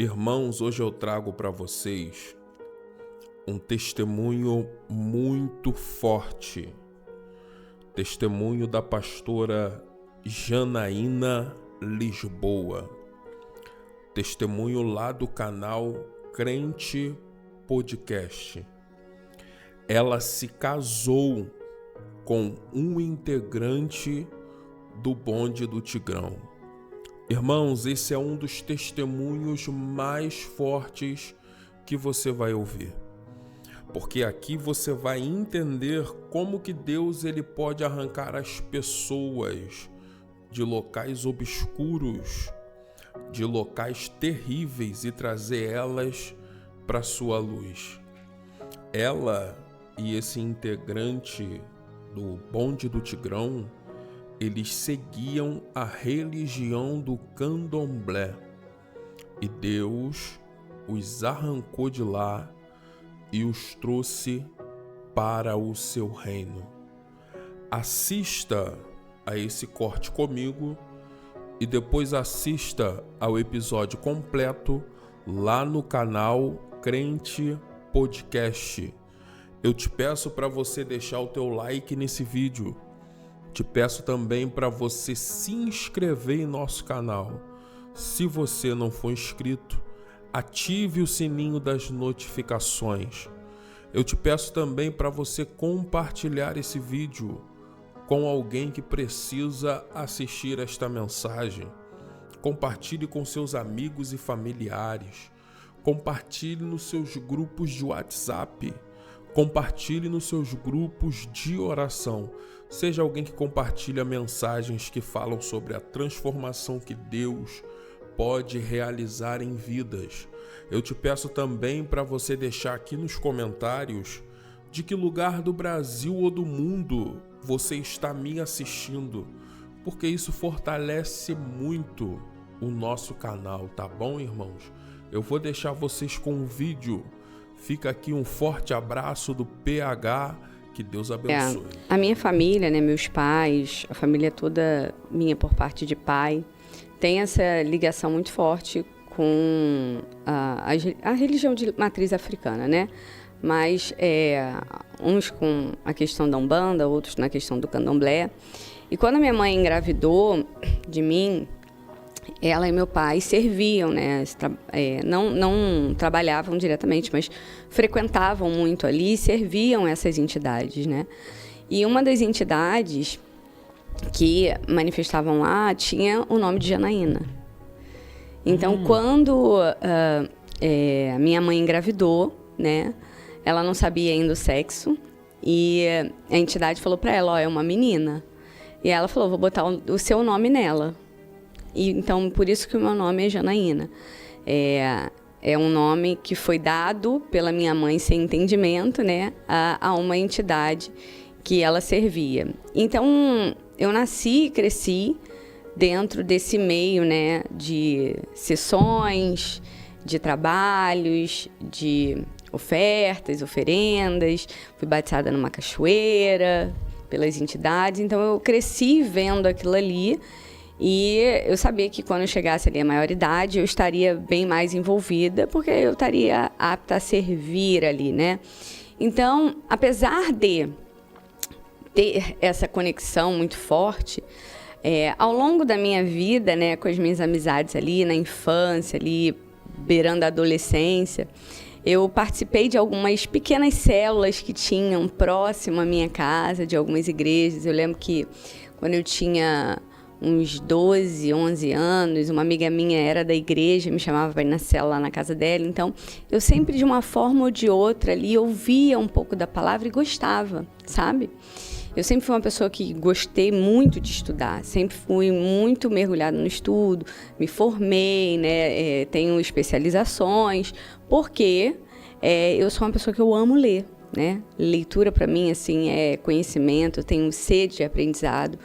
Irmãos, hoje eu trago para vocês um testemunho muito forte. Testemunho da pastora Janaína Lisboa. Testemunho lá do canal Crente Podcast. Ela se casou com um integrante do Bonde do Tigrão. Irmãos, esse é um dos testemunhos mais fortes que você vai ouvir. Porque aqui você vai entender como que Deus ele pode arrancar as pessoas de locais obscuros, de locais terríveis e trazer elas para a sua luz. Ela e esse integrante do Bonde do Tigrão, eles seguiam a religião do candomblé e Deus os arrancou de lá e os trouxe para o seu reino. Assista a esse corte comigo e depois assista ao episódio completo lá no canal Crente Podcast. Eu te peço para você deixar o teu like nesse vídeo. Te peço também para você se inscrever em nosso canal. Se você não for inscrito, ative o sininho das notificações. Eu te peço também para você compartilhar esse vídeo com alguém que precisa assistir esta mensagem. Compartilhe com seus amigos e familiares. Compartilhe nos seus grupos de WhatsApp. Compartilhe nos seus grupos de oração. Seja alguém que compartilha mensagens que falam sobre a transformação que Deus pode realizar em vidas. Eu te peço também para você deixar aqui nos comentários de que lugar do Brasil ou do mundo você está me assistindo, porque isso fortalece muito o nosso canal, tá bom, irmãos? Eu vou deixar vocês com o vídeo. Fica aqui um forte abraço do PH, que Deus abençoe. A minha família, né, meus pais, a família toda minha por parte de pai, tem essa ligação muito forte com a religião de matriz africana, né? Mas uns com a questão da Umbanda, outros na questão do candomblé. E quando a minha mãe engravidou de mim, ela e meu pai serviam, né? Não trabalhavam diretamente, mas frequentavam muito ali e serviam essas entidades, né? E uma das entidades que manifestavam lá tinha o nome de Janaína. Então, quando a minha mãe engravidou, né? Ela não sabia ainda o sexo e a entidade falou para ela, ó, é uma menina. E ela falou, vou botar o seu nome nela. E, então, por isso que o meu nome é Janaína. É um nome que foi dado pela minha mãe sem entendimento, né, a uma entidade que ela servia. Então, eu nasci e cresci dentro desse meio, né, de sessões, de trabalhos, de ofertas, oferendas. Fui batizada numa cachoeira pelas entidades. Então, eu cresci vendo aquilo ali. E eu sabia que quando eu chegasse ali à maioridade, eu estaria bem mais envolvida, porque eu estaria apta a servir ali, né? Então, apesar de ter essa conexão muito forte, ao longo da minha vida, né, com as minhas amizades ali, na infância, ali, beirando a adolescência, eu participei de algumas pequenas células que tinham próximo à minha casa, de algumas igrejas. Eu lembro que quando eu tinha uns 12, 11 anos, uma amiga minha era da igreja, me chamava para ir na célula lá na casa dela. Então, eu sempre, de uma forma ou de outra ali, ouvia um pouco da palavra e gostava, sabe? Eu sempre fui uma pessoa que gostei muito de estudar, sempre fui muito mergulhada no estudo, me formei, né? Tenho especializações, porque eu sou uma pessoa que eu amo ler, né? Leitura, para mim, assim, é conhecimento, eu tenho sede de aprendizado.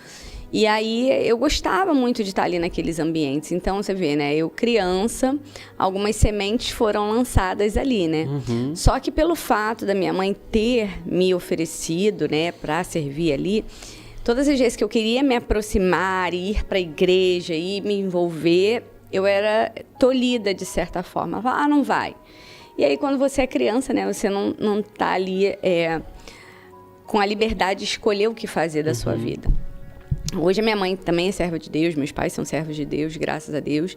E aí eu gostava muito de estar ali naqueles ambientes. Então, você vê, né? Eu criança, algumas sementes foram lançadas ali, né? Só que pelo fato da minha mãe ter me oferecido, né, para servir ali, todas as vezes que eu queria me aproximar, ir para a igreja e me envolver, eu era tolhida de certa forma. Não vai. E aí, quando você é criança, né, você não tá ali com a liberdade de escolher o que fazer da sua vida. Hoje a minha mãe também é serva de Deus, meus pais são servos de Deus, graças a Deus.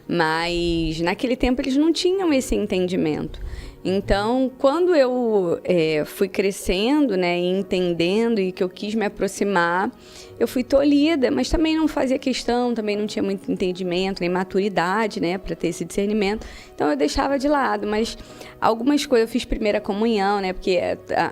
Mas naquele tempo eles não tinham esse entendimento. Então, quando eu fui crescendo, né, e entendendo e que eu quis me aproximar, eu fui tolhida, mas também não fazia questão, também não tinha muito entendimento, nem maturidade, né, para ter esse discernimento. Então, eu deixava de lado, mas algumas coisas eu fiz primeira comunhão, né, porque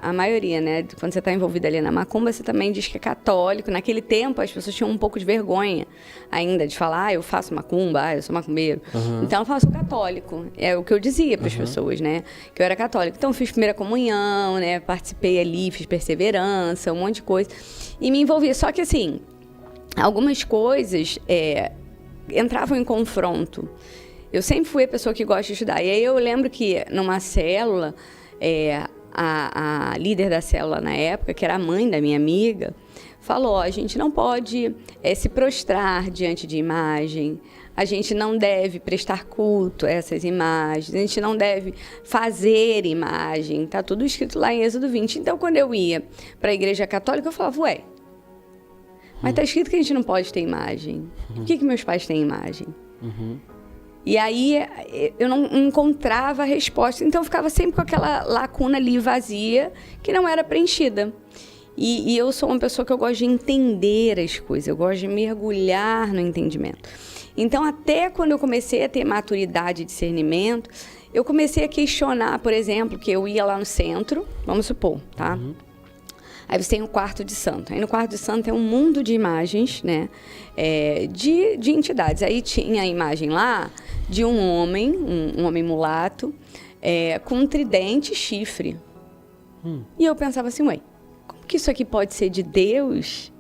a maioria, né, quando você está envolvida ali na macumba, você também diz que é católico. Naquele tempo, as pessoas tinham um pouco de vergonha ainda de falar, eu faço macumba, eu sou macumbeiro. Então, eu sou católico. É o que eu dizia para as pessoas, né, que eu era católica. Então, eu fiz primeira comunhão, né, participei ali, fiz perseverança, um monte de coisa. E me envolvia. Só que, assim, algumas coisas entravam em confronto. Eu sempre fui a pessoa que gosta de estudar. E aí eu lembro que, numa célula, a líder da célula na época, que era a mãe da minha amiga, falou, a gente não pode se prostrar diante de imagem, a gente não deve prestar culto a essas imagens, a gente não deve fazer imagem, está tudo escrito lá em Êxodo 20. Então, quando eu ia para a igreja católica, eu falava, mas está escrito que a gente não pode ter imagem. Por que meus pais têm imagem? E aí eu não encontrava a resposta, então eu ficava sempre com aquela lacuna ali vazia que não era preenchida. E eu sou uma pessoa que eu gosto de entender as coisas, eu gosto de mergulhar no entendimento. Então, até quando eu comecei a ter maturidade e discernimento, eu comecei a questionar, por exemplo, que eu ia lá no centro, vamos supor, tá? Aí você tem o quarto de santo. Aí no quarto de santo é um mundo de imagens, né? De entidades. Aí tinha a imagem lá de um homem mulato, com um tridente e chifre. E eu pensava assim, como que isso aqui pode ser de Deus?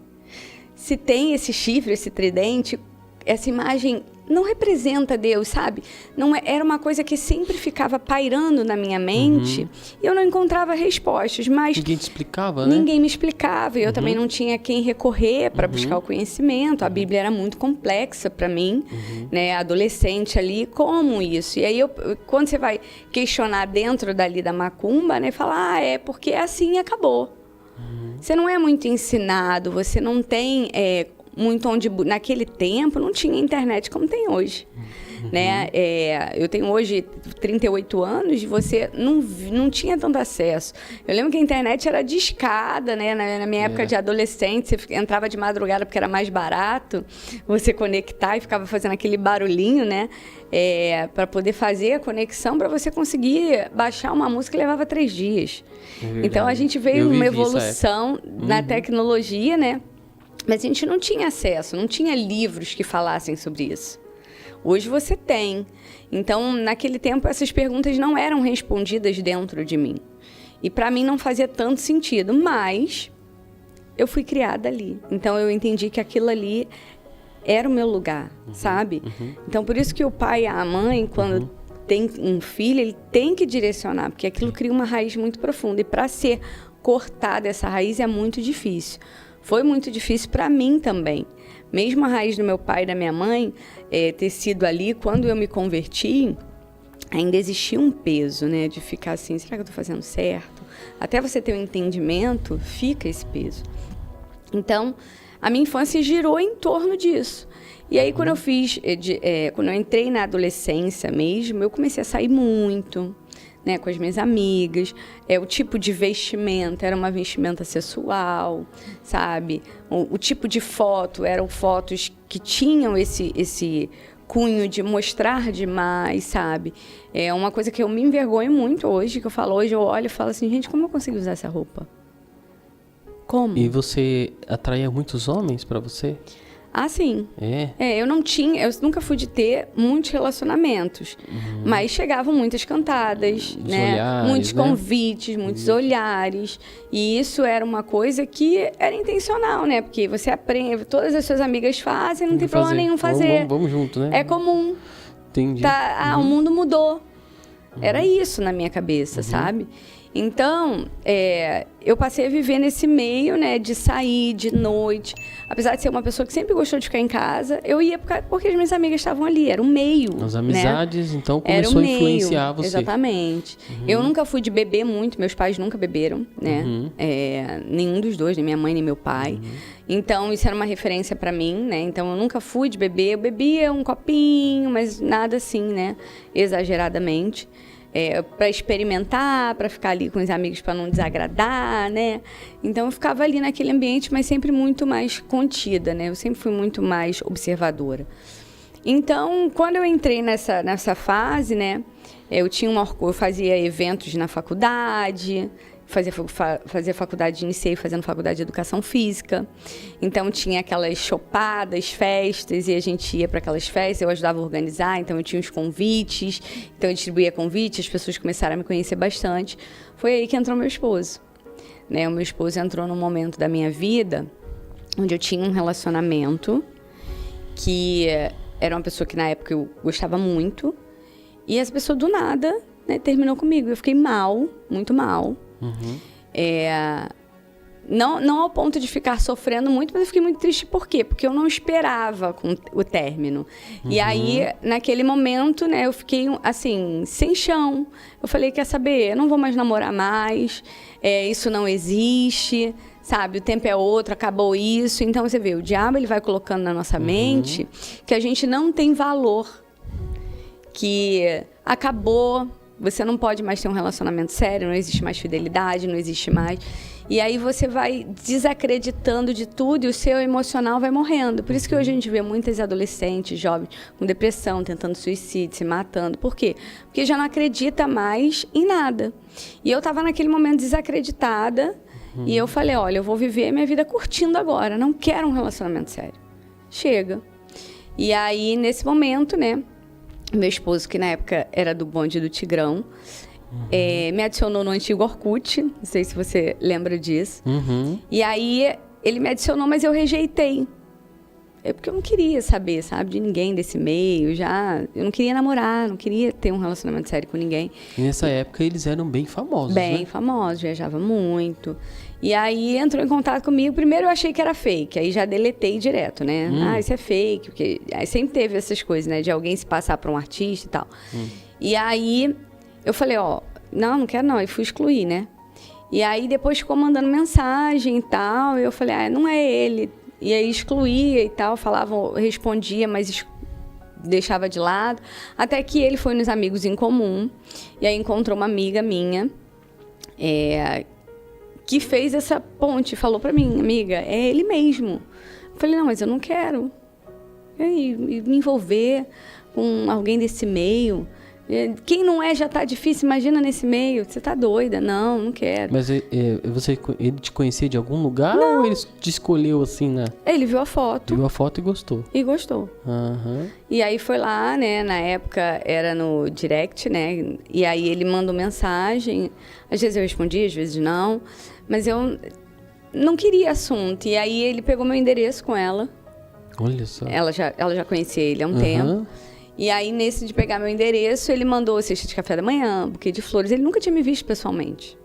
Se tem esse chifre, esse tridente, essa imagem não representa Deus, sabe? Não era uma coisa que sempre ficava pairando na minha mente e eu não encontrava respostas, mas... Ninguém te explicava, né? Ninguém me explicava e eu também não tinha quem recorrer para buscar o conhecimento. A Bíblia era muito complexa para mim, né? Adolescente ali, como isso? E aí, quando você vai questionar dentro dali da macumba, né? Falar, é porque é assim e acabou. Você não é muito ensinado, você não tem... muito onde... Naquele tempo, não tinha internet como tem hoje. Né? Eu tenho hoje 38 anos e você não tinha tanto acesso. Eu lembro que a internet era discada, né? Na minha época de adolescente, você entrava de madrugada porque era mais barato você conectar e ficava fazendo aquele barulhinho, né? Para poder fazer a conexão, para você conseguir baixar uma música, levava 3 dias. Então, a gente veio numa evolução na tecnologia, né? Mas a gente não tinha acesso, não tinha livros que falassem sobre isso. Hoje você tem. Então, naquele tempo, essas perguntas não eram respondidas dentro de mim. E para mim não fazia tanto sentido, mas eu fui criada ali. Então, eu entendi que aquilo ali era o meu lugar, sabe? Então, por isso que o pai e a mãe, quando tem um filho, ele tem que direcionar, porque aquilo cria uma raiz muito profunda. E para ser cortada essa raiz é muito difícil. Foi muito difícil para mim também. Mesmo a raiz do meu pai e da minha mãe ter sido ali, quando eu me converti, ainda existia um peso, né? De ficar assim, será que eu estou fazendo certo? Até você ter um entendimento, fica esse peso. Então, a minha infância girou em torno disso. E aí, quando quando eu entrei na adolescência mesmo, eu comecei a sair muito, né, com as minhas amigas, o tipo de vestimenta era uma vestimenta sexual, sabe? O tipo de foto eram fotos que tinham esse cunho de mostrar demais, sabe? É uma coisa que eu me envergonho muito hoje, que hoje eu olho e falo assim, gente, como eu consegui usar essa roupa? Como? E você atraía muitos homens para você? Ah, sim. Eu nunca fui de ter muitos relacionamentos, mas chegavam muitas cantadas, né? Olhares, muitos convites, muitos olhares, e isso era uma coisa que era intencional, né? Porque você aprende, todas as suas amigas fazem, não tem problema nenhum fazer. Vamos junto, né? É comum. Entendi. O mundo mudou. Era isso na minha cabeça, sabe? Então, eu passei a viver nesse meio, né, de sair de noite. Apesar de ser uma pessoa que sempre gostou de ficar em casa, eu ia porque as minhas amigas estavam ali, era um meio. As amizades, né? Então, Era começou um a influenciar você. Exatamente. Eu nunca fui de beber muito, meus pais nunca beberam, né? Nenhum dos dois, nem minha mãe, nem meu pai. Então, isso era uma referência pra mim, né? Então, eu nunca fui de beber. Eu bebia um copinho, mas nada assim, né? Exageradamente. Para experimentar, para ficar ali com os amigos, para não desagradar, né? Então, eu ficava ali naquele ambiente, mas sempre muito mais contida, né? Eu sempre fui muito mais observadora. Então, quando eu entrei nessa fase, né? Eu fazia eventos na faculdade, fazia faculdade, iniciei fazendo faculdade de educação física. Então tinha aquelas chopadas, festas, e a gente ia para aquelas festas, eu ajudava a organizar, então eu tinha os convites, então eu distribuía convites, as pessoas começaram a me conhecer bastante. Foi aí que entrou meu esposo, né? O meu esposo entrou num momento da minha vida onde eu tinha um relacionamento que era uma pessoa que na época eu gostava muito, e essa pessoa do nada, né, terminou comigo. Eu fiquei mal, muito mal. Não ao ponto de ficar sofrendo muito, mas eu fiquei muito triste. Por quê? Porque eu não esperava com o término. E aí, naquele momento, né, eu fiquei assim, sem chão. Eu falei, quer saber? Eu não vou mais namorar mais, isso não existe, sabe? O tempo é outro, acabou isso. Então, você vê, o diabo ele vai colocando na nossa mente que a gente não tem valor, que acabou. Você não pode mais ter um relacionamento sério, não existe mais fidelidade, não existe mais. E aí você vai desacreditando de tudo e o seu emocional vai morrendo. Por isso que hoje a gente vê muitas adolescentes, jovens, com depressão, tentando suicídio, se matando. Por quê? Porque já não acredita mais em nada. E eu estava naquele momento desacreditada e eu falei, olha, eu vou viver minha vida curtindo agora, não quero um relacionamento sério. Chega. E aí, nesse momento, né, meu esposo, que na época era do bonde do Tigrão, me adicionou no antigo Orkut, não sei se você lembra disso. E aí, ele me adicionou, mas eu rejeitei. Porque eu não queria saber, sabe, de ninguém desse meio, eu não queria namorar, não queria ter um relacionamento sério com ninguém. E nessa época eles eram bem famosos, Bem né? famosos, viajava muito. E aí entrou em contato comigo, primeiro eu achei que era fake, aí já deletei direto, né? Isso é fake, porque aí sempre teve essas coisas, né, de alguém se passar para um artista e tal. E aí eu falei, não quero não, e fui excluir, né? E aí depois ficou mandando mensagem e tal, e eu falei, não é ele. E aí excluía e tal, respondia, mas deixava de lado. Até que ele foi nos Amigos em Comum, e aí encontrou uma amiga minha, que fez essa ponte, falou pra mim, amiga, é ele mesmo. Eu falei, não, mas eu não quero me envolver com alguém desse meio. Quem não já tá difícil, imagina nesse meio. Você tá doida? Não quero. Mas ele te conhecia de algum lugar? Não. Ou ele te escolheu assim, né? Ele viu a foto. Viu a foto e gostou. E aí foi lá, né? Na época era no direct, né? E aí ele mandou mensagem. Às vezes eu respondia, às vezes não. Mas eu não queria assunto. E aí ele pegou meu endereço com ela. Olha só. Ela já conhecia ele há um tempo. E aí, nesse de pegar meu endereço, ele mandou cesta de café da manhã, buquê de flores. Ele nunca tinha me visto pessoalmente.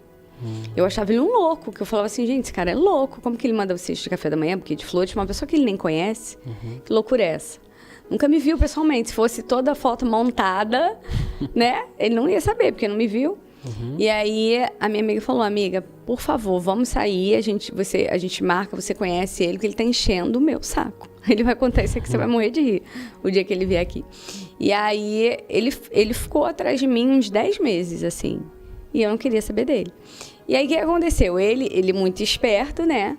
Eu achava ele um louco, que eu falava assim, gente, esse cara é louco. Como que ele manda cesta de café da manhã, buquê de flores, pra uma pessoa que ele nem conhece? Que loucura é essa? Nunca me viu pessoalmente. Se fosse toda a foto montada, né? Ele não ia saber, porque não me viu. E aí, a minha amiga falou, amiga, por favor, vamos sair, a gente marca, você conhece ele, porque ele tá enchendo o meu saco. Ele vai contar isso aqui, você vai morrer de rir o dia que ele vier aqui. E aí, ele ficou atrás de mim uns 10 meses, assim, e eu não queria saber dele. E aí, o que aconteceu? Ele muito esperto, né?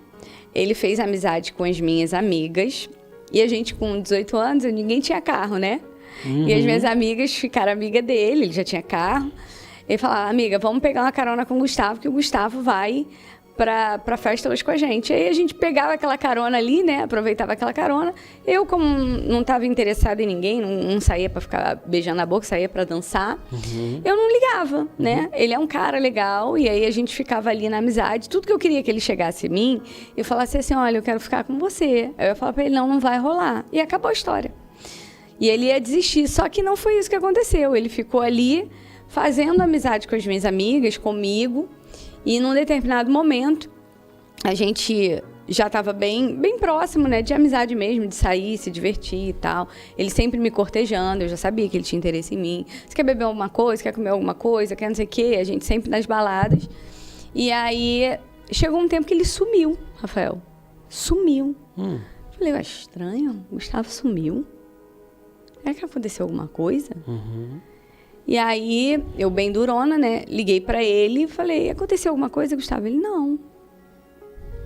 Ele fez amizade com as minhas amigas, e a gente, com 18 anos, ninguém tinha carro, né? E as minhas amigas ficaram amiga dele, ele já tinha carro. Ele falava, amiga, vamos pegar uma carona com o Gustavo, que o Gustavo vai pra festa hoje com a gente. Aí a gente pegava aquela carona ali, né? Aproveitava aquela carona. Eu, como não estava interessada em ninguém, não saía pra ficar beijando a boca, saía pra dançar. Eu não ligava, né? Ele é um cara legal, e aí a gente ficava ali na amizade. Tudo que eu queria que ele chegasse em mim, eu falasse assim, olha, eu quero ficar com você. Aí eu ia falar pra ele, não vai rolar. E acabou a história. E ele ia desistir, só que não foi isso que aconteceu. Ele ficou ali, fazendo amizade com as minhas amigas, comigo. E num determinado momento, a gente já estava bem próximo, né? De amizade mesmo, de sair, se divertir e tal. Ele sempre me cortejando, eu já sabia que ele tinha interesse em mim. Você quer beber alguma coisa? Quer comer alguma coisa? Quer não sei o quê? A gente sempre nas baladas. E aí, chegou um tempo que ele sumiu, Rafael. Sumiu. Falei, estranho, o Gustavo sumiu. É que aconteceu alguma coisa? E aí, eu bem durona, né? Liguei pra ele e falei, aconteceu alguma coisa, Gustavo? Ele, não.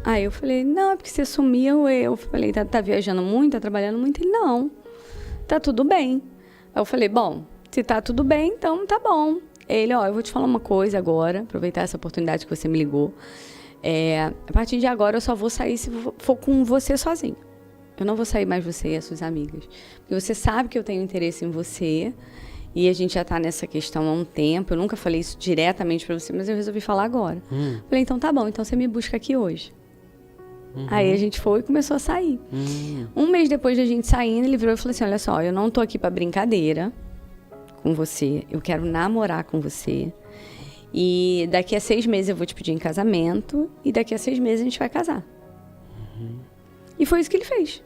Aí eu falei, não, é porque você sumiu. Eu falei, tá viajando muito, tá trabalhando muito? Ele, não, tá tudo bem. Aí eu falei, bom, se tá tudo bem, então tá bom. Ele, eu vou te falar uma coisa agora, aproveitar essa oportunidade que você me ligou. A partir de agora eu só vou sair se for com você sozinho. Eu não vou sair mais você e as suas amigas. Porque você sabe que eu tenho interesse em você e a gente já tá nessa questão há um tempo. Eu nunca falei isso diretamente pra você, mas eu resolvi falar agora. Falei, então tá bom, então você me busca aqui hoje. Aí a gente foi e começou a sair. Um mês depois da gente saindo, ele virou e falou assim, olha só, eu não tô aqui pra brincadeira com você, eu quero namorar com você. E daqui a 6 meses eu vou te pedir em casamento e daqui a 6 meses a gente vai casar. E foi isso que ele fez.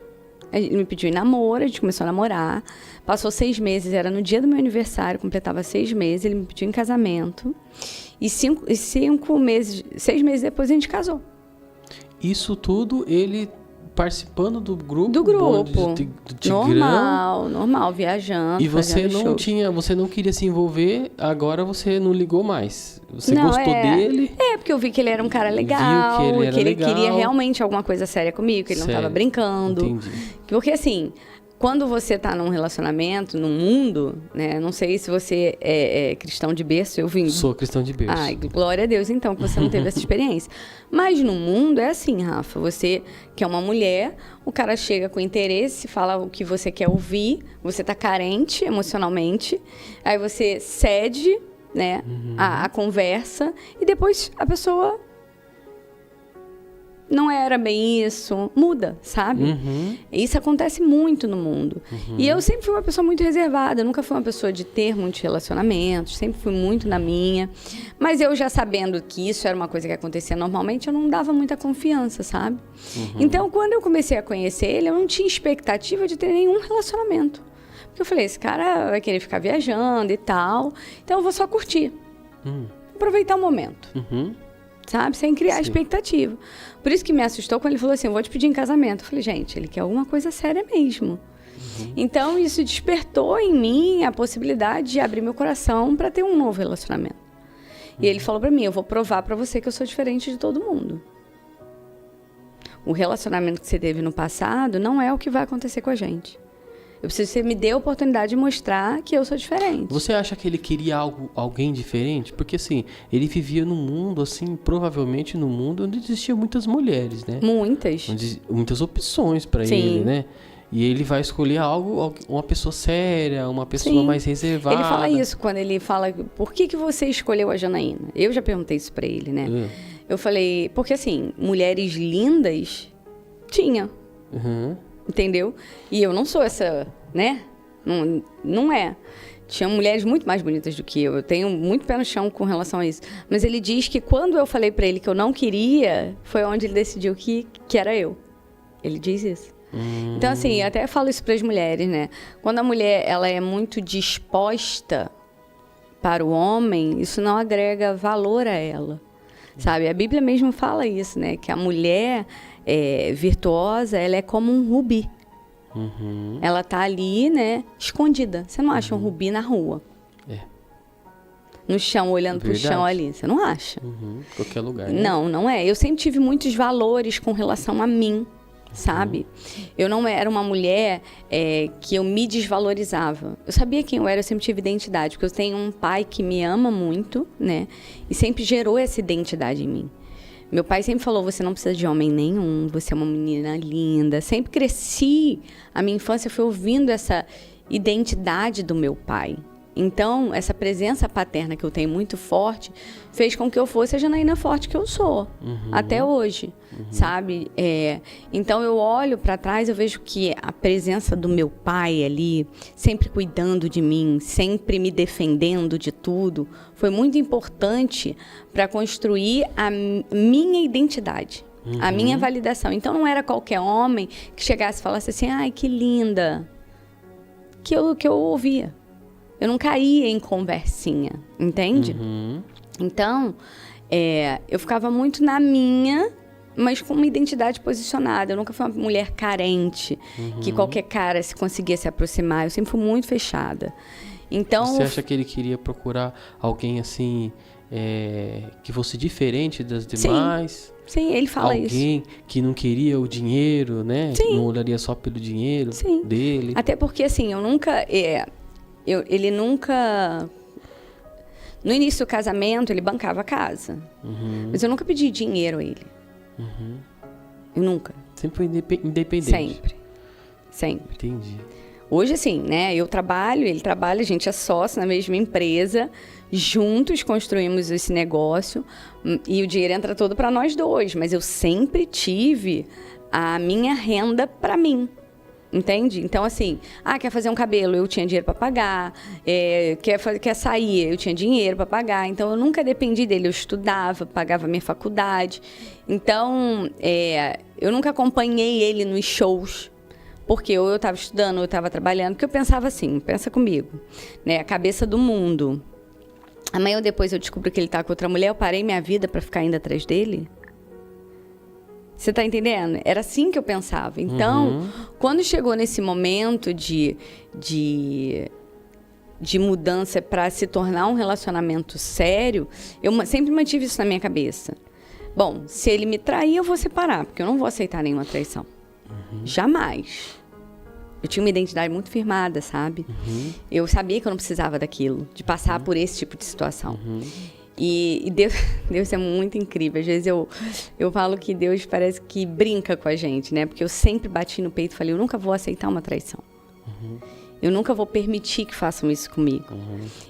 Ele me pediu em namoro, a gente começou a namorar. Passou 6 meses, era no dia do meu aniversário, completava 6 meses, ele me pediu em casamento. E 6 meses depois a gente casou. Isso tudo ele participando do grupo? Do grupo. Do Tigrão. Normal, viajando. E você não shows. você não queria se envolver, agora você não ligou mais. Você gostou dele? Porque eu vi que ele era um cara legal, que ele queria realmente alguma coisa séria comigo, que ele não tava brincando. Entendi. Porque assim, quando você tá num relacionamento, num mundo, né? Não sei se você é cristão de berço, eu vim. Sou cristão de berço. Ai, glória a Deus, então, que você não teve essa experiência. Mas no mundo é assim, Rafa. Você que é uma mulher, o cara chega com interesse, fala o que você quer ouvir, você tá carente emocionalmente, aí você cede, né, a conversa, e depois a pessoa não era bem isso, muda, sabe? Isso acontece muito no mundo. E eu sempre fui uma pessoa muito reservada, eu nunca fui uma pessoa de ter muitos relacionamentos, sempre fui muito na minha. Mas eu já sabendo que isso era uma coisa que acontecia normalmente, eu não dava muita confiança, sabe? Então, quando eu comecei a conhecer ele, eu não tinha expectativa de ter nenhum relacionamento. Porque eu falei, esse cara vai querer ficar viajando e tal, então eu vou só curtir. Aproveitar o momento. Sabe? Sem criar expectativa. Por isso que me assustou quando ele falou assim, eu vou te pedir em casamento. Eu falei, gente, ele quer alguma coisa séria mesmo. Então, isso despertou em mim a possibilidade de abrir meu coração para ter um novo relacionamento. E ele falou para mim, eu vou provar para você que eu sou diferente de todo mundo. O relacionamento que você teve no passado não é o que vai acontecer com a gente. Eu preciso que você me dê a oportunidade de mostrar que eu sou diferente. Você acha que ele queria alguém diferente? Porque, assim, ele vivia num mundo, assim, provavelmente num mundo onde existiam muitas mulheres, né? Muitas opções para ele, né? E ele vai escolher uma pessoa séria, uma pessoa mais reservada. Ele fala isso quando ele fala, por que você escolheu a Janaína? Eu já perguntei isso para ele, né? Eu falei, porque assim, mulheres lindas tinha. Entendeu? E eu não sou essa, né? Não é. Tinha mulheres muito mais bonitas do que eu. Eu tenho muito pé no chão com relação a isso. Mas ele diz que quando eu falei pra ele que eu não queria, foi onde ele decidiu que era eu. Ele diz isso. Então, assim, eu até falo isso pras mulheres, né? Quando a mulher ela é muito disposta para o homem, isso não agrega valor a ela. Sabe? A Bíblia mesmo fala isso, né? Que a mulher virtuosa, ela é como um rubi. Ela tá ali, né? Escondida. Você não acha um rubi na rua. No chão, olhando pro chão ali. Você não acha. Qualquer lugar, né? Não é. Eu sempre tive muitos valores com relação a mim, sabe? Eu não era uma mulher que eu me desvalorizava. Eu sabia quem eu era, eu sempre tive identidade. Porque eu tenho um pai que me ama muito, né? E sempre gerou essa identidade em mim. Meu pai sempre falou, você não precisa de homem nenhum, você é uma menina linda. Sempre cresci, a minha infância foi ouvindo essa identidade do meu pai Então, essa presença paterna que eu tenho muito forte fez com que eu fosse a Janaína forte que eu sou, até hoje, sabe? Então, eu olho para trás, eu vejo que a presença do meu pai ali, sempre cuidando de mim, sempre me defendendo de tudo, foi muito importante para construir a minha identidade, a minha validação. Então, não era qualquer homem que chegasse e falasse assim, ai, que linda, que eu ouvia. Eu não caía em conversinha, entende? Então, eu ficava muito na minha, mas com uma identidade posicionada. Eu nunca fui uma mulher carente, que qualquer cara se conseguia se aproximar. Eu sempre fui muito fechada. Então, você acha que ele queria procurar alguém assim, que fosse diferente das demais? Sim, ele fala isso. Alguém que não queria o dinheiro, né? Sim. Não olharia só pelo dinheiro dele. Até porque, assim, eu nunca... ele nunca... No início do casamento, ele bancava a casa. Mas eu nunca pedi dinheiro a ele. Eu nunca. Sempre foi independente. Sempre. Entendi. Hoje, assim, né? Eu trabalho, ele trabalha, a gente é sócio na mesma empresa. Juntos construímos esse negócio. E o dinheiro entra todo para nós dois. Mas eu sempre tive a minha renda para mim. Entende? Então, assim, quer fazer um cabelo, eu tinha dinheiro para pagar. Quer sair, eu tinha dinheiro para pagar. Então, eu nunca dependi dele. Eu estudava, pagava minha faculdade. Então, eu nunca acompanhei ele nos shows. Porque ou eu estava estudando, ou eu estava trabalhando. Porque eu pensava assim, pensa comigo, né? A cabeça do mundo. Amanhã ou depois eu descubro que ele está com outra mulher, eu parei minha vida para ficar indo atrás dele? Você tá entendendo? Era assim que eu pensava. Então, quando chegou nesse momento de mudança para se tornar um relacionamento sério, eu sempre mantive isso na minha cabeça. Bom, se ele me trair, eu vou separar, porque eu não vou aceitar nenhuma traição. Jamais. Eu tinha uma identidade muito firmada, sabe? Eu sabia que eu não precisava daquilo, de passar por esse tipo de situação. E Deus é muito incrível. Às vezes eu falo que Deus parece que brinca com a gente, né? Porque eu sempre bati no peito e falei, eu nunca vou aceitar uma traição. Eu nunca vou permitir que façam isso comigo.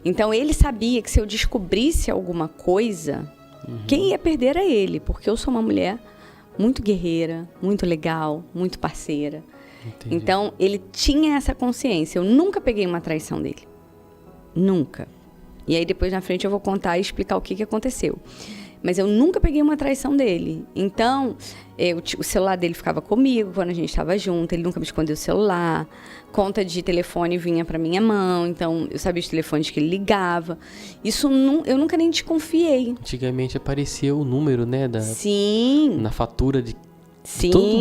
Então, ele sabia que se eu descobrisse alguma coisa, quem ia perder era ele. Porque eu sou uma mulher muito guerreira, muito legal, muito parceira. Entendi. Então, ele tinha essa consciência. Eu nunca peguei uma traição dele. Nunca. E aí, depois, na frente, eu vou contar e explicar o que aconteceu. Mas eu nunca peguei uma traição dele. Então, o celular dele ficava comigo quando a gente estava junto. Ele nunca me escondeu o celular. Conta de telefone vinha para minha mão. Então, eu sabia os telefones que ele ligava. Isso eu nunca nem desconfiei. Antigamente aparecia o número, né? Sim. Na fatura de... Sim, todo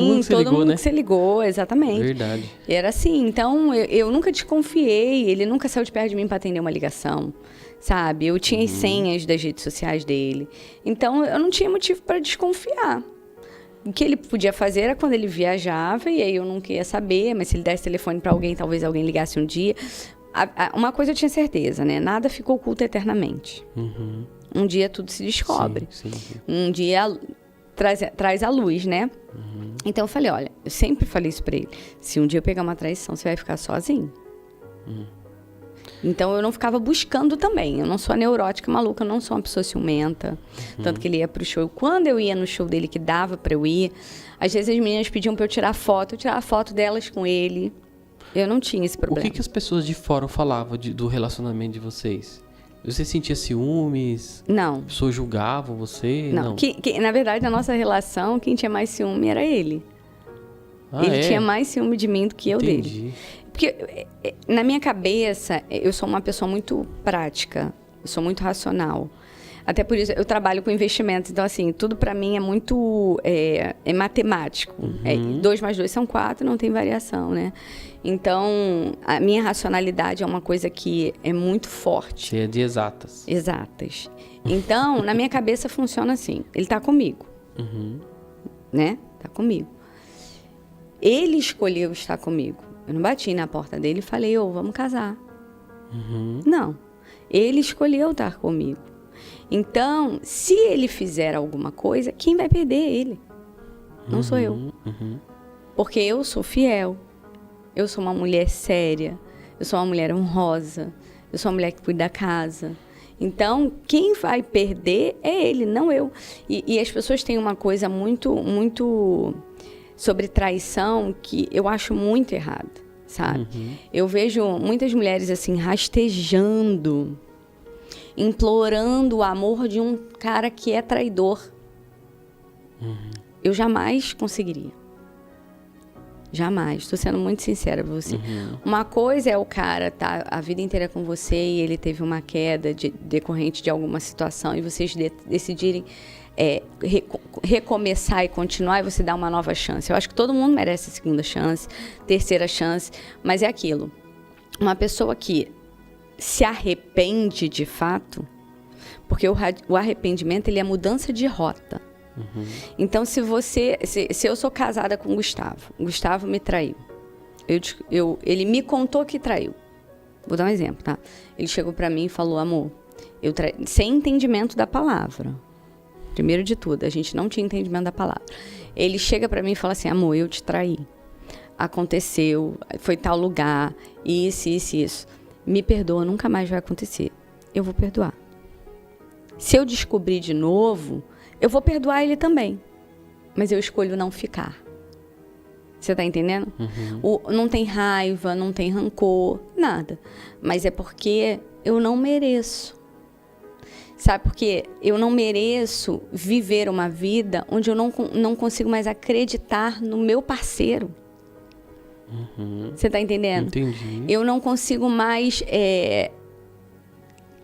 mundo que você ligou, exatamente. Verdade. Era assim, então eu nunca desconfiei, ele nunca saiu de perto de mim para atender uma ligação, sabe? Eu tinha as senhas das redes sociais dele, então eu não tinha motivo para desconfiar. O que ele podia fazer era quando ele viajava, e aí eu não queria saber, mas se ele desse telefone para alguém, talvez alguém ligasse um dia. Uma coisa eu tinha certeza, né? Nada ficou oculto eternamente. Um dia tudo se descobre. Sim. Um dia... Traz a luz, né? Então eu falei, olha, eu sempre falei isso pra ele. Se um dia eu pegar uma traição, você vai ficar sozinho. Então eu não ficava buscando também. Eu não sou neurótica, maluca, eu não sou uma pessoa ciumenta. Tanto que ele ia pro show. Quando eu ia no show dele, que dava pra eu ir, às vezes as meninas pediam pra eu tirar foto. Eu tirava foto delas com ele. Eu não tinha esse problema. O que as pessoas de fora falavam do relacionamento de vocês? Você sentia ciúmes? Não. As pessoas julgavam você? Não. Na verdade, na nossa relação, quem tinha mais ciúme era ele. Ele tinha mais ciúme de mim do que eu dele. Porque na minha cabeça, eu sou uma pessoa muito prática. Eu sou muito racional. Até por isso, eu trabalho com investimentos. Então, assim, tudo pra mim é muito matemático. 2 mais 2 são 4, não tem variação, né? Então, a minha racionalidade é uma coisa que é muito forte. Você é de exatas. Exatas. Então, na minha cabeça funciona assim. Ele tá comigo. Né? Tá comigo. Ele escolheu estar comigo. Eu não bati na porta dele e falei, vamos casar. Não. Ele escolheu estar comigo. Então, se ele fizer alguma coisa, quem vai perder é ele? Não sou eu. Porque eu sou fiel. Eu sou uma mulher séria. Eu sou uma mulher honrosa. eu sou a mulher que cuida da casa. Então, quem vai perder é ele, não eu. E as pessoas têm uma coisa muito sobre traição que eu acho muito errada, sabe? Eu vejo muitas mulheres assim, rastejando, implorando o amor de um cara que é traidor. Eu jamais conseguiria. Jamais. Estou sendo muito sincera pra você. Uma coisa é o cara tá a vida inteira com você e ele teve uma queda decorrente de alguma situação e vocês decidirem recomeçar e continuar e você dar uma nova chance. Eu acho que todo mundo merece segunda chance, terceira chance, mas é aquilo. Uma pessoa que se arrepende de fato, porque o arrependimento ele é mudança de rota. Então, se eu sou casada com o Gustavo me traiu. Ele me contou que traiu. Vou dar um exemplo, tá? Ele chegou pra mim e falou, amor, sem entendimento da palavra. Primeiro de tudo, a gente não tinha entendimento da palavra. Ele chega pra mim e fala assim, amor, eu te traí. Aconteceu, foi tal lugar, isso. Me perdoa, nunca mais vai acontecer. Eu vou perdoar. Se eu descobrir de novo, eu vou perdoar ele também. Mas eu escolho não ficar. Você tá entendendo? Não tem raiva, não tem rancor, nada. Mas é porque eu não mereço. Sabe, porque eu não mereço viver uma vida onde eu não consigo mais acreditar no meu parceiro. Você tá entendendo? Entendi. Eu não consigo mais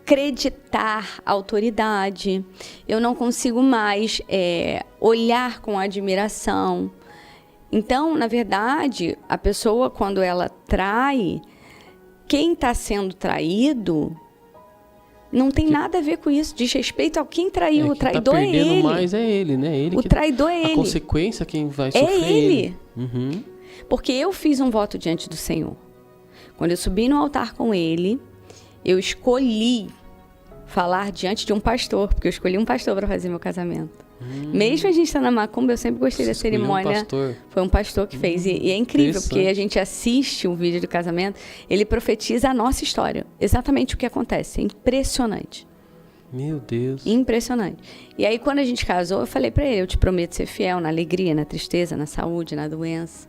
acreditar a autoridade. Eu não consigo mais olhar com admiração. Então, na verdade, a pessoa, quando ela trai, quem está sendo traído não tem nada a ver com isso. Diz respeito a quem traiu. O traidor é ele. Perdendo mais é ele, né? O traidor é ele. A consequência, quem vai sofrer é ele. Uhum. Porque eu fiz um voto diante do Senhor. Quando eu subi no altar com ele, eu escolhi falar diante de um pastor, porque eu escolhi um pastor para fazer meu casamento. Mesmo a gente estando na macumba, eu sempre gostei da cerimônia. Foi um pastor que fez. E é incrível, porque a gente assiste um vídeo do casamento, ele profetiza a nossa história. Exatamente o que acontece. É impressionante. Meu Deus. Impressionante. E aí, quando a gente casou, eu falei para ele, eu te prometo ser fiel na alegria, na tristeza, na saúde, na doença.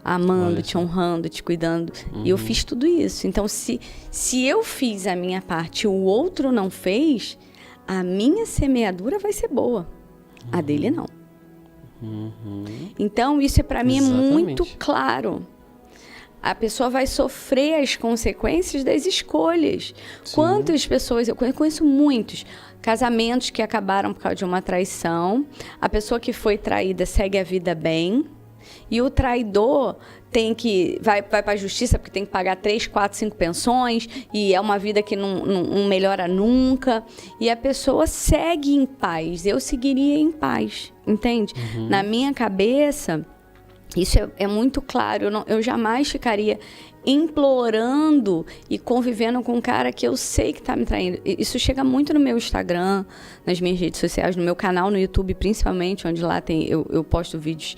Amando, te honrando, te cuidando. E eu fiz tudo isso. Então, se eu fiz a minha parte e o outro não fez, a minha semeadura vai ser boa. A dele não. Então, isso para mim é muito claro. A pessoa vai sofrer as consequências das escolhas. Sim. Quantas pessoas, eu conheço muitos casamentos que acabaram por causa de uma traição. A pessoa que foi traída segue a vida bem. E o traidor vai para a justiça porque tem que pagar 3, 4, 5 pensões e é uma vida que não melhora nunca. E a pessoa segue em paz. Eu seguiria em paz, entende? Na minha cabeça, isso é muito claro. Eu jamais ficaria implorando e convivendo com um cara que eu sei que está me traindo. Isso chega muito no meu Instagram, nas minhas redes sociais, no meu canal no YouTube principalmente, onde lá eu posto vídeos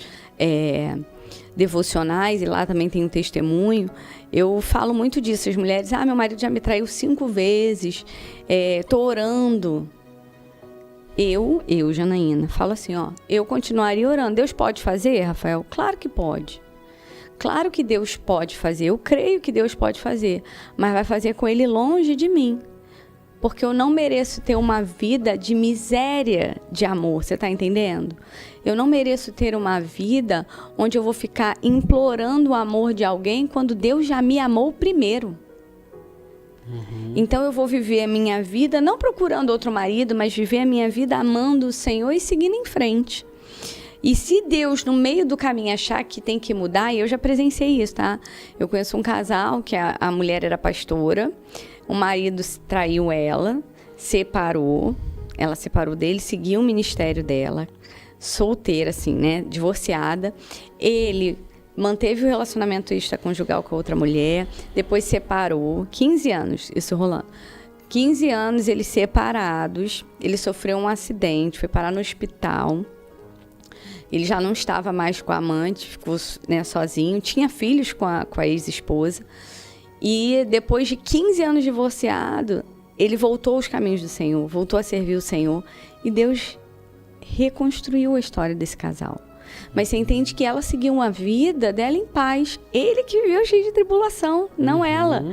devocionais e lá também tem um testemunho. Eu falo muito disso. As mulheres, meu marido já me traiu 5 vezes, tô orando. Eu, Janaína, falo assim, eu continuaria orando. Deus pode fazer, Rafael? Claro que pode. Claro que Deus pode fazer. Eu creio que Deus pode fazer. Mas vai fazer com ele longe de mim. Porque eu não mereço ter uma vida de miséria de amor. Você está entendendo? Eu não mereço ter uma vida onde eu vou ficar implorando o amor de alguém quando Deus já me amou primeiro. Então eu vou viver a minha vida não procurando outro marido, mas viver a minha vida amando o Senhor e seguindo em frente. E se Deus, no meio do caminho, achar que tem que mudar, e eu já presenciei isso, tá? Eu conheço um casal que a mulher era pastora, o marido traiu ela, ela separou dele, seguiu o ministério dela, solteira, assim, né? Divorciada. Ele manteve o relacionamento extraconjugal com a outra mulher, depois separou, 15 anos isso rolando. 15 anos eles separados, ele sofreu um acidente, foi parar no hospital. Ele já não estava mais com a amante, ficou, né, sozinho. Tinha filhos com a ex-esposa. E depois de 15 anos divorciado, ele voltou aos caminhos do Senhor, voltou a servir o Senhor. E Deus reconstruiu a história desse casal. Mas você entende que ela seguiu uma vida dela em paz. Ele que viveu cheio de tribulação, não ela.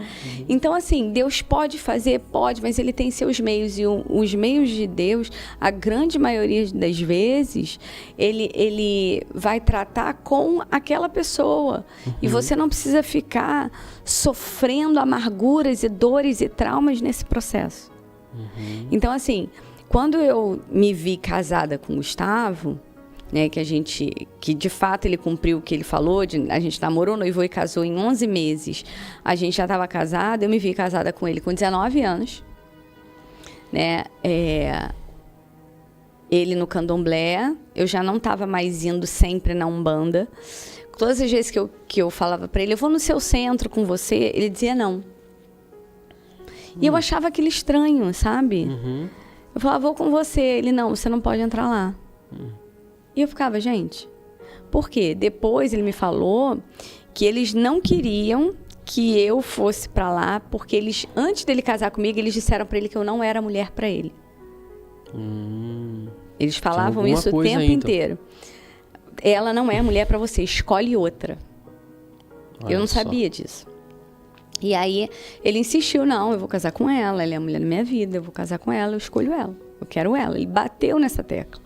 Então, assim, Deus pode fazer? Pode, mas Ele tem seus meios. E os meios de Deus, a grande maioria das vezes, Ele vai tratar com aquela pessoa. E você não precisa ficar sofrendo amarguras e dores e traumas nesse processo. Então, assim, quando eu me vi casada com o Gustavo, né, que de fato ele cumpriu o que ele falou, a gente namorou, noivou e casou em 11 meses. A gente já estava casada, eu me vi casada com ele com 19 anos. Né? Ele no candomblé, eu já não estava mais indo sempre na Umbanda. Todas as vezes que eu falava para ele, eu vou no seu centro com você, ele dizia não. E eu achava aquilo estranho, sabe? Eu falava, vou com você. Ele, não, você não pode entrar lá. E eu ficava, gente, por quê? Depois ele me falou que eles não queriam que eu fosse pra lá, porque eles, antes dele casar comigo, eles disseram pra ele que eu não era mulher pra ele. Eles falavam isso o tempo inteiro. Ela não é mulher pra você, escolhe outra. Eu não sabia disso. E aí ele insistiu, não, eu vou casar com ela, ela é a mulher da minha vida, eu vou casar com ela, eu escolho ela, eu quero ela. Ele bateu nessa tecla.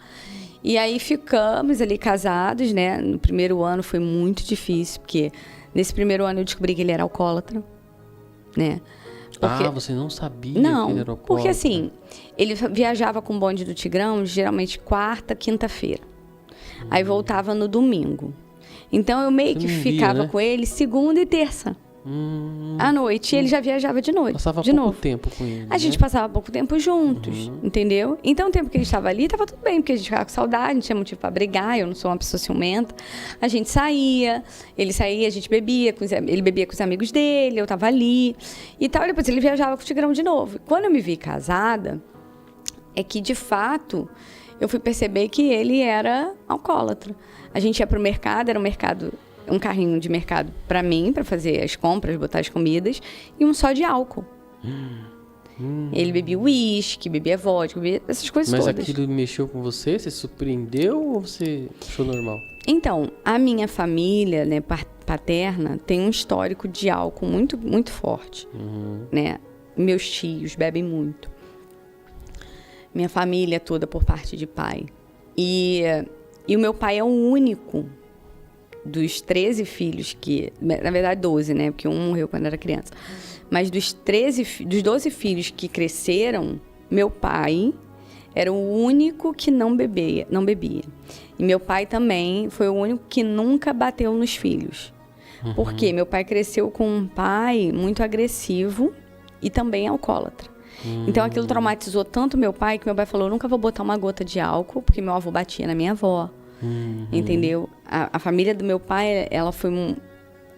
E aí ficamos ali casados, né? No primeiro ano foi muito difícil, porque nesse primeiro ano eu descobri que ele era alcoólatra, né? Porque... você não sabia não, que ele era alcoólatra? Porque assim, ele viajava com o bonde do Tigrão, geralmente quarta, quinta-feira. Aí voltava no domingo. Então eu meio que ficava com ele segunda e terça. À noite, e ele já viajava de noite. Passava de pouco novo. tempo com ele. A gente passava pouco tempo juntos, entendeu? Então, o tempo que ele estava ali, estava tudo bem, porque a gente ficava com saudade, não tinha motivo para brigar, eu não sou uma pessoa ciumenta. A gente saía, ele saía, a gente bebia, ele bebia com os amigos dele, eu estava ali e tal. E depois ele viajava com o Tigrão de novo. E quando eu me vi casada, é que, de fato, eu fui perceber que ele era alcoólatra. A gente ia para o mercado, era um carrinho de mercado para mim, para fazer as compras, botar as comidas, e um só de álcool. Ele bebia uísque, bebia vodka, bebia essas coisas todas. Mas aquilo mexeu com você? Você surpreendeu ou você achou normal? Então, a minha família, né, paterna, tem um histórico de álcool muito, muito forte. Né? Meus tios bebem muito. Minha família toda por parte de pai. E o meu pai é o único dos 13 filhos que... Na verdade, 12, né? Porque um morreu quando era criança. Mas dos 12 filhos que cresceram, meu pai era o único que não bebia. E meu pai também foi o único que nunca bateu nos filhos. Porque meu pai cresceu com um pai muito agressivo e também alcoólatra. Então aquilo traumatizou tanto meu pai que meu pai falou, eu nunca vou botar uma gota de álcool, porque meu avô batia na minha avó. Entendeu? A família do meu pai, ela foi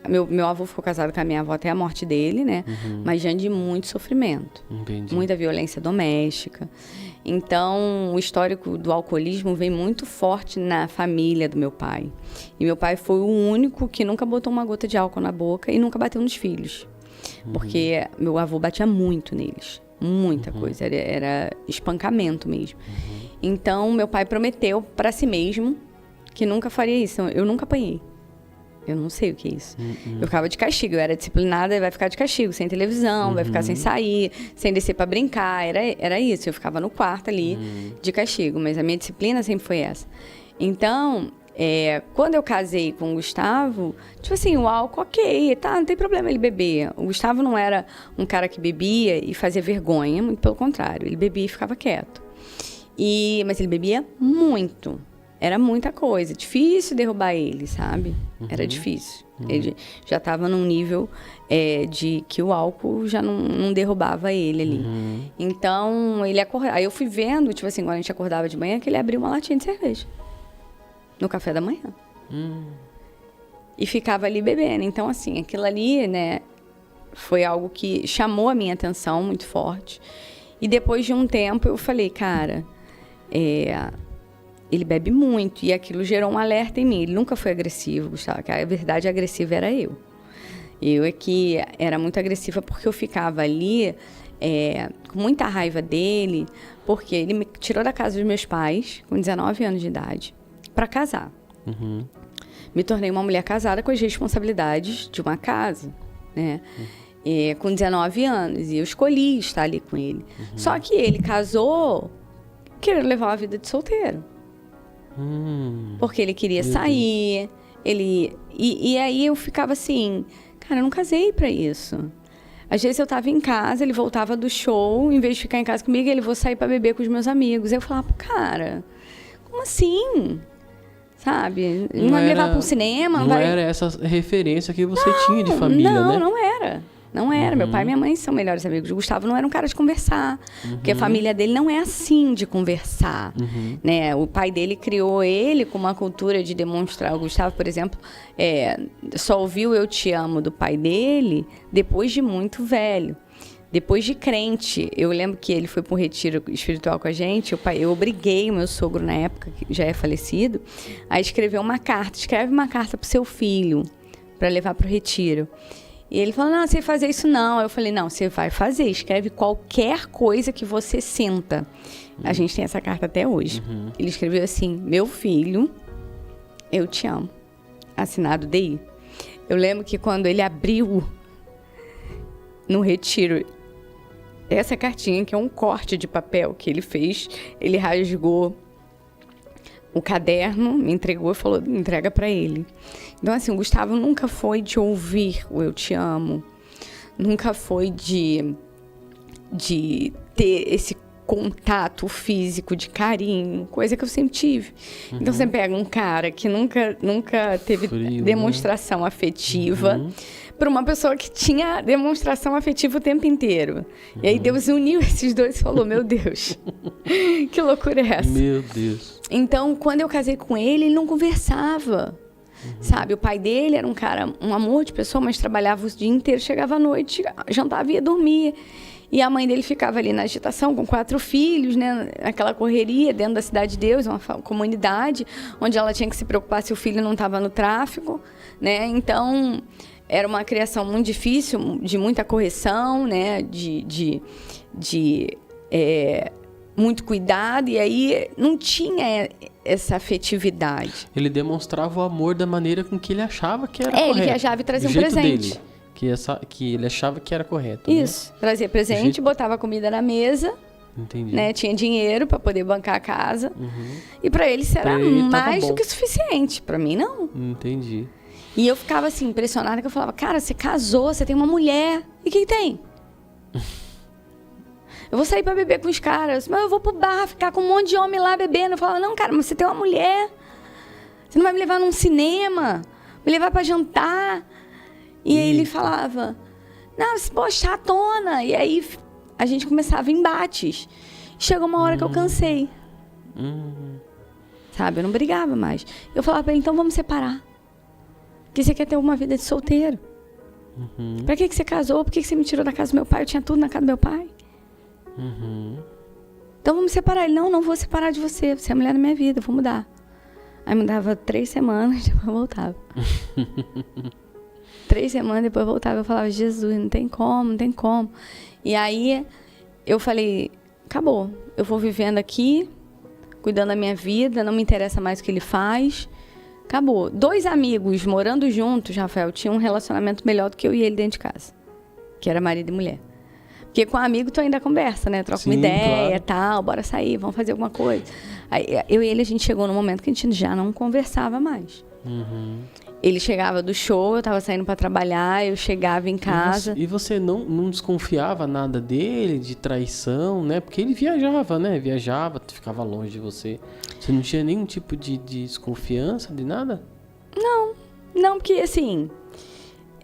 meu avô ficou casado com a minha avó até a morte dele, né? Mas diante de muito sofrimento. Entendi. Muita violência doméstica. Então, o histórico do alcoolismo vem muito forte na família do meu pai. E meu pai foi o único que nunca botou uma gota de álcool na boca e nunca bateu nos filhos. Porque meu avô batia muito neles. Muita coisa. Era espancamento mesmo. Então, meu pai prometeu para si mesmo que nunca faria isso. Eu nunca apanhei. Eu não sei o que é isso. Eu ficava de castigo. Eu era disciplinada e vai ficar de castigo. Sem televisão, vai ficar sem sair, sem descer para brincar. Era isso. Eu ficava no quarto ali de castigo. Mas a minha disciplina sempre foi essa. Então, quando eu casei com o Gustavo, tipo assim, o álcool, ok, tá, não tem problema ele beber. O Gustavo não era um cara que bebia e fazia vergonha. Muito pelo contrário. Ele bebia e ficava quieto. Mas ele bebia muito. Era muita coisa. Difícil derrubar ele, sabe? Era difícil. Ele já estava num nível de que o álcool já não derrubava ele ali. Então, ele acordava. Aí eu fui vendo, tipo assim, quando a gente acordava de manhã, que ele abria uma latinha de cerveja. No café da manhã. E ficava ali bebendo. Então, assim, aquilo ali, né, foi algo que chamou a minha atenção muito forte. E depois de um tempo, eu falei, cara... ele bebe muito, e aquilo gerou um alerta em mim. Ele nunca foi agressivo, Gustavo, que a verdade agressiva era eu. Eu é que era muito agressiva porque eu ficava ali com muita raiva dele, porque ele me tirou da casa dos meus pais com 19 anos de idade para casar. Uhum. Me tornei uma mulher casada com as responsabilidades de uma casa, né? Com 19 anos, e eu escolhi estar ali com ele. Só que ele casou querendo levar uma vida de solteiro. Porque ele queria sair, e aí eu ficava assim, cara, eu não casei pra isso. Às vezes eu tava em casa, ele voltava do show, em vez de ficar em casa comigo, ele vou sair pra beber com os meus amigos. Eu falava, cara, como assim? Sabe? Não vai me levar para um cinema? Não era essa referência que você tinha de família, né? Não era. Não era. Meu pai e minha mãe são melhores amigos. O Gustavo não era um cara de conversar. Porque a família dele não é assim de conversar. Né? O pai dele criou ele com uma cultura de demonstrar. O Gustavo, por exemplo, só ouviu Eu Te Amo do pai dele depois de muito velho. Depois de crente. Eu lembro que ele foi para um retiro espiritual com a gente. Eu obriguei o meu sogro, na época, que já é falecido, a escrever uma carta. Escreve uma carta para o seu filho, para levar para o retiro. E ele falou, não, você vai fazer isso não. Eu falei, não, você vai fazer. Escreve qualquer coisa que você sinta. A gente tem essa carta até hoje. Ele escreveu assim, meu filho, eu te amo. Assinado DI. Eu lembro que quando ele abriu no retiro essa cartinha, que é um corte de papel que ele fez, ele rasgou o caderno, me entregou e falou, entrega para ele. Então, assim, o Gustavo nunca foi de ouvir o Eu Te Amo, nunca foi de ter esse contato físico de carinho, coisa que eu sempre tive. Então, você pega um cara que nunca teve frio, demonstração afetiva, para uma pessoa que tinha demonstração afetiva o tempo inteiro. E aí Deus uniu esses dois e falou, meu Deus, que loucura é essa? Meu Deus. Então, quando eu casei com ele, ele não conversava. Sabe, o pai dele era um cara, um amor de pessoa, mas trabalhava o dia inteiro, chegava à noite, jantava e ia dormir. E a mãe dele ficava ali na agitação, com 4 filhos, né? Aquela correria dentro da Cidade de Deus, uma comunidade, onde ela tinha que se preocupar se o filho não estava no tráfico, né? Então, era uma criação muito difícil, de muita correção, né? Muito cuidado, e aí não tinha essa afetividade. Ele demonstrava o amor da maneira com que ele achava que era correto. Ele viajava e trazia um presente. Dele, que ele achava que era correto. Isso, né? Trazia presente, botava comida na mesa. Entendi. Né? Tinha dinheiro para poder bancar a casa. E para ele isso era mais do que suficiente. Para mim, não. Entendi. E eu ficava assim, impressionada, que eu falava, cara, você casou, você tem uma mulher. E quem tem? Eu vou sair pra beber com os caras, mas eu vou pro bar, ficar com um monte de homem lá bebendo. Eu falava, não, cara, mas você tem uma mulher. Você não vai me levar num cinema, me levar pra jantar. E aí ele falava, não, pô, chatona. E aí a gente começava embates. Chegou uma hora que eu cansei. Sabe, eu não brigava mais. Eu falava pra ele, então vamos separar. Porque você quer ter uma vida de solteiro. Pra que você casou? Por que você me tirou da casa do meu pai? Eu tinha tudo na casa do meu pai. Então vamos separar. Ele, não vou separar de você. Você é a mulher da minha vida, eu vou mudar. Aí mudava 3 semanas, depois voltava. 3 semanas, depois voltava. Eu falava, Jesus, não tem como. E aí eu falei, acabou. Eu vou vivendo aqui, cuidando da minha vida, não me interessa mais o que ele faz. Acabou. 2 amigos morando juntos, Rafael, tinham um relacionamento melhor do que eu e ele dentro de casa. Que era marido e mulher. Porque com um amigo tu ainda conversa, né? Troca uma ideia, tal, bora sair, vamos fazer alguma coisa. Aí, eu e ele, a gente chegou num momento que a gente já não conversava mais. Ele chegava do show, eu tava saindo pra trabalhar, eu chegava em casa. E você não desconfiava nada dele, de traição, né? Porque ele viajava, né? Viajava, ficava longe de você. Você não tinha nenhum tipo de desconfiança, de nada? Não, porque assim,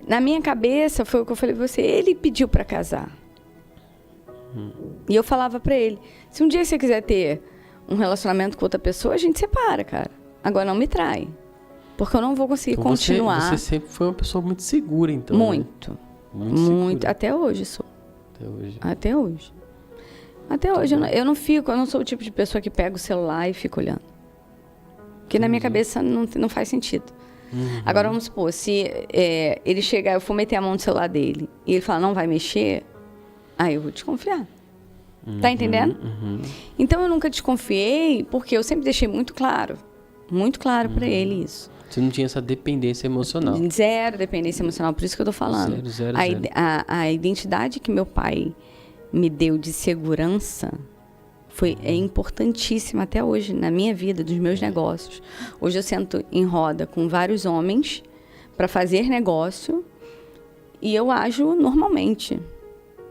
na minha cabeça, foi o que eu falei pra você, ele pediu pra casar. E eu falava pra ele, se um dia você quiser ter um relacionamento com outra pessoa, a gente separa, cara. Agora não me trai. Porque eu não vou conseguir continuar. Você sempre foi uma pessoa muito segura, então. Muito. Né? Muito. Até hoje sou. Até hoje. Eu não sou o tipo de pessoa que pega o celular e fica olhando. Porque na minha cabeça não faz sentido. Agora, vamos supor, se ele chegar, eu for meter a mão no celular dele, e ele falar, não vai mexer, aí eu vou desconfiar. Tá entendendo? Então, eu nunca desconfiei, porque eu sempre deixei muito claro para ele isso. Você não tinha essa dependência emocional. Zero dependência emocional, por isso que eu tô falando. Zero. A identidade que meu pai me deu de segurança é importantíssima até hoje na minha vida, dos meus negócios. Hoje eu sento em roda com vários homens para fazer negócio e eu ajo normalmente.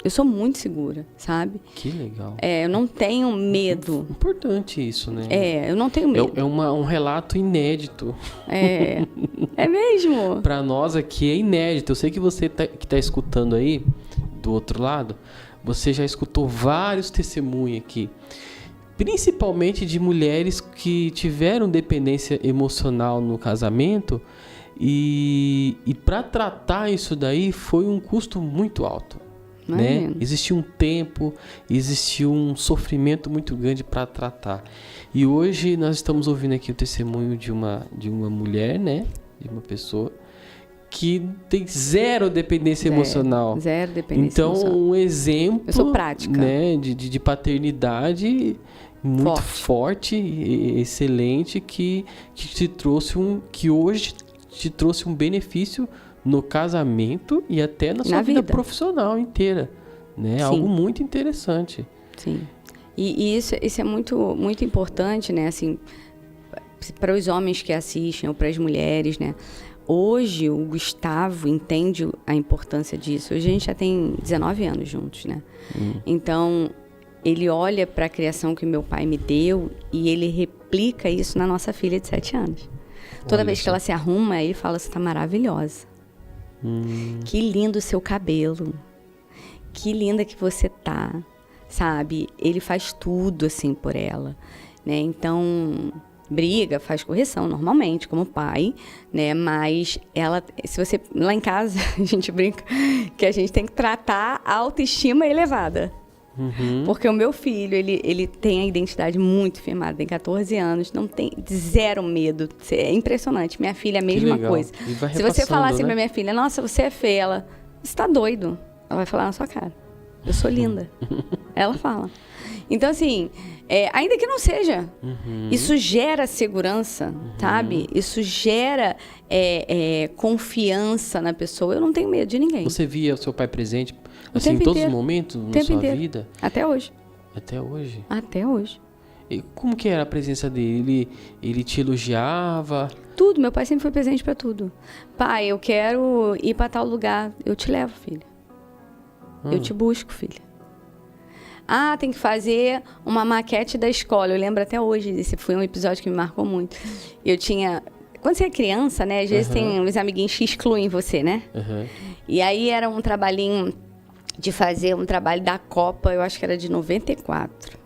Eu sou muito segura, sabe? Que legal. Eu não tenho medo. Importante isso, né? Eu não tenho medo. É um relato inédito. É mesmo? Para nós aqui é inédito. Eu sei que você que tá escutando aí, do outro lado, você já escutou vários testemunhos aqui. Principalmente de mulheres que tiveram dependência emocional no casamento e para tratar isso daí foi um custo muito alto. Né? Existia um tempo, existia um sofrimento muito grande para tratar. E hoje nós estamos ouvindo aqui o testemunho de uma mulher, né? De uma pessoa que tem zero dependência emocional. Zero dependência emocional. Então, um exemplo, eu sou prática, né? de paternidade muito forte e excelente que te trouxe que hoje te trouxe um benefício no casamento e até na sua vida profissional inteira, né? Algo muito interessante. Sim. E isso é muito, muito importante, né? Assim, para os homens que assistem ou para as mulheres, né? Hoje o Gustavo entende a importância disso. Hoje a gente já tem 19 anos juntos, né? Então, ele olha para a criação que meu pai me deu e ele replica isso na nossa filha de 7 anos. Toda vez que ela se arruma, ele fala, você tá maravilhosa. Que lindo o seu cabelo. Que linda que você tá. Sabe? Ele faz tudo assim por ela, né? Então, briga, faz correção normalmente, como pai, né? Mas ela, se você... Lá em casa, a gente brinca que a gente tem que tratar a autoestima elevada. Porque o meu filho, ele tem a identidade muito firmada, tem 14 anos, não tem zero medo. É impressionante. Minha filha é a mesma coisa. Se você falar assim, né, pra minha filha, nossa, você é feia, ela, você tá doido. Ela vai falar na sua cara, eu sou linda. Ela fala. Então, assim, ainda que não seja, isso gera segurança, sabe? Isso gera confiança na pessoa. Eu não tenho medo de ninguém. Você via o seu pai presente, assim, em todos os momentos na sua vida? Até hoje. Até hoje? Até hoje. E como que era a presença dele? Ele te elogiava? Tudo. Meu pai sempre foi presente pra tudo. Pai, eu quero ir pra tal lugar. Eu te levo, filha. Eu te busco, filha. Ah, tem que fazer uma maquete da escola. Eu lembro até hoje, esse foi um episódio que me marcou muito. Eu tinha... Quando você é criança, né? Às vezes tem uns amiguinhos que excluem você, né? E aí era um trabalhinho de fazer um trabalho da Copa, eu acho que era de 94.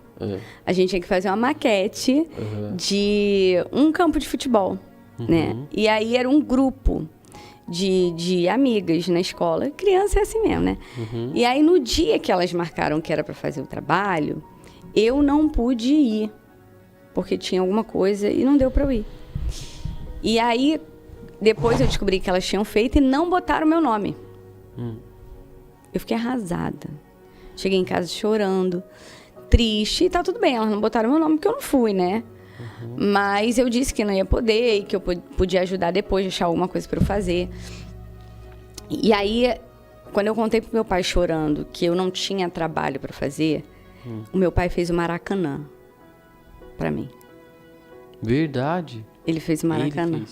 A gente tinha que fazer uma maquete de um campo de futebol, né? E aí era um grupo de amigas na escola. Criança é assim mesmo, né? E aí, no dia que elas marcaram que era para fazer o trabalho, eu não pude ir, porque tinha alguma coisa e não deu para eu ir. E aí, depois eu descobri que elas tinham feito e não botaram o meu nome. Eu fiquei arrasada. Cheguei em casa chorando, triste, e tá tudo bem, elas não botaram o meu nome porque eu não fui, né? Mas eu disse que não ia poder e que eu podia ajudar depois, deixar alguma coisa para eu fazer. E aí, quando eu contei pro meu pai chorando que eu não tinha trabalho para fazer, o meu pai fez o Maracanã para mim. Verdade? Ele fez o Maracanã.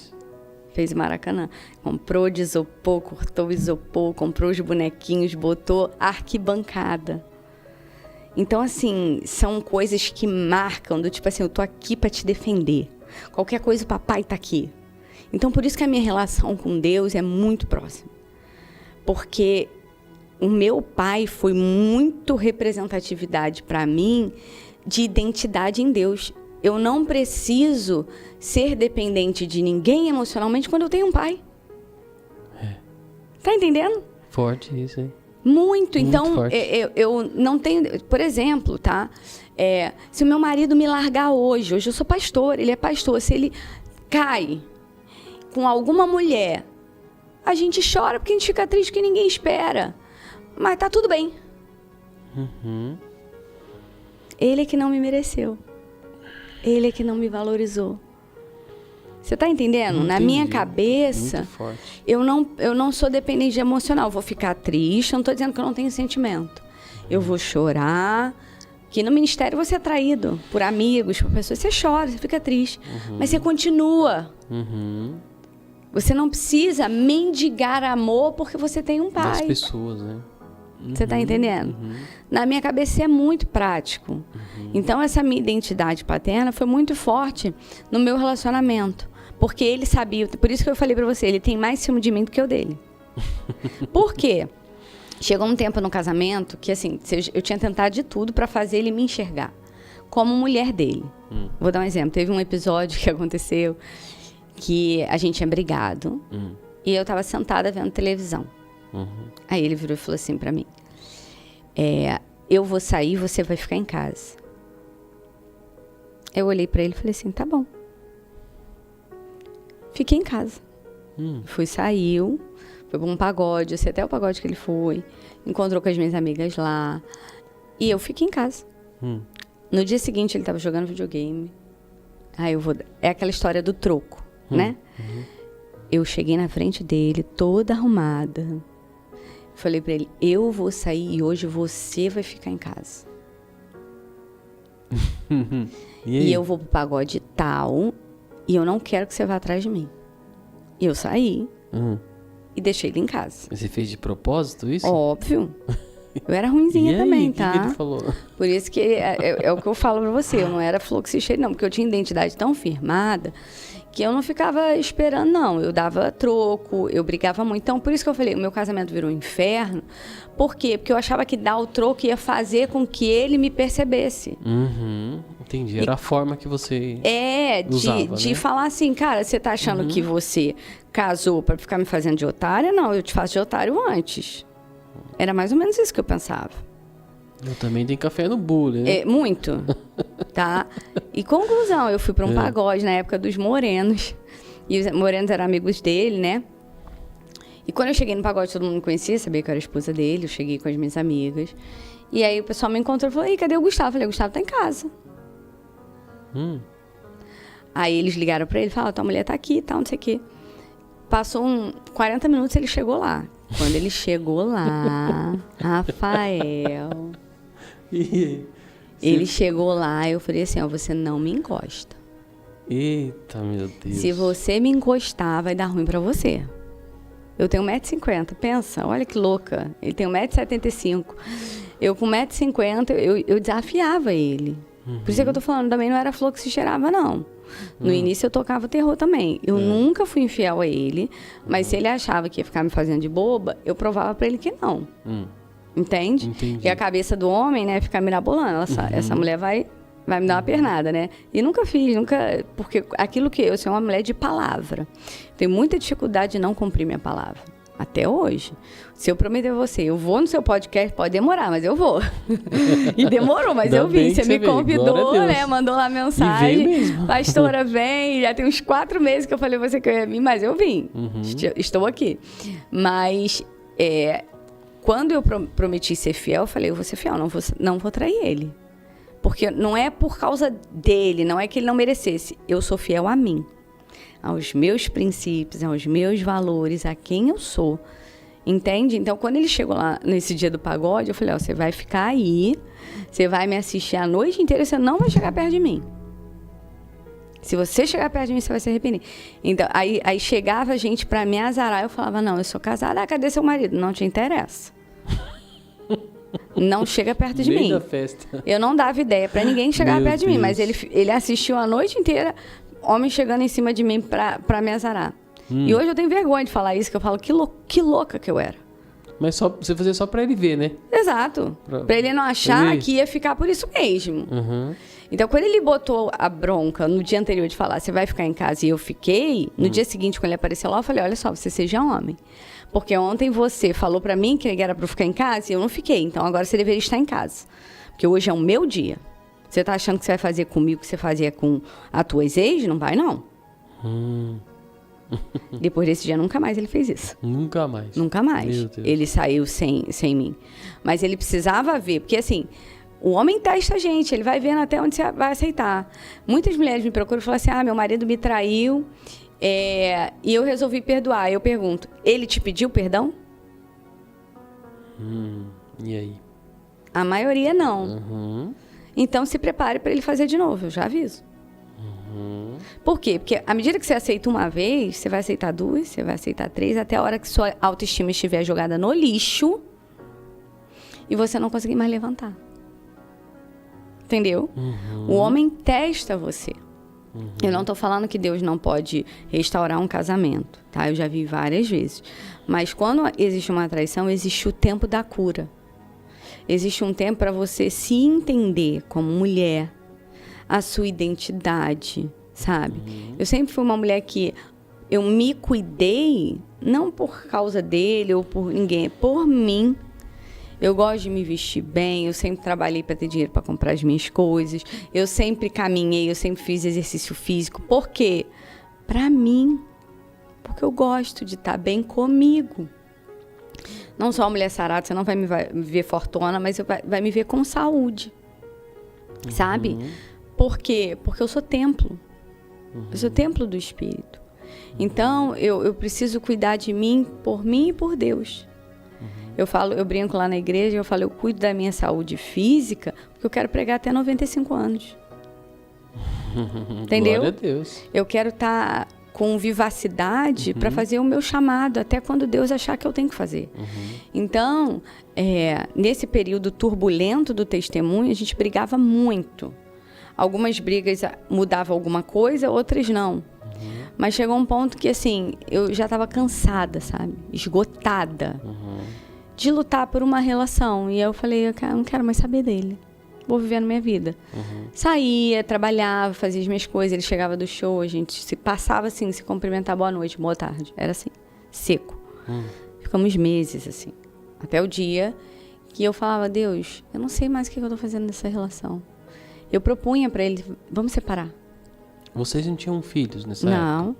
Fez o Maracanã. Comprou de isopor, cortou o isopor, comprou os bonequinhos, botou arquibancada. Então, assim, são coisas que marcam, do tipo assim, eu tô aqui para te defender. Qualquer coisa, o papai tá aqui. Então, por isso que a minha relação com Deus é muito próxima. Porque o meu pai foi muito representatividade para mim de identidade em Deus. Eu não preciso ser dependente de ninguém emocionalmente quando eu tenho um pai. Tá entendendo? Forte isso aí. Muito. Então, eu não tenho... Por exemplo, tá? Se o meu marido me largar hoje eu sou pastor, ele é pastor. Se ele cai com alguma mulher, a gente chora porque a gente fica triste que ninguém espera. Mas tá tudo bem. Ele é que não me mereceu. Ele é que não me valorizou. Você tá entendendo? Entendi. Na minha cabeça, eu não sou dependente emocional. Eu vou ficar triste, eu não tô dizendo que eu não tenho sentimento. Eu vou chorar. Que no ministério você é traído por amigos, por pessoas. Você chora, você fica triste. Mas você continua. Você não precisa mendigar amor porque você tem um pai. Das pessoas, né? Você tá entendendo? Na minha cabeça é muito prático. Então essa minha identidade paterna foi muito forte no meu relacionamento. Porque ele sabia, por isso que eu falei pra você, ele tem mais ciúme de mim do que eu dele. Por quê? Chegou um tempo no casamento que assim, eu tinha tentado de tudo pra fazer ele me enxergar como mulher dele. Vou dar um exemplo. Teve um episódio que aconteceu que a gente tinha brigado e eu tava sentada vendo televisão. Aí ele virou e falou assim pra mim: eu vou sair, você vai ficar em casa. Eu olhei pra ele e falei assim: tá bom. Fiquei em casa. Saiu, foi pra um pagode, eu sei até o pagode que ele foi, encontrou com as minhas amigas lá, e eu fiquei em casa. No dia seguinte ele tava jogando videogame. Aí é aquela história do troco, né? Eu cheguei na frente dele, toda arrumada. Falei pra ele: eu vou sair e hoje você vai ficar em casa. E eu vou pro pagode tal e eu não quero que você vá atrás de mim. E eu saí e deixei ele em casa. Você fez de propósito isso? Óbvio. Eu era ruinzinha também, tá? O que ele falou? Por isso que é o que eu falo pra você. Eu não era fluxicheira, não. Porque eu tinha identidade tão firmada que eu não ficava esperando, não. Eu dava troco, eu brigava muito. Então, por isso que eu falei, o meu casamento virou um inferno. Por quê? Porque eu achava que dar o troco ia fazer com que ele me percebesse. Entendi. Era a forma que você usava, de né? falar assim, cara, você tá achando que você casou pra ficar me fazendo de otária? Não, eu te faço de otário antes. Era mais ou menos isso que eu pensava. Eu também tenho café no bule, né? Muito, tá? E conclusão, eu fui pra um pagode na época dos morenos. E os morenos eram amigos dele, né? E quando eu cheguei no pagode, todo mundo me conhecia, sabia que eu era a esposa dele. Eu cheguei com as minhas amigas. E aí o pessoal me encontrou e falou: ei, cadê o Gustavo? Eu falei: o Gustavo tá em casa. Aí eles ligaram pra ele e falaram: tua mulher tá aqui e tal, não sei o quê. Passou 40 minutos e ele chegou lá. Quando ele chegou lá, Rafael... Ele chegou lá, eu falei assim: ó, você não me encosta. Eita, meu Deus. Se você me encostar, vai dar ruim pra você. Eu tenho 1,50 m, pensa, olha que louca. Ele tem 1,75 m. Eu com 1,50 m, eu desafiava ele. Por isso é que eu tô falando, também não era flor que se cheirava, não. No início eu tocava terror também. Eu nunca fui infiel a ele, mas se ele achava que ia ficar me fazendo de boba, eu provava pra ele que não. Entende? Entendi. E a cabeça do homem, né, fica mirabolando. Essa mulher vai me dar uma pernada, né? E nunca fiz, porque aquilo que eu sou uma mulher de palavra. Tenho muita dificuldade de não cumprir minha palavra. Até hoje. Se eu prometer a você, eu vou no seu podcast, pode demorar, mas eu vou. E demorou, mas eu vim. Você me convidou, né? Mandou lá mensagem. E veio mesmo. Pastora, vem. Já tem uns 4 meses que eu falei a você que eu ia vir, mas eu vim. Estou aqui. Mas quando eu prometi ser fiel, eu falei: eu vou ser fiel, não vou trair ele. Porque não é por causa dele, não é que ele não merecesse. Eu sou fiel a mim, aos meus princípios, aos meus valores, a quem eu sou. Entende? Então, quando ele chegou lá nesse dia do pagode, eu falei: ó, você vai ficar aí, você vai me assistir a noite inteira, você não vai chegar perto de mim. Se você chegar perto de mim, você vai se arrepender. Então, aí chegava gente pra me azarar, eu falava: não, eu sou casada. Cadê seu marido? Não te interessa. Não chega perto de mim. Da festa. Eu não dava ideia pra ninguém chegar perto de mim, mas ele assistiu a noite inteira, homem chegando em cima de mim pra me azarar. E hoje eu tenho vergonha de falar isso, que eu falo que louca que eu era. Mas você fazia só pra ele ver, né? Exato. Pra ele não achar que ia ficar por isso mesmo. Então, quando ele botou a bronca no dia anterior de falar: você vai ficar em casa, e eu fiquei, no dia seguinte, quando ele apareceu lá, eu falei: olha só, você seja homem. Porque ontem você falou pra mim que era pra eu ficar em casa e eu não fiquei. Então, agora você deveria estar em casa. Porque hoje é o meu dia. Você tá achando que você vai fazer comigo o que você fazia com as tuas ex? Não vai, não. Depois desse dia, nunca mais ele fez isso. Nunca mais? Nunca mais. Ele saiu sem mim. Mas ele precisava ver, porque assim, o homem testa a gente, ele vai vendo até onde você vai aceitar. Muitas mulheres me procuram e falam assim, meu marido me traiu e eu resolvi perdoar. Eu pergunto, ele te pediu perdão? E aí? A maioria não. Então se prepare para ele fazer de novo, eu já aviso. Por quê? Porque à medida que você aceita uma vez, você vai aceitar 2, você vai aceitar 3, até a hora que sua autoestima estiver jogada no lixo e você não conseguir mais levantar. Entendeu? O homem testa você. Eu não estou falando que Deus não pode restaurar um casamento, tá? Eu já vi várias vezes. Mas quando existe uma traição, existe o tempo da cura. Existe um tempo para você se entender como mulher, a sua identidade, sabe? Eu sempre fui uma mulher que eu me cuidei, não por causa dele ou por ninguém, por mim. Eu gosto de me vestir bem, eu sempre trabalhei para ter dinheiro para comprar as minhas coisas, eu sempre caminhei, eu sempre fiz exercício físico. Por quê? Para mim. Porque eu gosto de estar bem comigo. Não sou uma mulher sarada, você não vai me ver fortuna, mas vai me ver com saúde. Sabe? Por quê? Porque eu sou templo. Eu sou templo do Espírito. Então, eu preciso cuidar de mim e por Deus. Eu brinco lá na igreja, eu falo, eu cuido da minha saúde física, porque eu quero pregar até 95 anos. Entendeu? Glória a Deus. Eu quero estar com vivacidade para fazer o meu chamado, até quando Deus achar que eu tenho que fazer. Então, nesse período turbulento do testemunho, a gente brigava muito. Algumas brigas mudavam alguma coisa, outras não. Mas chegou um ponto que, assim, eu já estava cansada, sabe? Esgotada de lutar por uma relação. E eu falei, eu não quero mais saber dele. Vou viver na minha vida. Saía, trabalhava, fazia as minhas coisas. Ele chegava do show, a gente se passava assim, se cumprimentar, boa noite, boa tarde. Era assim, seco. Ficamos meses, assim. Até o dia que eu falava, Deus, eu não sei mais o que eu tô fazendo nessa relação. Eu propunha para ele, vamos separar. Vocês não tinham filhos nessa época? Não.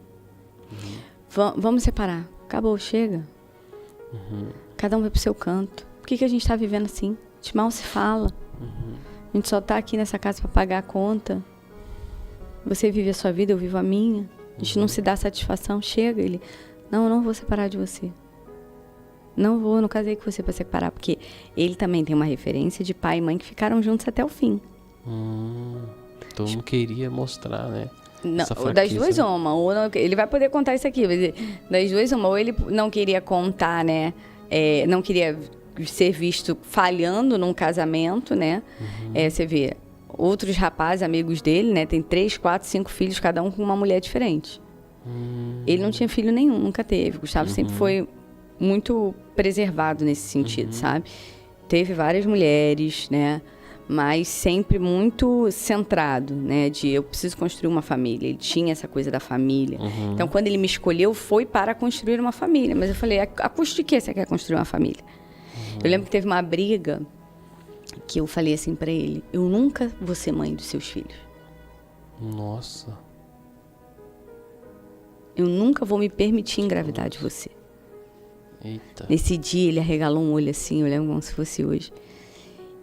Vamos separar. Acabou, chega. Cada um vai pro seu canto. Por que a gente tá vivendo assim? A gente mal se fala. A gente só tá aqui nessa casa para pagar a conta. Você vive a sua vida, eu vivo a minha. A gente não se dá satisfação. Chega, ele... Não, eu não vou separar de você. Não casei com você para separar. Porque ele também tem uma referência de pai e mãe que ficaram juntos até o fim. Então não queria mostrar, né? Não, das duas uma. Ou não, ele vai poder contar isso aqui. Das duas uma. Ou ele não queria contar, né? Não queria ser visto falhando num casamento, né? Você vê, outros rapazes, amigos dele, né? Tem 3, 4, 5 filhos, cada um com uma mulher diferente. Ele não tinha filho nenhum, nunca teve. Gustavo sempre foi muito preservado nesse sentido, sabe? Teve várias mulheres, né? Mas sempre muito centrado, né? De eu preciso construir uma família. Ele tinha essa coisa da família. Então, quando ele me escolheu, foi para construir uma família. Mas eu falei, a custo de que você quer construir uma família? Eu lembro que teve uma briga que eu falei assim para ele, eu nunca vou ser mãe dos seus filhos. Nossa. Eu nunca vou me permitir engravidar de você. Eita. Nesse dia, ele arregalou um olho assim, eu lembro como se fosse hoje.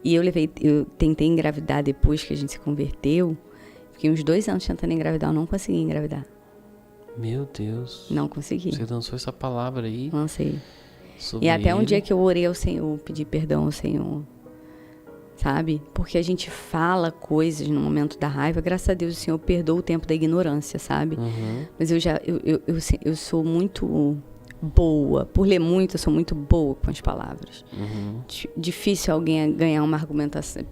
E eu tentei engravidar depois que a gente se converteu. Fiquei uns 2 anos tentando engravidar, eu não consegui engravidar. Meu Deus. Não consegui. Você lançou essa palavra aí? Lancei. E até um dia que eu orei ao Senhor, pedi perdão ao Senhor. Sabe? Porque a gente fala coisas no momento da raiva. Graças a Deus o Senhor perdoa o tempo da ignorância, sabe? Mas eu sou muito... boa. Por ler muito, eu sou muito boa com as palavras. Difícil alguém ganhar uma argumentação,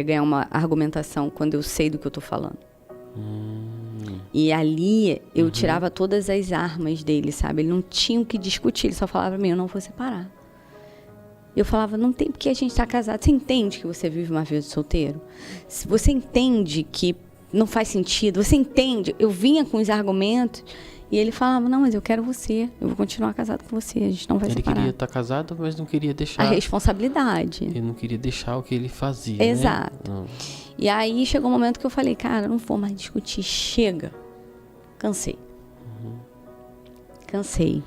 ganhar uma argumentação quando eu sei do que eu tô falando. E ali eu tirava todas as armas dele, sabe? Ele não tinha o que discutir, ele só falava pra mim, eu não vou separar. Eu falava, não tem porque a gente tá casado. Você entende que você vive uma vida de solteiro? Você entende que não faz sentido? Você entende? Eu vinha com os argumentos... E ele falava, não, mas eu quero você, eu vou continuar casado com você, a gente não vai separar. Ele queria estar casado, mas não queria deixar... A responsabilidade. Ele não queria deixar o que ele fazia, Exato. Né? E aí chegou um momento que eu falei, cara, não vou mais discutir, chega. Cansei. cansei.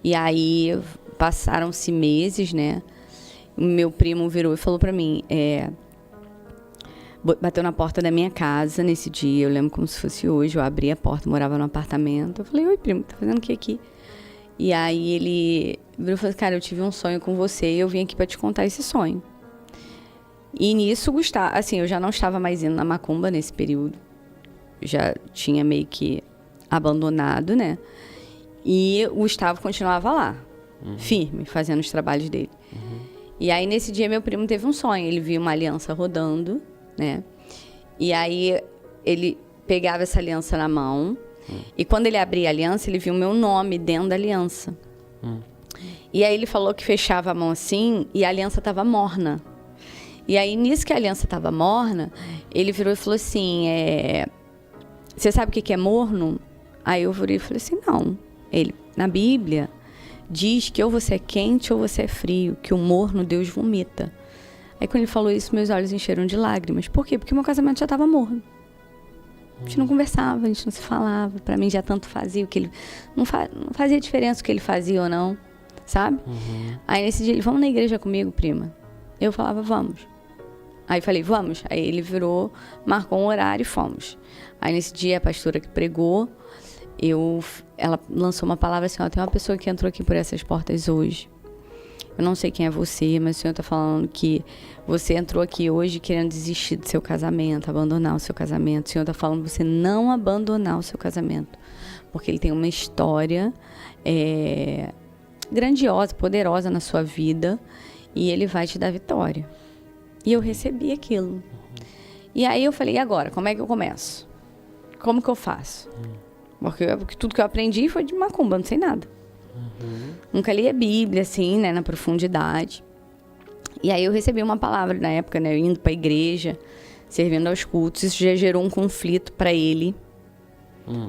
E aí passaram-se meses, né? Meu primo virou e falou pra mim, bateu na porta da minha casa nesse dia, eu lembro como se fosse hoje, eu abri a porta, morava num apartamento, eu falei, oi primo, tá fazendo o que aqui? E aí ele virou e falou, cara, eu tive um sonho com você e eu vim aqui pra te contar esse sonho. E nisso, Gustavo, assim, eu já não estava mais indo na macumba nesse período, eu já tinha meio que abandonado, né? E o Gustavo continuava lá, firme, fazendo os trabalhos dele. E aí, nesse dia, meu primo teve um sonho. Ele viu uma aliança rodando, né? E aí, ele pegava essa aliança na mão. E quando ele abria a aliança, ele viu o meu nome dentro da aliança. E aí, ele falou que fechava a mão assim e a aliança estava morna. E aí, nisso que a aliança estava morna, ele virou e falou assim, você sabe o que é morno? Aí eu virei e falei assim, não. Ele, na Bíblia, diz que ou você é quente ou você é frio, que o morno Deus vomita. Aí quando ele falou isso, meus olhos encheram de lágrimas. Por quê? Porque meu casamento já estava morno. A gente não conversava, a gente não se falava. Pra mim já tanto fazia o que ele... Não fazia diferença o que ele fazia ou não, sabe? Aí nesse dia ele, vamos na igreja comigo, prima? Eu falava, vamos. Aí falei, vamos. Aí ele virou, marcou um horário e fomos. Aí nesse dia a pastora que pregou, ela lançou uma palavra assim, ó, tem uma pessoa que entrou aqui por essas portas hoje. Eu não sei quem é você, mas o Senhor está falando que você entrou aqui hoje querendo desistir do seu casamento, abandonar o seu casamento. O Senhor está falando para você não abandonar o seu casamento, porque ele tem uma história grandiosa, poderosa na sua vida e ele vai te dar vitória. E eu recebi aquilo. E aí eu falei, e agora? Como é que eu começo? Como que eu faço? Porque tudo que eu aprendi foi de macumba, não sei nada. Nunca li a Bíblia, assim, né, na profundidade. E aí eu recebi uma palavra na época, né, indo pra igreja, servindo aos cultos. Isso já gerou um conflito para ele.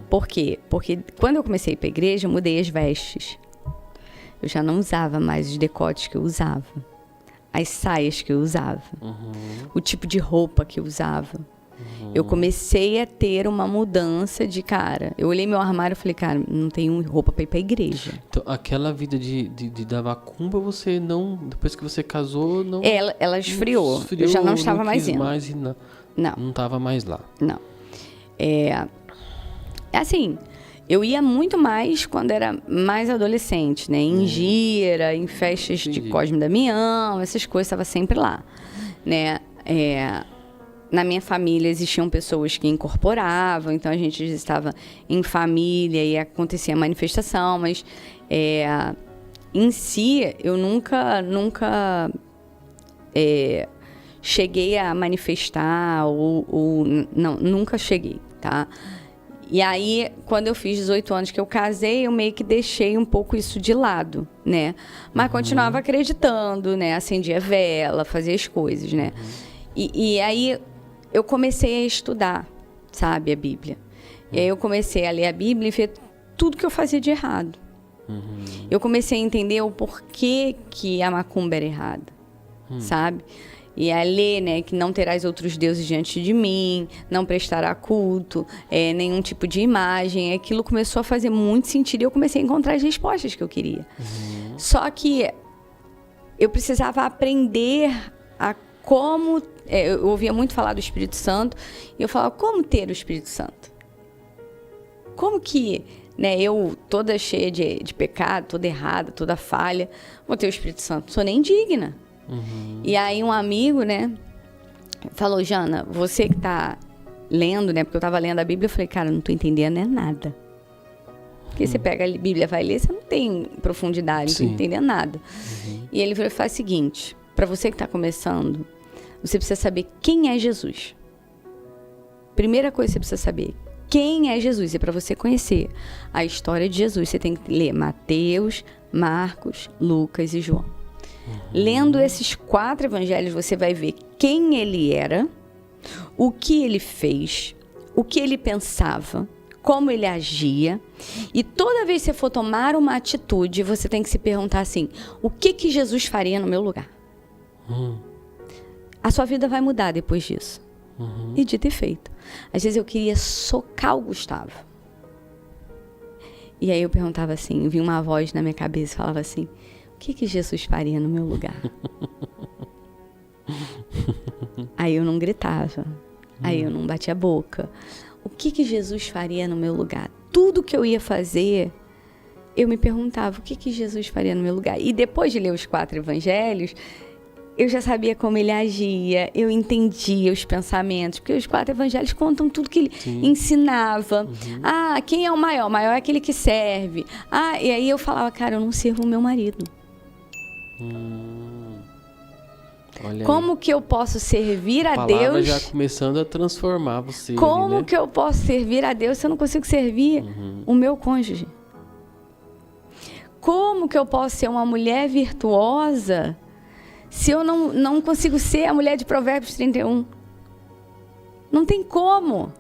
Por quê? Porque quando eu comecei a ir pra igreja, eu mudei as vestes. Eu já não usava mais os decotes que eu usava. As saias que eu usava. O tipo de roupa que eu usava. Eu comecei a ter uma mudança de cara. Eu olhei meu armário e falei, cara, não tenho roupa pra ir pra igreja. Então, aquela vida da macumba, você não... Depois que você casou, não... Ela esfriou. Eu já não estava mais indo. Não estava mais lá. Não. Assim, eu ia muito mais quando era mais adolescente, né? Em gira, em festas de Cosme e Damião, essas coisas, estava sempre lá, né? Na minha família existiam pessoas que incorporavam, então a gente estava em família e acontecia a manifestação, mas em si eu nunca cheguei a manifestar ou não, nunca cheguei, tá? E aí, quando eu fiz 18 anos que eu casei, eu meio que deixei um pouco isso de lado, né? Mas continuava acreditando, né? Acendia vela, fazia as coisas, né? E aí eu comecei a estudar, sabe, a Bíblia. E aí eu comecei a ler a Bíblia e ver tudo que eu fazia de errado. Eu comecei a entender o porquê que a macumba era errada, sabe? E a ler, né, que não terás outros deuses diante de mim, não prestará culto, nenhum tipo de imagem. Aquilo começou a fazer muito sentido e eu comecei a encontrar as respostas que eu queria. Só que eu precisava aprender a como... eu ouvia muito falar do Espírito Santo e eu falava, como ter o Espírito Santo? Como que, né, eu, toda cheia de pecado, toda errada, toda falha, vou ter o Espírito Santo? Não sou nem digna. E aí um amigo, né, falou, Jana, você que tá lendo, né, porque eu tava lendo a Bíblia, eu falei, cara, não tô entendendo nada. Porque você pega a Bíblia, vai ler, você não tem profundidade, não tô entendendo nada. E ele falou, faz o seguinte, para você que tá começando, você precisa saber quem é Jesus. Primeira coisa que você precisa saber, quem é Jesus? E para você conhecer a história de Jesus, você tem que ler Mateus, Marcos, Lucas e João. Lendo esses 4 evangelhos, você vai ver quem ele era, o que ele fez, o que ele pensava, como ele agia. E toda vez que você for tomar uma atitude, você tem que se perguntar assim, o que Jesus faria no meu lugar? A sua vida vai mudar depois disso. E dito e feito. Às vezes eu queria socar o Gustavo. E aí eu perguntava assim, vinha uma voz na minha cabeça e falava assim, o que Jesus faria no meu lugar? Aí eu não gritava, aí eu não batia a boca. O que Jesus faria no meu lugar? Tudo que eu ia fazer, eu me perguntava, o que Jesus faria no meu lugar? E depois de ler os 4 evangelhos, eu já sabia como ele agia, eu entendia os pensamentos, porque os 4 evangelhos contam tudo que ele ensinava. Quem é o maior? O maior é aquele que serve. E aí eu falava, cara, eu não sirvo o meu marido. Como aí que eu posso servir a Deus? A palavra já começando a transformar você. Como que eu posso servir a Deus se eu não consigo servir o meu cônjuge? Como que eu posso ser uma mulher virtuosa se eu não consigo ser a mulher de Provérbios 31? Não tem como.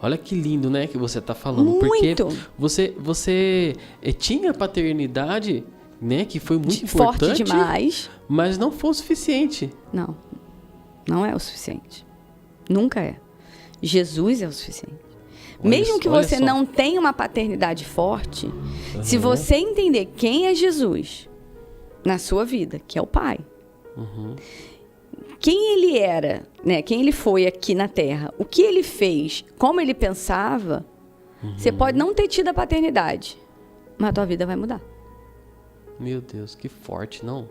Olha que lindo, né, que você está falando. Muito. Porque você tinha paternidade, né, que foi muito forte importante. Demais. Mas não foi o suficiente. Não é o suficiente. Nunca é. Jesus é o suficiente. Mesmo que você não tenha uma paternidade forte, se você entender quem é Jesus na sua vida, que é o Pai, quem ele era, né? Quem ele foi aqui na Terra, o que ele fez, como ele pensava, você pode não ter tido a paternidade, mas a tua vida vai mudar. Meu Deus, que forte, não?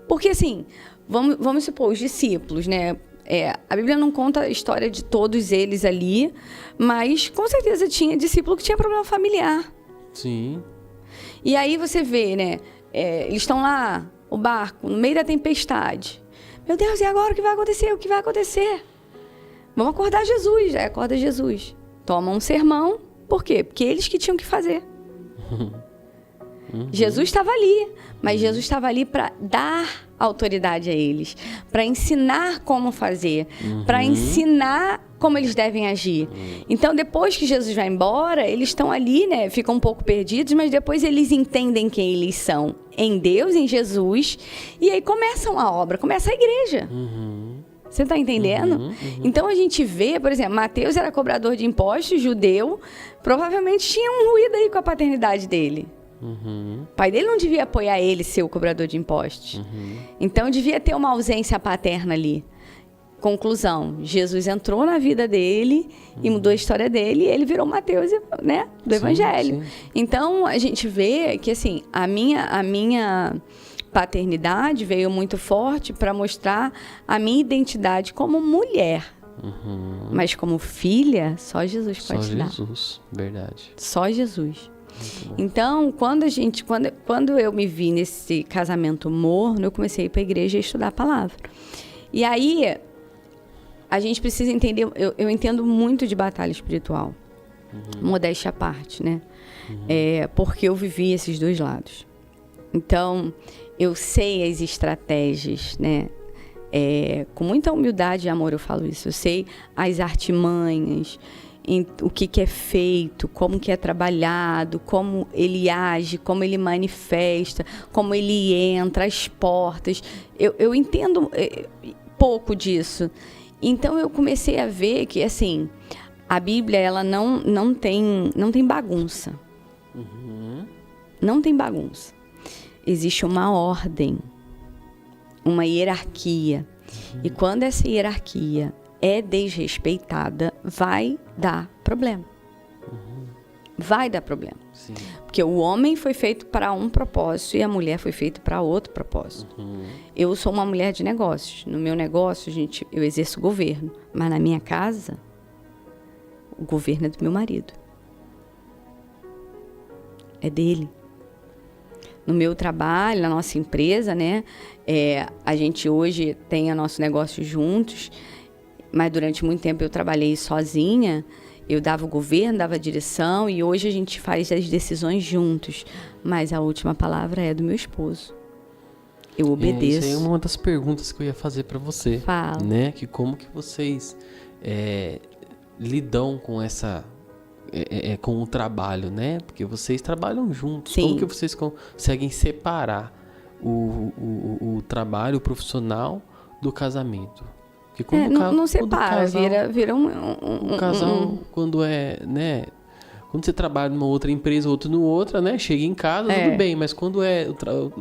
Porque assim, vamos supor, os discípulos, né? A Bíblia não conta a história de todos eles ali, mas com certeza tinha discípulo que tinha problema familiar. Sim. E aí você vê, né? Eles estão lá, o barco, no meio da tempestade. Meu Deus, e agora o que vai acontecer? O que vai acontecer? Vamos acordar Jesus. Aí acorda Jesus. Toma um sermão. Por quê? Porque eles que tinham que fazer. Jesus estava ali, mas Jesus estava ali para dar autoridade a eles, para ensinar como fazer, para ensinar como eles devem agir. Então, depois que Jesus vai embora, eles estão ali, né? Ficam um pouco perdidos, mas depois eles entendem quem eles são em Deus, em Jesus, e aí começam a obra, começa a igreja. Você está entendendo? Então a gente vê, por exemplo, Mateus era cobrador de impostos, judeu, provavelmente tinha um ruído aí com a paternidade dele. O pai dele não devia apoiar ele ser o cobrador de impostos. Então devia ter uma ausência paterna ali. Conclusão, Jesus entrou na vida dele e mudou a história dele, e ele virou Mateus, né, do Evangelho. Sim. Então a gente vê que assim, a minha paternidade veio muito forte para mostrar a minha identidade como mulher. Mas como filha, só Jesus pode te dar. Só Jesus, verdade. Só Jesus. Então, quando eu me vi nesse casamento morno, eu comecei a ir para a igreja e estudar a palavra. E aí, a gente precisa entender, eu entendo muito de batalha espiritual, modéstia à parte, né? Porque eu vivi esses dois lados. Então, eu sei as estratégias, né? Com muita humildade e amor eu falo isso. Eu sei as artimanhas, o que é feito, como que é trabalhado, como ele age, como ele manifesta, como ele entra, as portas. Eu entendo pouco disso. Então eu comecei a ver que assim, a Bíblia ela não tem bagunça. Não tem bagunça. Existe uma ordem, uma hierarquia. E quando essa hierarquia é desrespeitada, vai dar problema. Vai dar problema. Sim. Porque o homem foi feito para um propósito e a mulher foi feita para outro propósito. Eu sou uma mulher de negócios. No meu negócio, eu exerço governo. Mas na minha casa, o governo é do meu marido. É dele. No meu trabalho, na nossa empresa, né? A gente hoje tem o nosso negócio juntos, mas durante muito tempo eu trabalhei sozinha. Eu dava o governo, dava a direção, e hoje a gente faz as decisões juntos. Mas a última palavra é do meu esposo. Eu obedeço. Isso aí é uma das perguntas que eu ia fazer para você. Fala. Né? Que como que vocês lidam com essa... com o trabalho, né? Porque vocês trabalham juntos. Sim. Como que vocês conseguem separar o trabalho profissional do casamento? Porque quando não separa, vira um casal, quando Quando você trabalha numa outra empresa, outro no outra, né? Chega em casa, tudo bem. Mas quando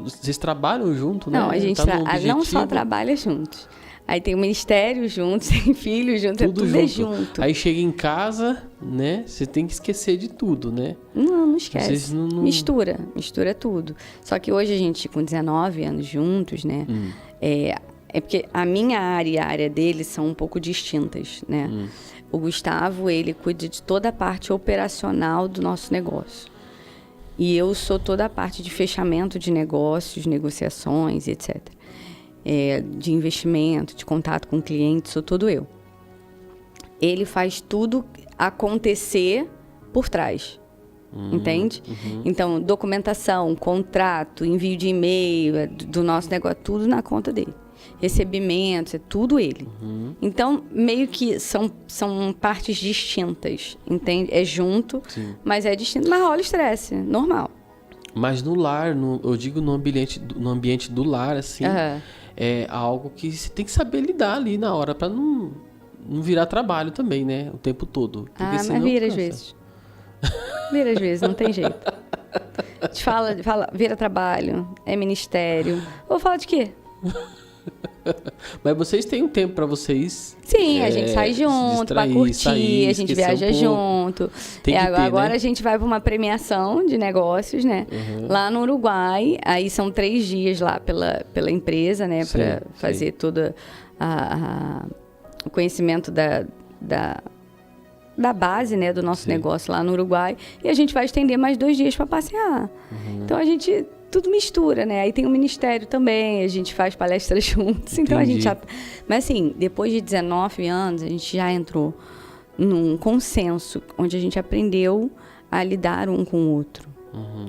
vocês trabalham junto, né? Não, a gente não só trabalha juntos. Aí tem o ministério junto, tem filhos junto, tudo junto. Aí chega em casa, né? Você tem que esquecer de tudo, né? Não esquece. Mistura tudo. Só que hoje a gente, com 19 anos juntos, né? É porque a minha área e a área dele são um pouco distintas, né? O Gustavo, ele cuida de toda a parte operacional do nosso negócio. E eu sou toda a parte de fechamento de negócios, negociações, etc. De investimento, de contato com clientes, sou todo eu. Ele faz tudo acontecer por trás. Entende? Então, documentação, contrato, envio de e-mail do nosso negócio, tudo na conta dele. Recebimentos, é tudo ele. Então, meio que são partes distintas, entende? É junto, mas é distinto. Mas rola estresse, normal. Mas no lar, eu digo no ambiente do lar, assim, é algo que você tem que saber lidar ali na hora, pra não virar trabalho também, né? O tempo todo. Porque mas vira às vezes. Vira às vezes, não tem jeito. A gente fala, vira trabalho, é ministério. Vou falar de quê? Mas vocês têm um tempo pra vocês. Sim, a gente sai junto pra curtir, a gente viaja junto. Agora, né? A gente vai pra uma premiação de negócios, né? Lá no Uruguai. Aí são 3 dias lá pela empresa, né? Pra fazer todo o conhecimento da base, né? Do nosso negócio lá no Uruguai. E a gente vai estender mais 2 dias pra passear. Então a gente tudo mistura, né? Aí tem o ministério também, a gente faz palestras juntos. Então a gente já... Mas assim, depois de 19 anos, a gente já entrou num consenso, onde a gente aprendeu a lidar um com o outro,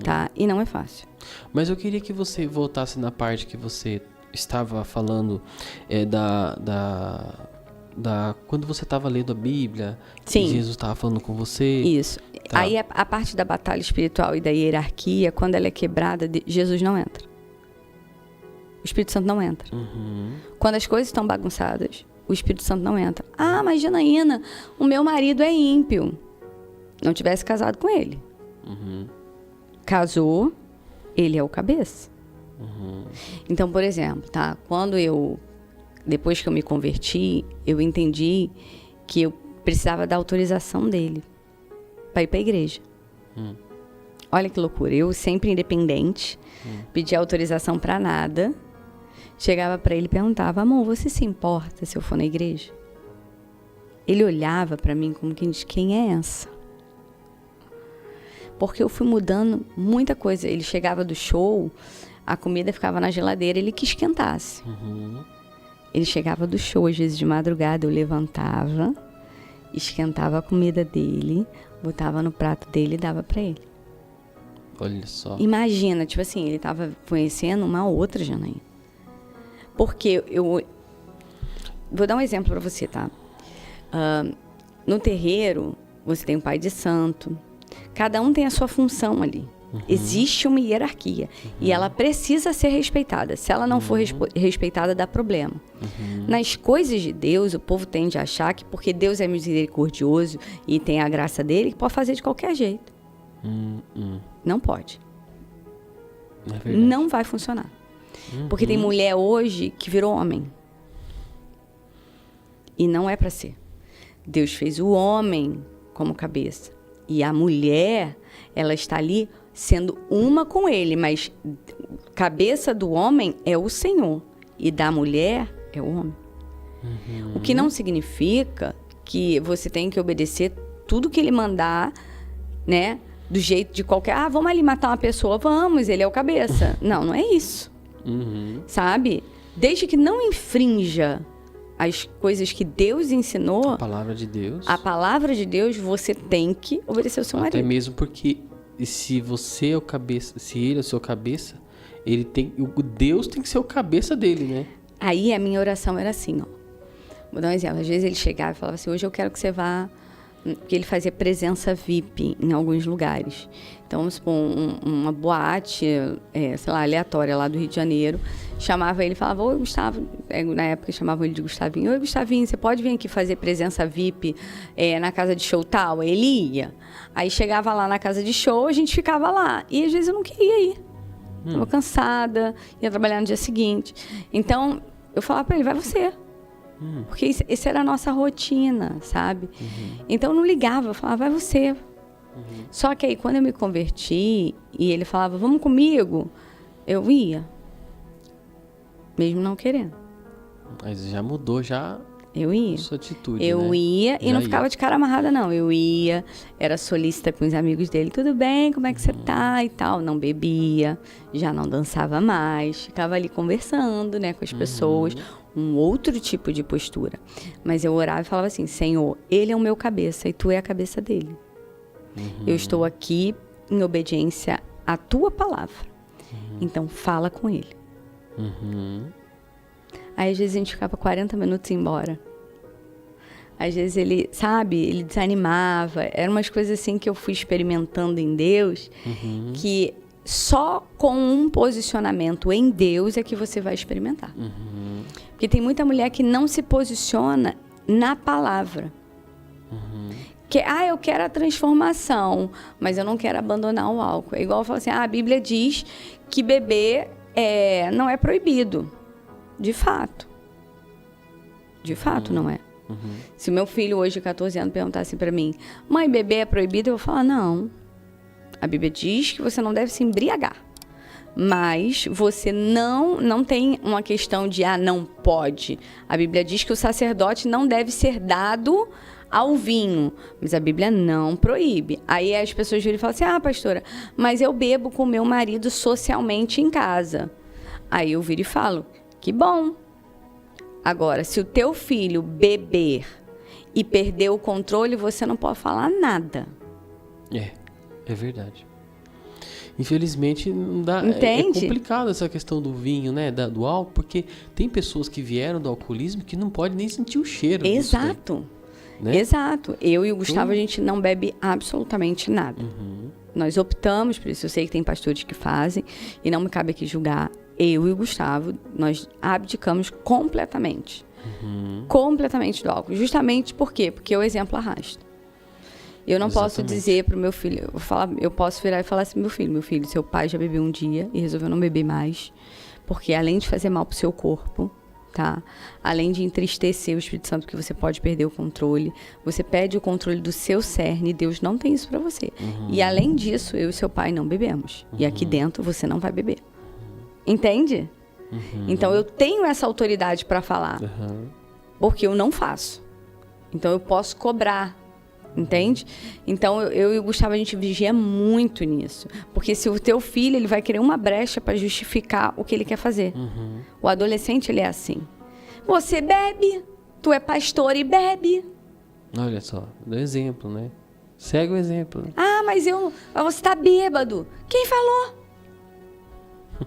tá? E não é fácil. Mas eu queria que você voltasse na parte que você estava falando quando você estava lendo a Bíblia, Sim. E Jesus estava falando com você. Isso. Tá. Aí a parte da batalha espiritual e da hierarquia, quando ela é quebrada, Jesus não entra. O Espírito Santo não entra. Quando as coisas estão bagunçadas, o Espírito Santo não entra. Ah, mas Janaína, o meu marido é ímpio. Não tivesse casado com ele. Casou, ele é o cabeça. Então, por exemplo, tá? Depois que eu me converti, eu entendi que eu precisava da autorização dele para ir para a igreja. Olha que loucura. Eu sempre independente, pedia autorização para nada. Chegava para ele e perguntava: amor, você se importa se eu for na igreja? Ele olhava para mim como quem diz: quem é essa? Porque eu fui mudando muita coisa. Ele chegava do show, a comida ficava na geladeira, ele que esquentasse. Ele chegava do show, às vezes de madrugada, eu levantava, esquentava a comida dele, botava no prato dele e dava pra ele. Olha só. Imagina, tipo assim, ele tava conhecendo uma outra Janaína. Porque eu... Vou dar um exemplo pra você, tá? No terreiro, você tem um pai de santo. Cada um tem a sua função ali. Existe uma hierarquia. E ela precisa ser respeitada. Se ela não for respeitada, dá problema. Nas coisas de Deus, o povo tende a achar que porque Deus é misericordioso e tem a graça dele, que pode fazer de qualquer jeito. Não pode. É não vai funcionar. Porque tem mulher hoje que virou homem. E não é para ser. Deus fez o homem como cabeça. E a mulher, ela está ali sendo uma com ele, mas cabeça do homem é o Senhor e da mulher é o homem. O que não significa que você tem que obedecer tudo que ele mandar, né? Do jeito de qualquer... Ah, vamos ali matar uma pessoa, vamos, ele é o cabeça. Não é isso. Sabe? Desde que não infrinja as coisas que Deus ensinou... A palavra de Deus. A palavra de Deus, você tem que obedecer ao seu marido. Até mesmo porque... E se você é o cabeça, se ele é o seu cabeça, o Deus tem que ser o cabeça dele, né? Aí a minha oração era assim, ó. Vou dar um exemplo. Às vezes ele chegava e falava assim: hoje eu quero que você vá porque ele fazia presença VIP em alguns lugares. Então, vamos supor, uma boate, sei lá, aleatória lá do Rio de Janeiro, chamava ele e falava, oi, Gustavo, na época chamavam ele de Gustavinho, oi, Gustavinho, você pode vir aqui fazer presença VIP na casa de show tal? Ele ia. Aí chegava lá na casa de show, a gente ficava lá. E às vezes eu não queria ir. Estava cansada, ia trabalhar no dia seguinte. Então, eu falava para ele, vai você. Porque essa era a nossa rotina, sabe? Então, eu não ligava, eu falava, vai você. Só que aí, quando eu me converti, e ele falava, vamos comigo, eu ia. Mesmo não querendo. Mas já mudou, eu ia. Sua atitude, eu ia e já não ficava de cara amarrada, não. Eu ia, era solícita com os amigos dele. Tudo bem, como é que você tá e tal. Não bebia, já não dançava mais. Ficava ali conversando, né, com as pessoas. Um outro tipo de postura. Mas eu orava e falava assim, Senhor, ele é o meu cabeça e tu é a cabeça dele. Eu estou aqui em obediência à tua palavra. Então, fala com ele. Aí, às vezes, a gente ficava 40 minutos e ia embora. Às vezes, ele, sabe, ele desanimava. Eram umas coisas assim que eu fui experimentando em Deus, que só com um posicionamento em Deus é que você vai experimentar. Porque tem muita mulher que não se posiciona na palavra. Que, eu quero a transformação, mas eu não quero abandonar o álcool. É igual eu falo assim, a Bíblia diz que beber não é proibido. De fato. De fato não é. Se o meu filho hoje, de 14 anos, perguntasse pra mim, mãe, beber é proibido? Eu vou falar, não. A Bíblia diz que você não deve se embriagar. Mas você não tem uma questão de, não pode. A Bíblia diz que o sacerdote não deve ser dado ao vinho, mas a Bíblia não proíbe. Aí as pessoas viram e falam assim, pastora, mas eu bebo com meu marido socialmente em casa. Aí eu viro e falo, que bom. Agora, se o teu filho beber e perder o controle, você não pode falar nada. É verdade. Infelizmente, não dá. Entende? É complicado essa questão do vinho, né? Do álcool, porque tem pessoas que vieram do alcoolismo que não podem nem sentir o cheiro. Exato. Né? Exato. Eu e o Gustavo, a gente não bebe absolutamente nada. Nós optamos por isso. Eu sei que tem pastores que fazem e não me cabe aqui julgar. Eu e o Gustavo, nós abdicamos completamente. Completamente do álcool. Justamente por quê? Porque o exemplo arrasta. Eu não posso dizer pro meu filho, eu posso virar e falar assim, meu filho, seu pai já bebeu um dia e resolveu não beber mais, porque além de fazer mal pro seu corpo, tá? Além de entristecer o Espírito Santo, que você pode perder o controle, você perde o controle do seu cerne, Deus não tem isso para você. E além disso, eu e seu pai não bebemos. E aqui dentro você não vai beber. Entende? Então eu tenho essa autoridade para falar, porque eu não faço. Então eu posso cobrar. Entende? Então, eu e o Gustavo, a gente vigia muito nisso. Porque se o teu filho, ele vai querer uma brecha para justificar o que ele quer fazer. O adolescente, ele é assim. Você bebe, tu é pastor e bebe. Olha só, dá exemplo, né? Segue o exemplo. Mas você tá bêbado. Quem falou?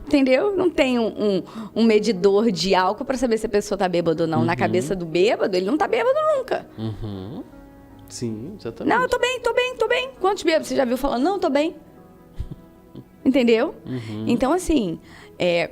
Entendeu? Não tem um medidor de álcool para saber se a pessoa tá bêbada ou não. Na cabeça do bêbado, ele não tá bêbado nunca. Sim, exatamente. Não, eu tô bem. Quantos bêbados você já viu falando? Não, eu tô bem. Entendeu? Então, assim,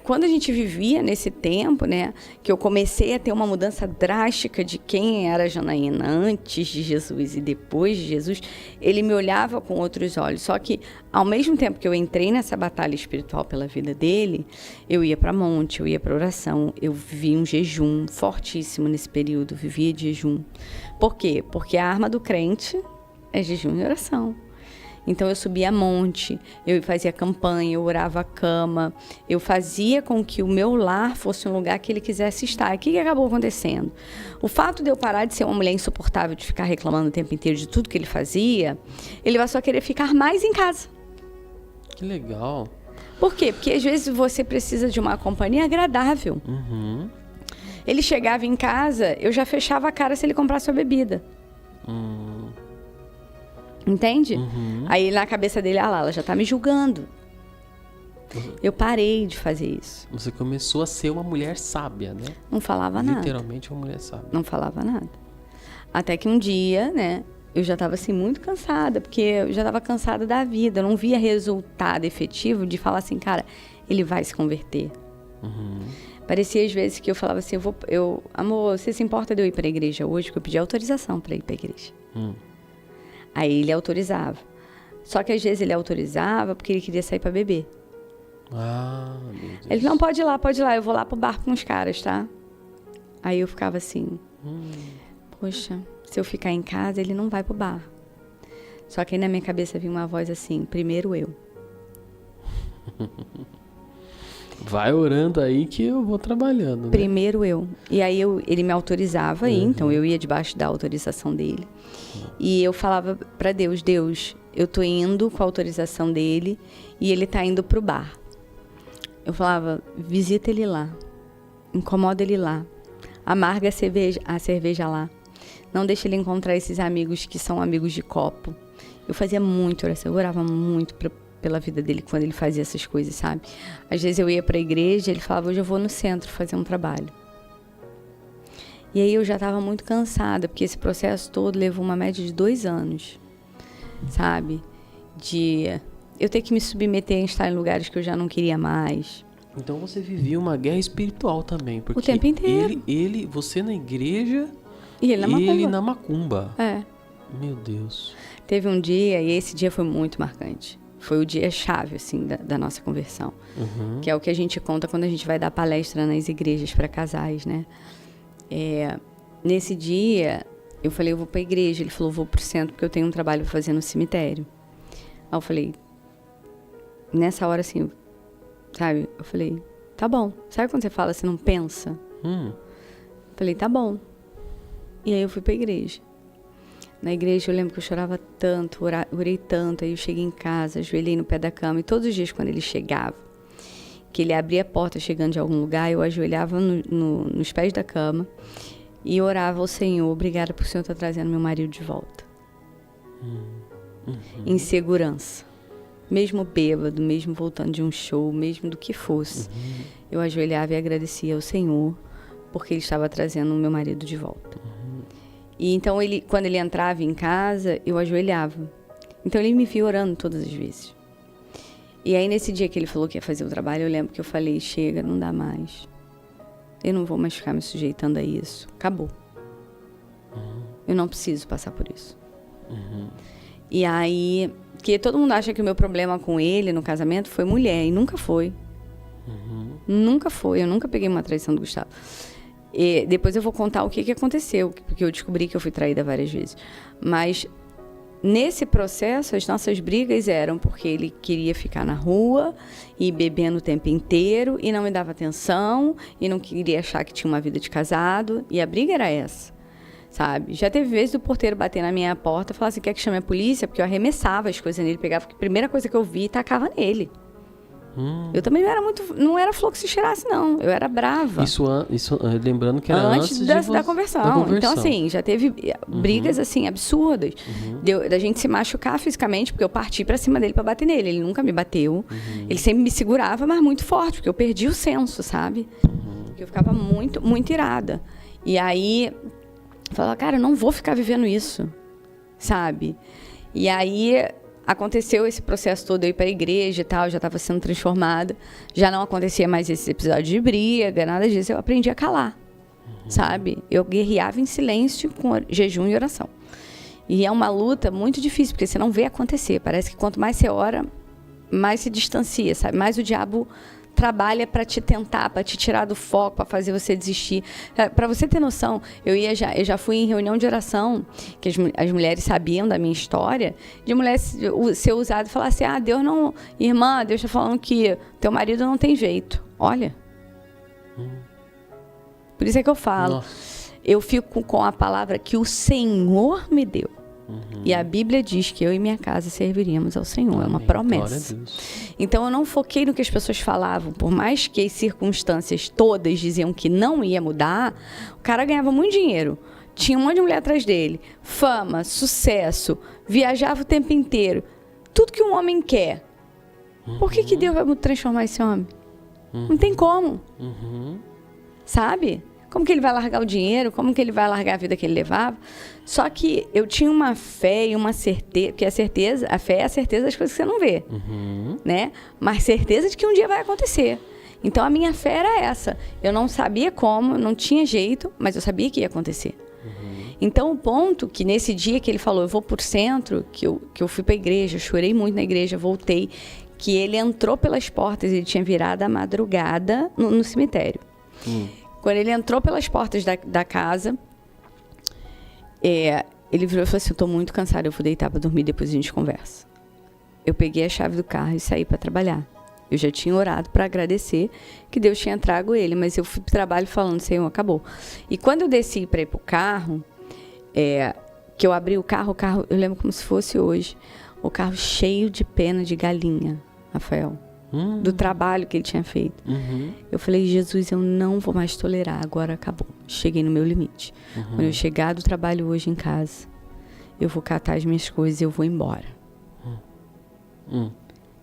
quando a gente vivia nesse tempo, né, que eu comecei a ter uma mudança drástica de quem era a Janaína antes de Jesus e depois de Jesus, ele me olhava com outros olhos. Só que, ao mesmo tempo que eu entrei nessa batalha espiritual pela vida dele, eu ia para monte, eu ia para oração, eu vivia um jejum fortíssimo nesse período, vivia de jejum. Por quê? Porque a arma do crente é jejum e oração. Então, eu subia a monte, eu fazia campanha, eu orava a cama, eu fazia com que o meu lar fosse um lugar que ele quisesse estar. E o que acabou acontecendo? O fato de eu parar de ser uma mulher insuportável, de ficar reclamando o tempo inteiro de tudo que ele fazia, ele vai só querer ficar mais em casa. Que legal. Por quê? Porque às vezes você precisa de uma companhia agradável. Ele chegava em casa, eu já fechava a cara se ele comprasse a bebida. Entende? Aí na cabeça dele, ela já tá me julgando. Eu parei de fazer isso. Você começou a ser uma mulher sábia, né? Não falava nada. Literalmente uma mulher sábia. Não falava nada. Até que um dia, né, eu já estava assim muito cansada, porque eu já estava cansada da vida, eu não via resultado efetivo de falar assim, cara, ele vai se converter. Parecia às vezes que eu falava assim, amor, você se importa de eu ir para a igreja hoje? Porque eu pedi autorização para ir para a igreja. Aí ele autorizava. Só que às vezes ele autorizava porque ele queria sair para beber. Meu Deus. Ele não, pode ir lá, eu vou lá pro bar com os caras, tá? Aí eu ficava assim, poxa, se eu ficar em casa, ele não vai pro bar. Só que aí na minha cabeça vinha uma voz assim, primeiro eu. Vai orando aí que eu vou trabalhando, né? Primeiro eu. E aí ele me autorizava aí, então eu ia debaixo da autorização dele. E eu falava pra Deus, eu tô indo com a autorização dele e ele tá indo pro bar. Eu falava, visita ele lá, incomoda ele lá, amarga a cerveja lá. Não deixa ele encontrar esses amigos que são amigos de copo. Eu fazia muito oração, eu orava muito pela vida dele quando ele fazia essas coisas, sabe? Às vezes eu ia para a igreja, ele falava, hoje eu vou no centro fazer um trabalho. E aí eu já estava muito cansada, porque esse processo todo levou uma média de 2 anos, sabe? De eu ter que me submeter a estar em lugares que eu já não queria mais. Então você vivia uma guerra espiritual também, porque o tempo inteiro. Você na igreja e ele na macumba. É. Meu Deus. Teve um dia, e esse dia foi muito marcante. Foi o dia chave, assim, da nossa conversão. Que é o que a gente conta quando a gente vai dar palestra nas igrejas para casais, né? Nesse dia, eu falei, eu vou para a igreja. Ele falou, vou pro centro, porque eu tenho um trabalho pra fazer no cemitério. Aí eu falei, nessa hora, assim, sabe? Eu falei, tá bom. Sabe quando você fala, você não pensa? Falei, tá bom. E aí eu fui pra igreja. Na igreja eu lembro que eu chorava tanto, orei tanto. Aí eu cheguei em casa, ajoelhei no pé da cama. E todos os dias quando ele chegava, que ele abria a porta chegando de algum lugar, eu ajoelhava nos pés da cama e orava ao Senhor, obrigada por o Senhor estar trazendo meu marido de volta. Em segurança. Mesmo bêbado, mesmo voltando de um show, mesmo do que fosse. Eu ajoelhava e agradecia ao Senhor porque ele estava trazendo o meu marido de volta. E então, quando ele entrava em casa, eu ajoelhava. Então, ele me via orando todas as vezes. E aí, nesse dia que ele falou que ia fazer o trabalho, eu lembro que eu falei, chega, não dá mais. Eu não vou mais ficar me sujeitando a isso. Acabou. Eu não preciso passar por isso. E aí, que todo mundo acha que o meu problema com ele no casamento foi mulher, e nunca foi. Nunca foi, eu nunca peguei uma traição do Gustavo. E depois eu vou contar o que aconteceu, porque eu descobri que eu fui traída várias vezes. Mas nesse processo, as nossas brigas eram porque ele queria ficar na rua e bebendo o tempo inteiro e não me dava atenção e não queria achar que tinha uma vida de casado. E a briga era essa, sabe? Já teve vezes do porteiro bater na minha porta e falar assim, quer que chame a polícia? Porque eu arremessava as coisas nele, pegava a primeira coisa que eu vi e tacava nele. Eu também não era flor que se cheirasse, não. Eu era brava. Isso lembrando que era antes da conversão. Então, assim, já teve brigas, assim, absurdas. Da gente se machucar fisicamente, porque eu parti pra cima dele pra bater nele. Ele nunca me bateu. Ele sempre me segurava, mas muito forte, porque eu perdi o senso, sabe? Porque eu ficava muito, muito irada. E aí, eu falava, cara, eu não vou ficar vivendo isso, sabe? E aí aconteceu esse processo todo, eu ir para a igreja e tal, já estava sendo transformada, já não acontecia mais esses episódios de briga, nada disso, eu aprendi a calar, sabe? Eu guerreava em silêncio com jejum e oração. E é uma luta muito difícil, porque você não vê acontecer, parece que quanto mais você ora, mais se distancia, sabe? Mais o diabo trabalha para te tentar, para te tirar do foco, para fazer você desistir. Para você ter noção, eu já fui em reunião de oração, que as mulheres sabiam da minha história, de mulher ser usada e falar assim, Deus não... Irmã, Deus está falando que teu marido não tem jeito. Olha. Por isso é que eu falo. Nossa. Eu fico com a palavra que o Senhor me deu. E a Bíblia diz que eu e minha casa serviríamos ao Senhor. Amém. É uma promessa. Então eu não foquei no que as pessoas falavam. Por mais que as circunstâncias todas diziam que não ia mudar, o cara ganhava muito dinheiro. Tinha um monte de mulher atrás dele. Fama, sucesso, viajava o tempo inteiro. Tudo que um homem quer. Por que Deus vai transformar esse homem? Não tem como. Sabe? Como que ele vai largar o dinheiro? Como que ele vai largar a vida que ele levava? Só que eu tinha uma fé e uma certeza, porque a fé é a certeza das coisas que você não vê, né? Mas certeza de que um dia vai acontecer. Então, a minha fé era essa. Eu não sabia como, não tinha jeito, mas eu sabia que ia acontecer. Então, o ponto que nesse dia que ele falou, eu vou por centro, que eu fui para a igreja, chorei muito na igreja, voltei, que ele entrou pelas portas, ele tinha virado a madrugada no cemitério. Quando ele entrou pelas portas da casa, ele virou e falou assim, eu estou muito cansado, eu vou deitar para dormir, depois a gente conversa. Eu peguei a chave do carro e saí para trabalhar. Eu já tinha orado para agradecer que Deus tinha trago ele, mas eu fui para o trabalho falando, Senhor, acabou. E quando eu desci para ir para o carro, que eu abri o carro, eu lembro como se fosse hoje, o carro cheio de pena de galinha, Rafael, do trabalho que ele tinha feito. Eu falei, Jesus, eu não vou mais tolerar, agora acabou. Cheguei no meu limite. Quando eu chegar do trabalho hoje em casa, eu vou catar as minhas coisas e eu vou embora.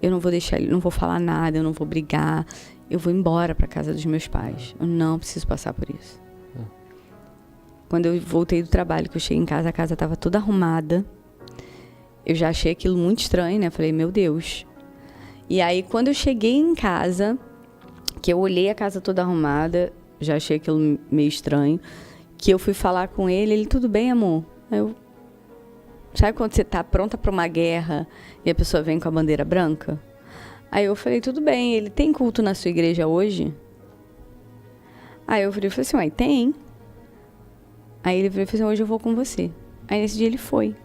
Eu não vou deixar ele, não vou falar nada, eu não vou brigar. Eu vou embora para casa dos meus pais. Eu não preciso passar por isso. Quando eu voltei do trabalho, que eu cheguei em casa, a casa estava toda arrumada. Eu já achei aquilo muito estranho, né? Falei, meu Deus. E aí, quando eu cheguei em casa, que eu olhei a casa toda arrumada, já achei aquilo meio estranho, que eu fui falar com ele, tudo bem, amor? Sabe quando você tá pronta para uma guerra e a pessoa vem com a bandeira branca? Aí eu falei, tudo bem, ele tem culto na sua igreja hoje? Aí eu falei assim, ué, tem. Aí ele veio e falou assim, hoje eu vou com você. Aí nesse dia ele foi.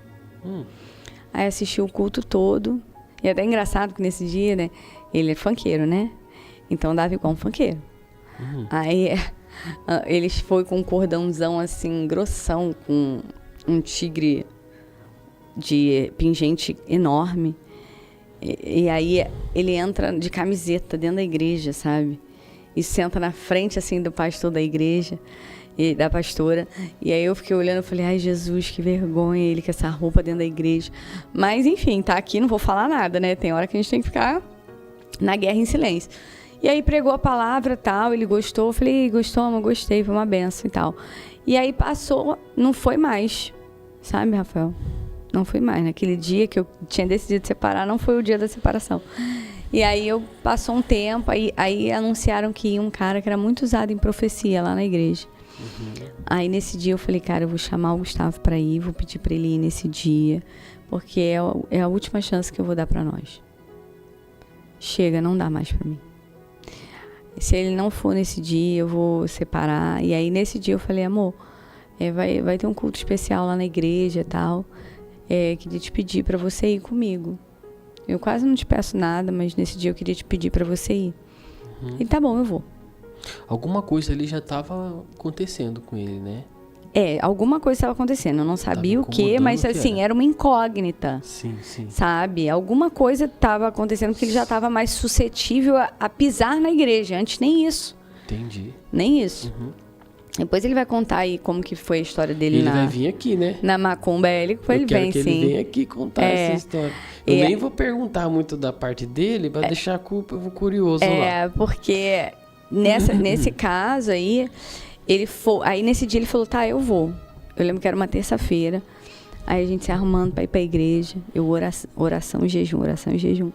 Aí assistiu o culto todo. E é até engraçado que nesse dia, né, ele é funkeiro, né? Então dava igual um funkeiro. Aí ele foi com um cordãozão assim, grossão, com um tigre de pingente enorme. E aí ele entra de camiseta dentro da igreja, sabe? E senta na frente, assim, do pastor da igreja e da pastora. E aí eu fiquei olhando e falei, ai, Jesus, que vergonha ele com essa roupa dentro da igreja. Mas, enfim, tá aqui, não vou falar nada, né? Tem hora que a gente tem que ficar na guerra em silêncio. E aí pregou a palavra e tal, ele gostou. Eu falei, gostou, amor? Gostei, foi uma benção e tal. E aí passou, não foi mais, sabe, Rafael? Não foi mais. Naquele dia que eu tinha decidido separar, não foi o dia da separação. E aí passou um tempo, aí anunciaram que ia um cara que era muito usado em profecia lá na igreja. Aí nesse dia eu falei, cara, eu vou chamar o Gustavo para ir, vou pedir para ele ir nesse dia, porque é a última chance que eu vou dar para nós. Chega, não dá mais para mim. Se ele não for nesse dia, eu vou separar. E aí nesse dia eu falei, amor, vai ter um culto especial lá na igreja e tal. Queria te pedir para você ir comigo. Eu quase não te peço nada, mas nesse dia eu queria te pedir para você ir. Ele, tá bom, eu vou. Alguma coisa ali já estava acontecendo com ele, né? Alguma coisa estava acontecendo. Eu não sabia o quê, mas assim, era uma incógnita. Sim, sim. Sabe? Alguma coisa estava acontecendo porque ele já estava mais suscetível a pisar na igreja. Antes nem isso. Entendi. Nem isso. Depois ele vai contar aí como que foi a história dele ele vai vir aqui, né? Na macumba. Ele vem, sim. Ele vem aqui contar essa história. Eu nem vou perguntar muito da parte dele, vai deixar curioso lá. Porque nesse caso aí, ele foi. Aí nesse dia ele falou, tá, eu vou. Eu lembro que era uma terça-feira. Aí a gente se arrumando pra ir pra igreja. Oração e jejum.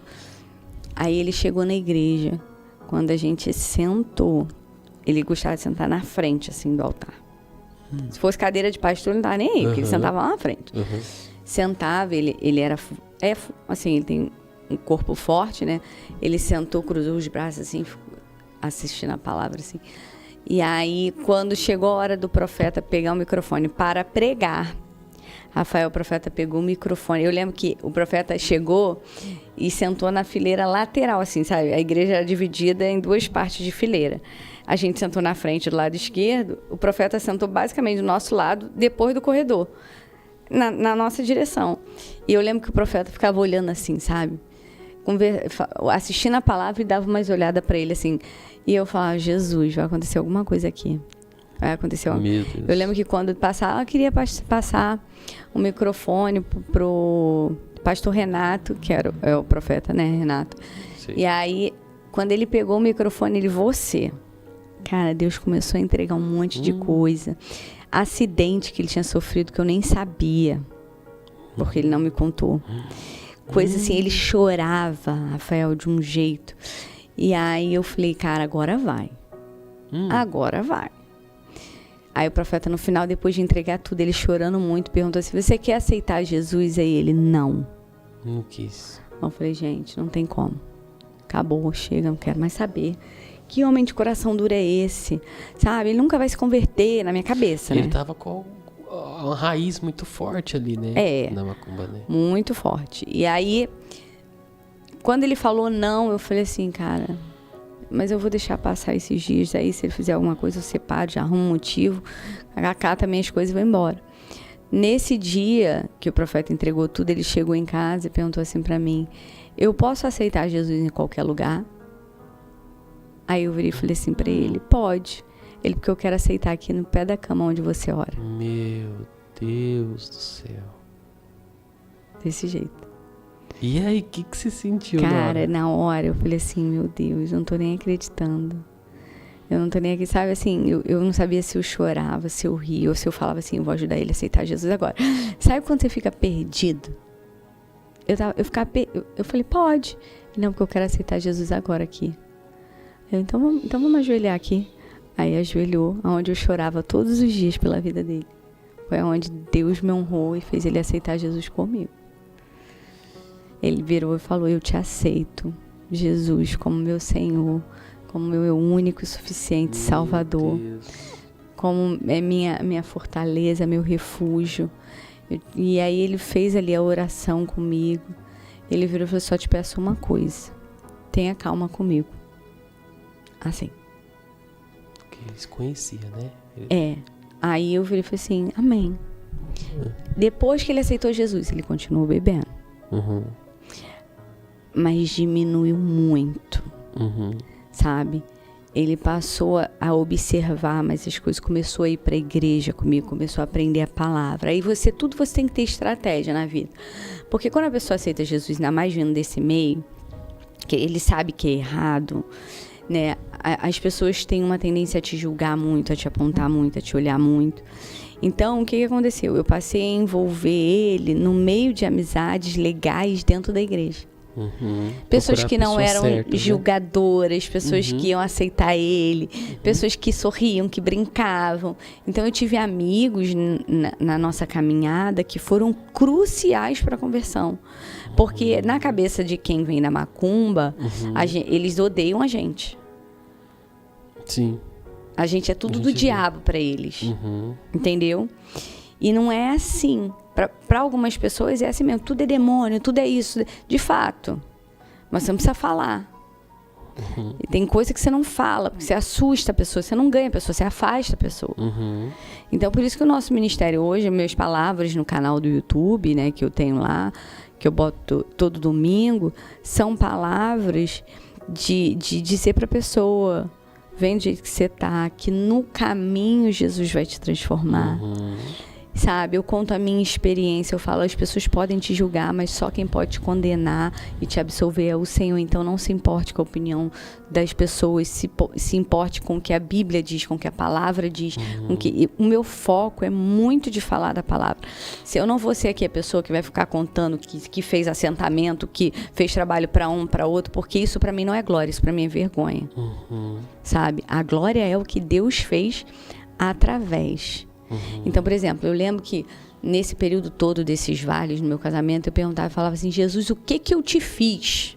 Aí ele chegou na igreja. Quando a gente sentou, ele gostava de sentar na frente, assim, do altar. Se fosse cadeira de pastor, ele não tava nem aí, porque ele sentava lá na frente. Sentava, ele era... assim, ele tem um corpo forte, né? Ele sentou, cruzou os braços, assim, assistindo a palavra, assim. E aí, quando chegou a hora do profeta pegar o microfone para pregar, Rafael, o profeta pegou o microfone. Eu lembro que o profeta chegou e sentou na fileira lateral, assim, sabe? A igreja era dividida em duas partes de fileira. A gente sentou na frente do lado esquerdo, o profeta sentou basicamente do nosso lado, depois do corredor, na nossa direção. E eu lembro que o profeta ficava olhando assim, sabe? Assistindo a palavra e dava umas olhadas para ele, assim. E eu falava, Jesus, vai acontecer alguma coisa aqui. Vai acontecer alguma coisa. Eu lembro que quando passava, eu queria passar o microfone pro pastor Renato, que é o profeta, né, Renato? Sim. E aí, quando ele pegou o microfone, ele, você Cara, Deus começou a entregar um monte de coisa. Acidente que ele tinha sofrido que eu nem sabia, porque ele não me contou. Coisa assim, ele chorava, Rafael, de um jeito. E aí eu falei, cara, agora vai. Agora vai. Aí o profeta, no final, depois de entregar tudo, ele chorando muito, perguntou assim, você quer aceitar Jesus? Aí ele, não. Não quis. Eu falei, gente, não tem como. Acabou, chega, não quero mais saber. Que homem de coração duro é esse? Sabe? Ele nunca vai se converter, na minha cabeça, Ele tava com uma raiz muito forte ali, né? Na macumba, né? Muito forte. E aí, quando ele falou não, eu falei assim, cara, mas eu vou deixar passar esses dias. Aí, se ele fizer alguma coisa, eu separo, já arrumo um motivo, acata minhas coisas e vou embora. Nesse dia que o profeta entregou tudo, ele chegou em casa e perguntou assim pra mim, eu posso aceitar Jesus em qualquer lugar? Aí eu virei e falei assim pra ele, pode. Ele, porque eu quero aceitar aqui no pé da cama onde você ora. Meu Deus do céu. Desse jeito. E aí, o que você sentiu? Cara, na hora eu falei assim, meu Deus, eu não tô nem acreditando. Eu não tô nem aqui, sabe assim, eu não sabia se eu chorava, se eu ria, ou se eu falava assim, eu vou ajudar ele a aceitar Jesus agora. Sabe quando você fica perdido? Eu falei, pode. Não, porque eu quero aceitar Jesus agora aqui. Então vamos ajoelhar aqui. Aí ajoelhou, onde eu chorava todos os dias pela vida dele. Foi onde Deus me honrou e fez ele aceitar Jesus comigo. Ele virou e falou, eu te aceito, Jesus, como meu Senhor, como meu único e suficiente Salvador, como é minha fortaleza, meu refúgio. E aí ele fez ali a oração comigo. Ele virou e falou, só te peço uma coisa, tenha calma comigo. Assim. Porque ele se conhecia, né? Aí eu virei e falei assim, amém. Depois que ele aceitou Jesus, ele continuou bebendo. Mas diminuiu muito, sabe? Ele passou a observar, mas as coisas começou a ir para a igreja comigo, começou a aprender a palavra. Aí tudo você tem que ter estratégia na vida. Porque quando a pessoa aceita Jesus, ainda mais vindo desse meio, que ele sabe que é errado, né? As pessoas têm uma tendência a te julgar muito, a te apontar muito, a te olhar muito. Então, o que aconteceu? Eu passei a envolver ele no meio de amizades legais dentro da igreja. Pessoas que não eram julgadoras, pessoas que iam aceitar ele, pessoas que sorriam, que brincavam. Então eu tive amigos na nossa caminhada que foram cruciais para a conversão. Porque na cabeça de quem vem da macumba, eles odeiam a gente. Sim. A gente é tudo do diabo para eles. Entendeu? E não é assim. Para algumas pessoas é assim mesmo, tudo é demônio, tudo é isso, de fato. Mas você não precisa falar. E tem coisa que você não fala, porque você assusta a pessoa, você não ganha a pessoa, você afasta a pessoa. Então, por isso que o nosso ministério hoje, minhas palavras no canal do YouTube, né, que eu tenho lá, que eu boto todo domingo, são palavras de dizer para a pessoa, vem do jeito que você tá, que no caminho Jesus vai te transformar. Sabe, eu conto a minha experiência, eu falo, as pessoas podem te julgar, mas só quem pode te condenar e te absolver é o Senhor. Então não se importe com a opinião das pessoas, se importe com o que a Bíblia diz, com o que a palavra diz. O meu foco é muito de falar da palavra. Se eu não vou ser aqui a pessoa que vai ficar contando que fez assentamento, que fez trabalho para um, para outro, porque isso para mim não é glória, isso para mim é vergonha. Sabe, a glória é o que Deus fez através. Então, por exemplo, eu lembro que nesse período todo desses vales no meu casamento, eu perguntava e falava assim, Jesus, o que eu te fiz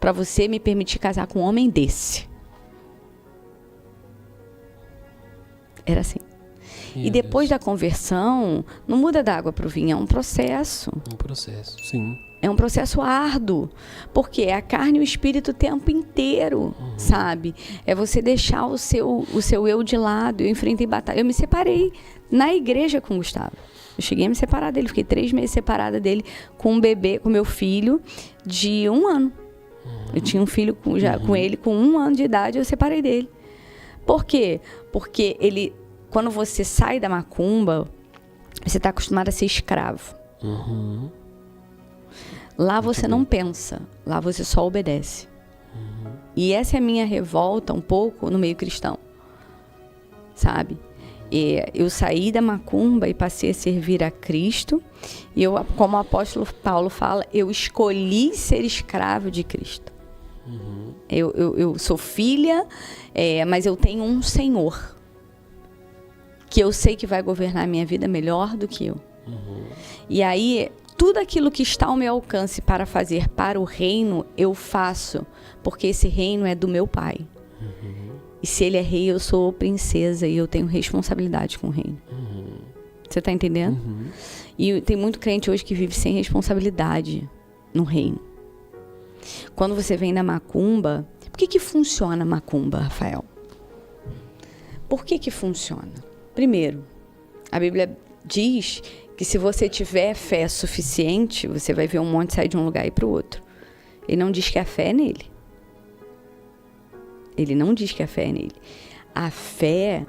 para você me permitir casar com um homem desse? Era assim. E depois da conversão, não muda da água para o vinho, é um processo. Um processo, sim. É um processo árduo, porque é a carne e o espírito o tempo inteiro, sabe? É você deixar o seu eu de lado. Eu enfrentei batalha. Eu me separei na igreja com o Gustavo. Eu cheguei a me separar dele. Fiquei 3 meses separada dele com um bebê, com meu filho de 1 ano. Eu tinha um filho com ele com 1 ano de idade, eu separei dele. Por quê? Porque quando você sai da macumba, você está acostumado a ser escravo. Lá você não pensa, lá você só obedece. E essa é a minha revolta um pouco no meio cristão, sabe? Eu saí da macumba e passei a servir a Cristo. E eu, como o apóstolo Paulo fala, eu escolhi ser escravo de Cristo. Eu sou filha, mas eu tenho um Senhor que eu sei que vai governar a minha vida melhor do que eu. E aí, tudo aquilo que está ao meu alcance para fazer para o reino, eu faço, porque esse reino é do meu Pai. E se ele é rei, eu sou princesa e eu tenho responsabilidade com o reino. Você está entendendo? E tem muito crente hoje que vive sem responsabilidade no reino. Quando você vem da macumba... Por que funciona a macumba, Rafael? Por que funciona? Primeiro, a Bíblia diz que se você tiver fé suficiente, você vai ver um monte sair de um lugar e ir para o outro. Ele não diz que a fé é nele. Ele não diz que a fé é nele. A fé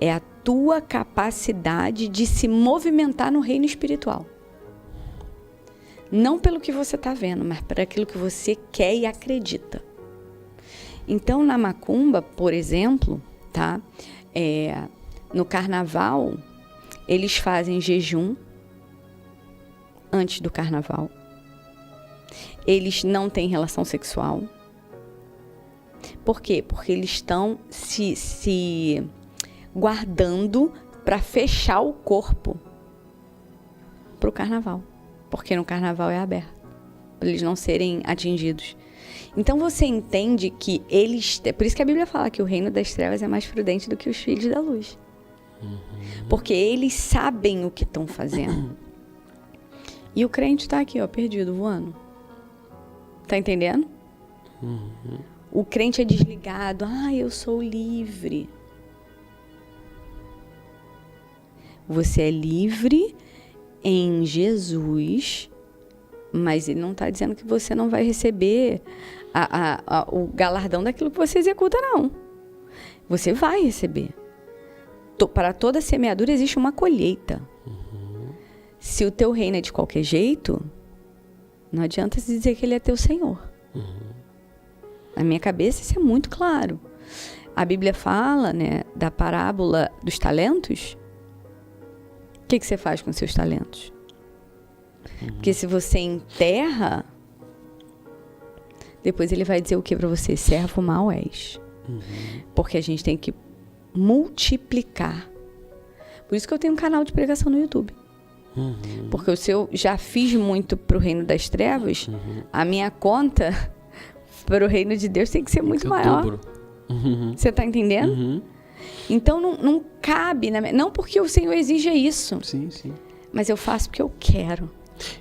é a tua capacidade de se movimentar no reino espiritual. Não pelo que você está vendo, mas por aquilo que você quer e acredita. Então, na macumba, por exemplo, tá? No carnaval, eles fazem jejum antes do carnaval. Eles não têm relação sexual. Por quê? Porque eles estão se guardando para fechar o corpo para o carnaval. Porque no carnaval é aberto, para eles não serem atingidos. Então você entende que eles... Por isso que a Bíblia fala que o reino das trevas é mais prudente do que os filhos da luz. Porque eles sabem o que estão fazendo. E o crente está aqui, ó, perdido, voando. Tá entendendo? O crente é desligado. Eu sou livre. Você é livre em Jesus, mas ele não está dizendo que você não vai receber o galardão daquilo que você executa, não. Você vai receber. Para toda semeadura existe uma colheita. Se o teu reino é de qualquer jeito, não adianta se dizer que ele é teu Senhor. Na minha cabeça isso é muito claro. A Bíblia fala, né, da parábola dos talentos. O que você faz com seus talentos? Porque se você enterra, depois ele vai dizer o que para você? Servo mau és. Porque a gente tem que multiplicar. Por isso que eu tenho um canal de pregação no YouTube. Porque se eu já fiz muito pro reino das trevas, a minha conta para o reino de Deus tem que ser muito maior. Você tá entendendo? Então não cabe, não porque o Senhor exige isso. Sim. Mas eu faço porque eu quero.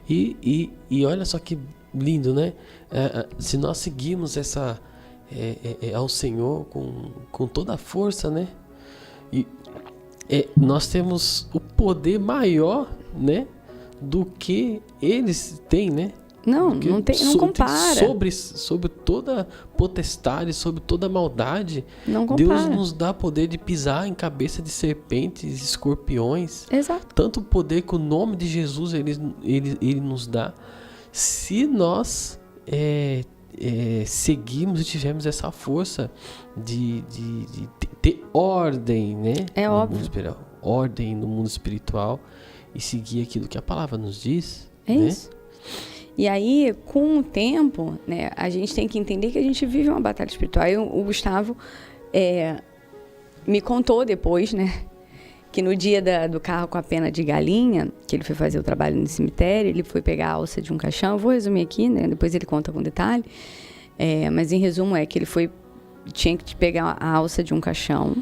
E olha só que lindo, né? Se nós seguirmos ao Senhor com toda a força, né? E nós temos o poder maior, né? Do que eles têm, né? Não compara. Sobre toda potestade, sobre toda maldade, não compara. Deus nos dá poder de pisar em cabeça de serpentes, escorpiões. Exato. Tanto poder que o nome de Jesus ele nos dá. Se nós seguirmos e tivermos essa força de ter ordem, né? É óbvio. Ordem no mundo espiritual e seguir aquilo que a palavra nos diz. É, né? Isso. E aí, com o tempo, né, a gente tem que entender que a gente vive uma batalha espiritual. Aí o Gustavo me contou depois, né, que no dia do carro com a pena de galinha, que ele foi fazer o trabalho no cemitério, ele foi pegar a alça de um caixão. Eu vou resumir aqui, né, depois ele conta com detalhe. Mas em resumo que ele tinha que pegar a alça de um caixão.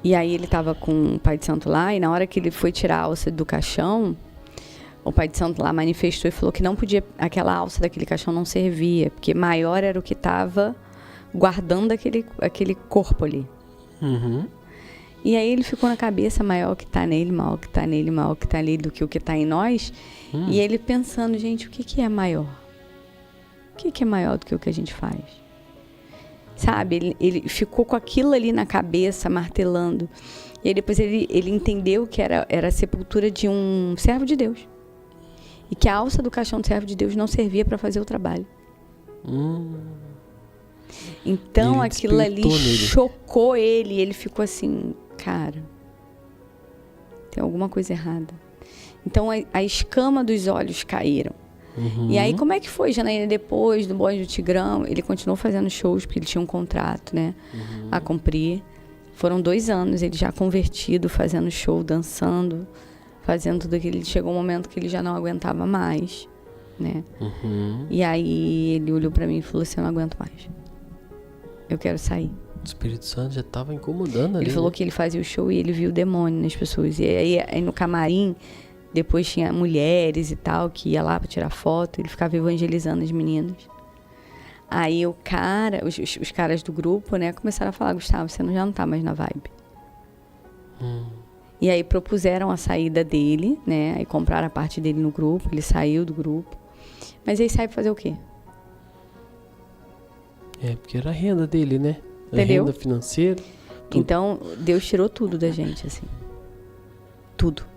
E aí ele estava com o Pai de Santo lá, e na hora que ele foi tirar a alça do caixão, o Pai de Santo lá manifestou e falou que não podia, aquela alça daquele caixão não servia, porque maior era o que estava guardando aquele corpo ali. E aí ele ficou na cabeça, maior o que está nele, maior o que está nele, maior o que está ali do que o que está em nós. E ele pensando, gente, o que é maior? O que é maior do que o que a gente faz? Sabe, ele ficou com aquilo ali na cabeça, martelando. E aí depois ele entendeu que era a sepultura de um servo de Deus. E que a alça do caixão do servo de Deus não servia para fazer o trabalho. Então aquilo ali chocou ele. E ele ficou assim, cara, tem alguma coisa errada. Então a escama dos olhos caíram. E aí, como é que foi, Janaína, depois do Bonde do Tigrão? Ele continuou fazendo shows, porque ele tinha um contrato, né, a cumprir. Foram 2 anos, ele já convertido, fazendo show, dançando, fazendo tudo aquilo. Chegou um momento que ele já não aguentava mais, né? E aí, ele olhou pra mim e falou assim, eu não aguento mais. Eu quero sair. O Espírito Santo já estava incomodando ali. Ele falou que ele fazia o show e ele viu o demônio nas pessoas. E aí no camarim... Depois tinha mulheres e tal, que ia lá pra tirar foto. Ele ficava evangelizando as meninas. Aí os caras do grupo, né, começaram a falar, Gustavo, você já não tá mais na vibe. E aí propuseram a saída dele, né, aí compraram a parte dele no grupo, ele saiu do grupo. Mas aí sai pra fazer o quê? Porque era a renda dele, né? Entendeu? A renda financeira. Tudo. Então, Deus tirou tudo da gente, assim. Tudo.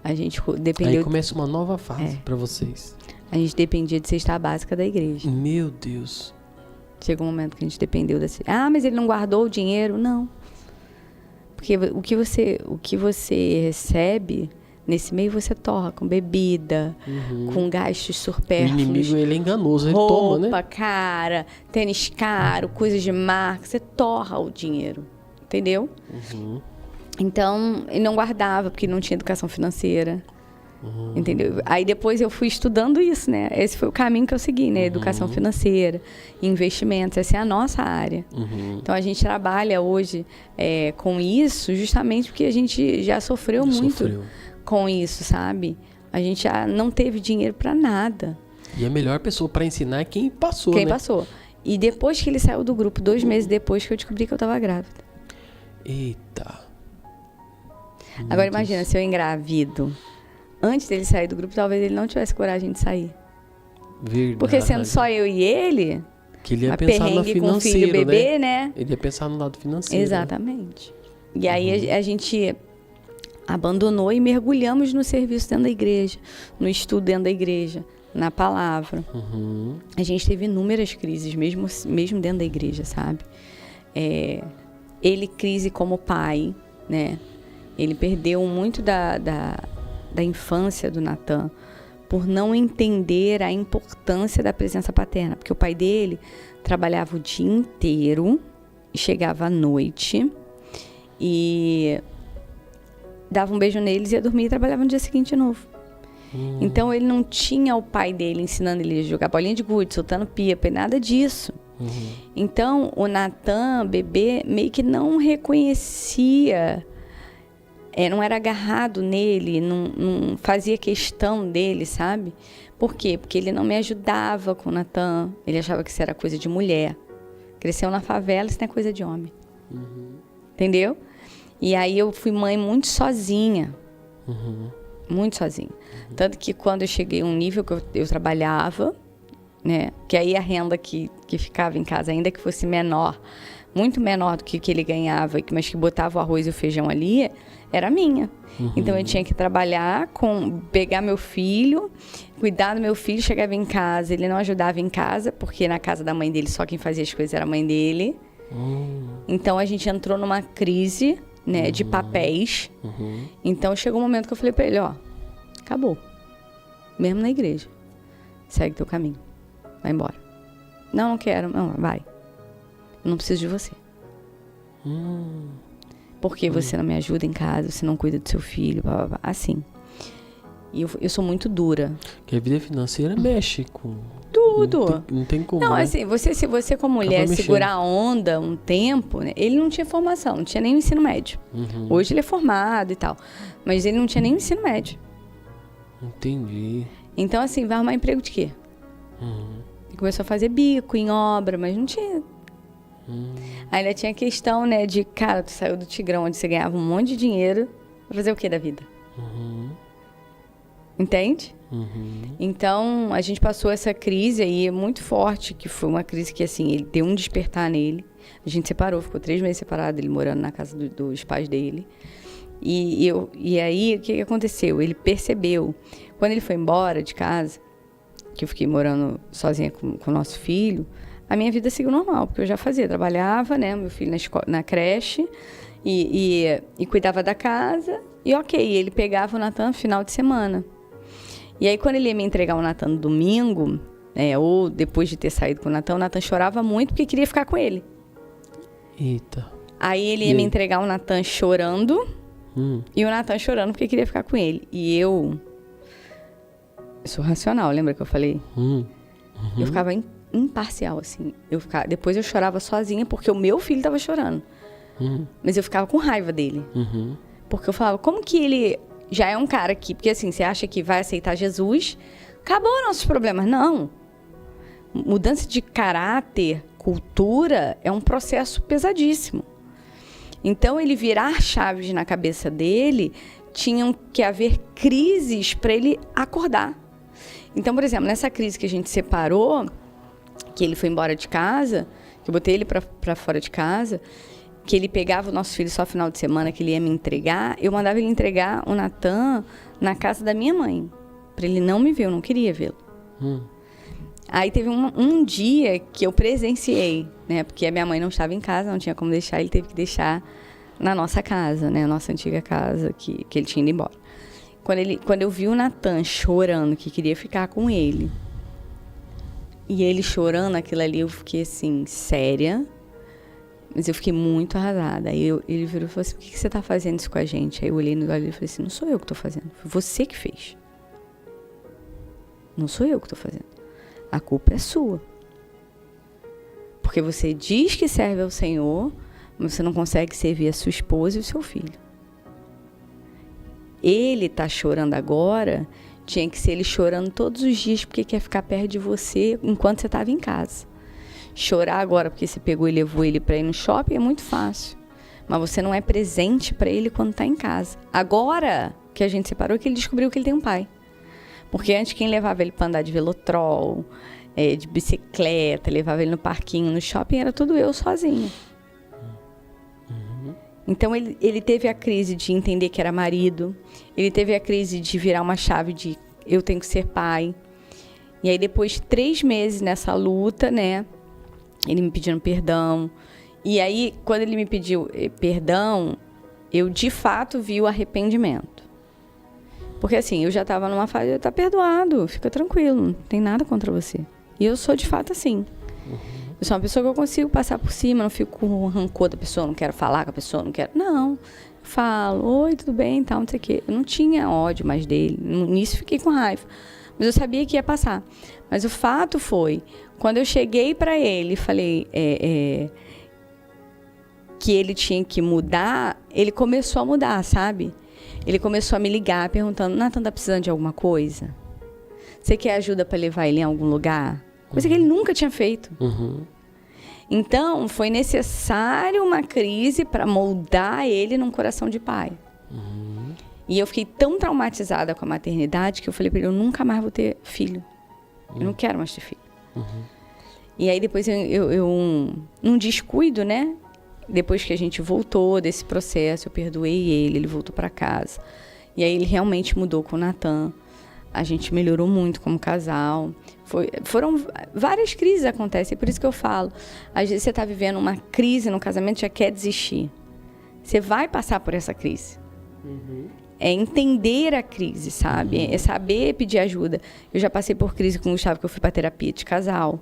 A gente dependeu... Aí começa uma nova fase para vocês. A gente dependia de cesta básica da igreja. Meu Deus. Chegou um momento que a gente dependeu dessa... mas ele não guardou o dinheiro? Não. Porque o que você recebe, nesse meio você torra com bebida, com gastos supérfluos. O inimigo, ele é enganoso, ele toma, né? Roupa cara, tênis caro, coisas de marca. Você torra o dinheiro, entendeu? Então, ele não guardava, porque não tinha educação financeira. Entendeu? Aí depois eu fui estudando isso, né? Esse foi o caminho que eu segui, né? Educação financeira, investimentos, essa é a nossa área. Então, a gente trabalha hoje com isso justamente porque a gente já sofreu muito com isso, sabe? A gente já não teve dinheiro para nada. E a melhor pessoa para ensinar é quem passou, Quem passou. E depois que ele saiu do grupo, 2 meses depois que eu descobri que eu estava grávida. Eita. Agora imagina, se eu engravido, antes dele sair do grupo, talvez ele não tivesse coragem de sair. Verdade. Porque sendo só eu e ele, que ele ia pensar no financeiro, com filho, bebê, né? Ele ia pensar no lado financeiro. Exatamente. Né? E aí a gente abandonou e mergulhamos no serviço dentro da igreja, no estudo dentro da igreja, na palavra. A gente teve inúmeras crises, mesmo dentro da igreja, sabe? Ele crise como pai, né? Ele perdeu muito da infância do Natan por não entender a importância da presença paterna. Porque o pai dele trabalhava o dia inteiro, chegava à noite e dava um beijo neles, ia dormir e trabalhava no dia seguinte de novo. Então ele não tinha o pai dele ensinando ele a jogar bolinha de gude, soltando pipa, nada disso. Então o Natan, bebê, meio que não reconhecia... não era agarrado nele, não fazia questão dele, sabe? Por quê? Porque ele não me ajudava com o Natan. Ele achava que isso era coisa de mulher. Cresceu na favela, isso não é coisa de homem. Entendeu? E aí eu fui mãe muito sozinha. Muito sozinha. Tanto que quando eu cheguei a um nível que eu trabalhava, né? Que aí a renda que ficava em casa, ainda que fosse menor, muito menor do que ele ganhava, mas que botava o arroz e o feijão ali, era minha. Então eu tinha que trabalhar, pegar meu filho, cuidar do meu filho, chegava em casa, ele não ajudava em casa, porque na casa da mãe dele só quem fazia as coisas era a mãe dele. Então a gente entrou numa crise, né, de papéis. Então chegou um momento que eu falei pra ele, acabou. Mesmo na igreja. Segue teu caminho. Vai embora. Não quero. Não, vai. Eu não preciso de você. Porque você não me ajuda em casa, você não cuida do seu filho, blá, blá, blá. Assim. E eu sou muito dura. Porque a vida financeira mexe com... Tudo. Não tem como, não, né? assim, se você como mulher segurar a onda um tempo, né? Ele não tinha formação, não tinha nem o ensino médio. Hoje ele é formado e tal. Mas ele não tinha nem o ensino médio. Entendi. Então, assim, vai arrumar emprego de quê? Ele começou a fazer bico em obra, mas não tinha... Ainda tinha a questão, né, de, cara, tu saiu do Tigrão, onde você ganhava um monte de dinheiro, vai fazer o que da vida? Entende? Então, a gente passou essa crise aí muito forte, que foi uma crise que, assim, ele deu um despertar nele. A gente separou, ficou 3 meses separado, ele morando na casa dos pais dele. E aí, o que aconteceu? Ele percebeu, quando ele foi embora de casa, que eu fiquei morando sozinha com o nosso filho, a minha vida seguiu normal, porque eu já fazia, trabalhava, né, meu filho na creche, e cuidava da casa, e ele pegava o Natan no final de semana. E aí, quando ele ia me entregar o Natan no domingo, ou depois de ter saído com o Natan chorava muito porque queria ficar com ele. Eita. Aí ele ia me entregar o Natan chorando, e o Natan chorando porque queria ficar com ele. E eu sou racional, lembra que eu falei? Eu ficava imparcial, assim. Depois eu chorava sozinha porque o meu filho estava chorando. Mas eu ficava com raiva dele. Porque eu falava, como que ele já é um cara que... Porque assim, você acha que vai aceitar Jesus, acabou nossos problemas. Não. Mudança de caráter, cultura, é um processo pesadíssimo. Então, ele virar chaves na cabeça dele, tinham que haver crises para ele acordar. Então, por exemplo, nessa crise que a gente separou, que ele foi embora de casa, que eu botei ele para fora de casa, que ele pegava o nosso filho só final de semana, que ele ia me entregar, eu mandava ele entregar o Natan na casa da minha mãe, para ele não me ver, eu não queria vê-lo. Aí teve um dia que eu presenciei, né, porque a minha mãe não estava em casa, não tinha como deixar, ele teve que deixar na nossa casa, né, a nossa antiga casa, que ele tinha ido embora. Quando eu vi o Natan chorando, que queria ficar com ele, e ele chorando aquilo ali, eu fiquei assim, séria, mas eu fiquei muito arrasada. Aí ele virou e falou assim, por que você tá fazendo isso com a gente? Aí eu olhei no olho dele e falei assim, não sou eu que tô fazendo, foi você que fez. Não sou eu que tô fazendo. A culpa é sua. Porque você diz que serve ao Senhor, mas você não consegue servir a sua esposa e o seu filho. Ele tá chorando agora, tinha que ser ele chorando todos os dias porque quer ficar perto de você enquanto você estava em casa. Chorar agora porque você pegou e levou ele para ir no shopping é muito fácil. Mas você não é presente para ele quando está em casa. Agora que a gente separou, que ele descobriu que ele tem um pai. Porque antes quem levava ele para andar de velotrol, de bicicleta, levava ele no parquinho, no shopping, era tudo eu sozinha. Então ele teve a crise de entender que era marido, ele teve a crise de virar uma chave de eu tenho que ser pai. E aí depois de 3 meses nessa luta, né, ele me pedindo perdão. E aí quando ele me pediu perdão, eu de fato vi o arrependimento. Porque assim, eu já estava numa fase, tá perdoado, fica tranquilo, não tem nada contra você. E eu sou de fato assim. Eu sou uma pessoa que eu consigo passar por cima, não fico com rancor da pessoa, não quero falar com a pessoa, não quero... Não, eu falo, oi, tudo bem, tal, não sei o quê. Eu não tinha ódio mais dele, nisso fiquei com raiva. Mas eu sabia que ia passar. Mas o fato foi, quando eu cheguei para ele e falei que ele tinha que mudar, ele começou a mudar, sabe? Ele começou a me ligar, perguntando, Natan, tá precisando de alguma coisa? Você quer ajuda para levar ele em algum lugar? Coisa que ele nunca tinha feito. Então, foi necessário uma crise para moldar ele num coração de pai. E eu fiquei tão traumatizada com a maternidade que eu falei para ele, eu nunca mais vou ter filho. Eu não quero mais ter filho. E aí depois num descuido, né? Depois que a gente voltou desse processo, eu perdoei ele voltou para casa. E aí ele realmente mudou com o Natan. A gente melhorou muito como casal. Foram várias crises acontecem, é por isso que eu falo. Às vezes você está vivendo uma crise no casamento e já quer desistir. Você vai passar por essa crise. É entender a crise, sabe? É saber pedir ajuda. Eu já passei por crise com o Gustavo, que eu fui para terapia de casal.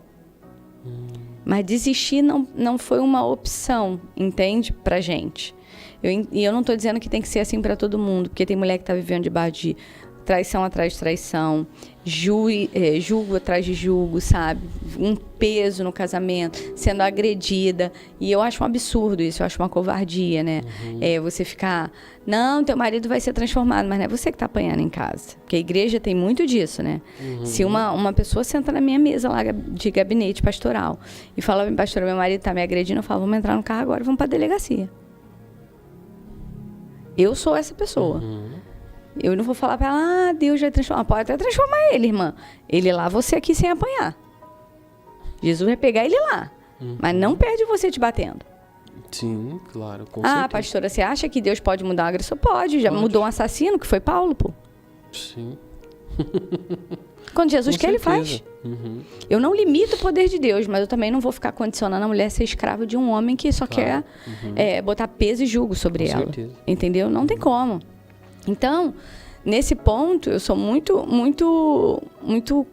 Mas desistir não foi uma opção, entende? Pra gente. E eu não estou dizendo que tem que ser assim para todo mundo, porque tem mulher que está vivendo debaixo de traição atrás de traição, julgo atrás de julgo, sabe? Um peso no casamento, sendo agredida. E eu acho um absurdo isso, eu acho uma covardia, né? Você ficar, não, teu marido vai ser transformado, mas não é você que tá apanhando em casa. Porque a igreja tem muito disso, né? Se uma pessoa senta na minha mesa lá de gabinete pastoral e fala, pastor, meu marido tá me agredindo, eu falo, vamos entrar no carro agora, vamos pra delegacia. Eu sou essa pessoa. Eu não vou falar pra ela, Deus vai transformar. Pode até transformar ele, irmã. Ele lá, você aqui sem apanhar. Jesus vai pegar ele lá. Mas não perde você te batendo. Sim, claro, com certeza. Pastora, você acha que Deus pode mudar um agressor? Pode, já mudou um assassino, que foi Paulo, pô. Sim. Quando Jesus quer, ele faz. Eu não limito o poder de Deus, mas eu também não vou ficar condicionando a mulher a ser escrava de um homem que só quer botar peso e jugo sobre ela. Certeza. Entendeu? Não tem como. Então, nesse ponto, eu sou muito, muito, muito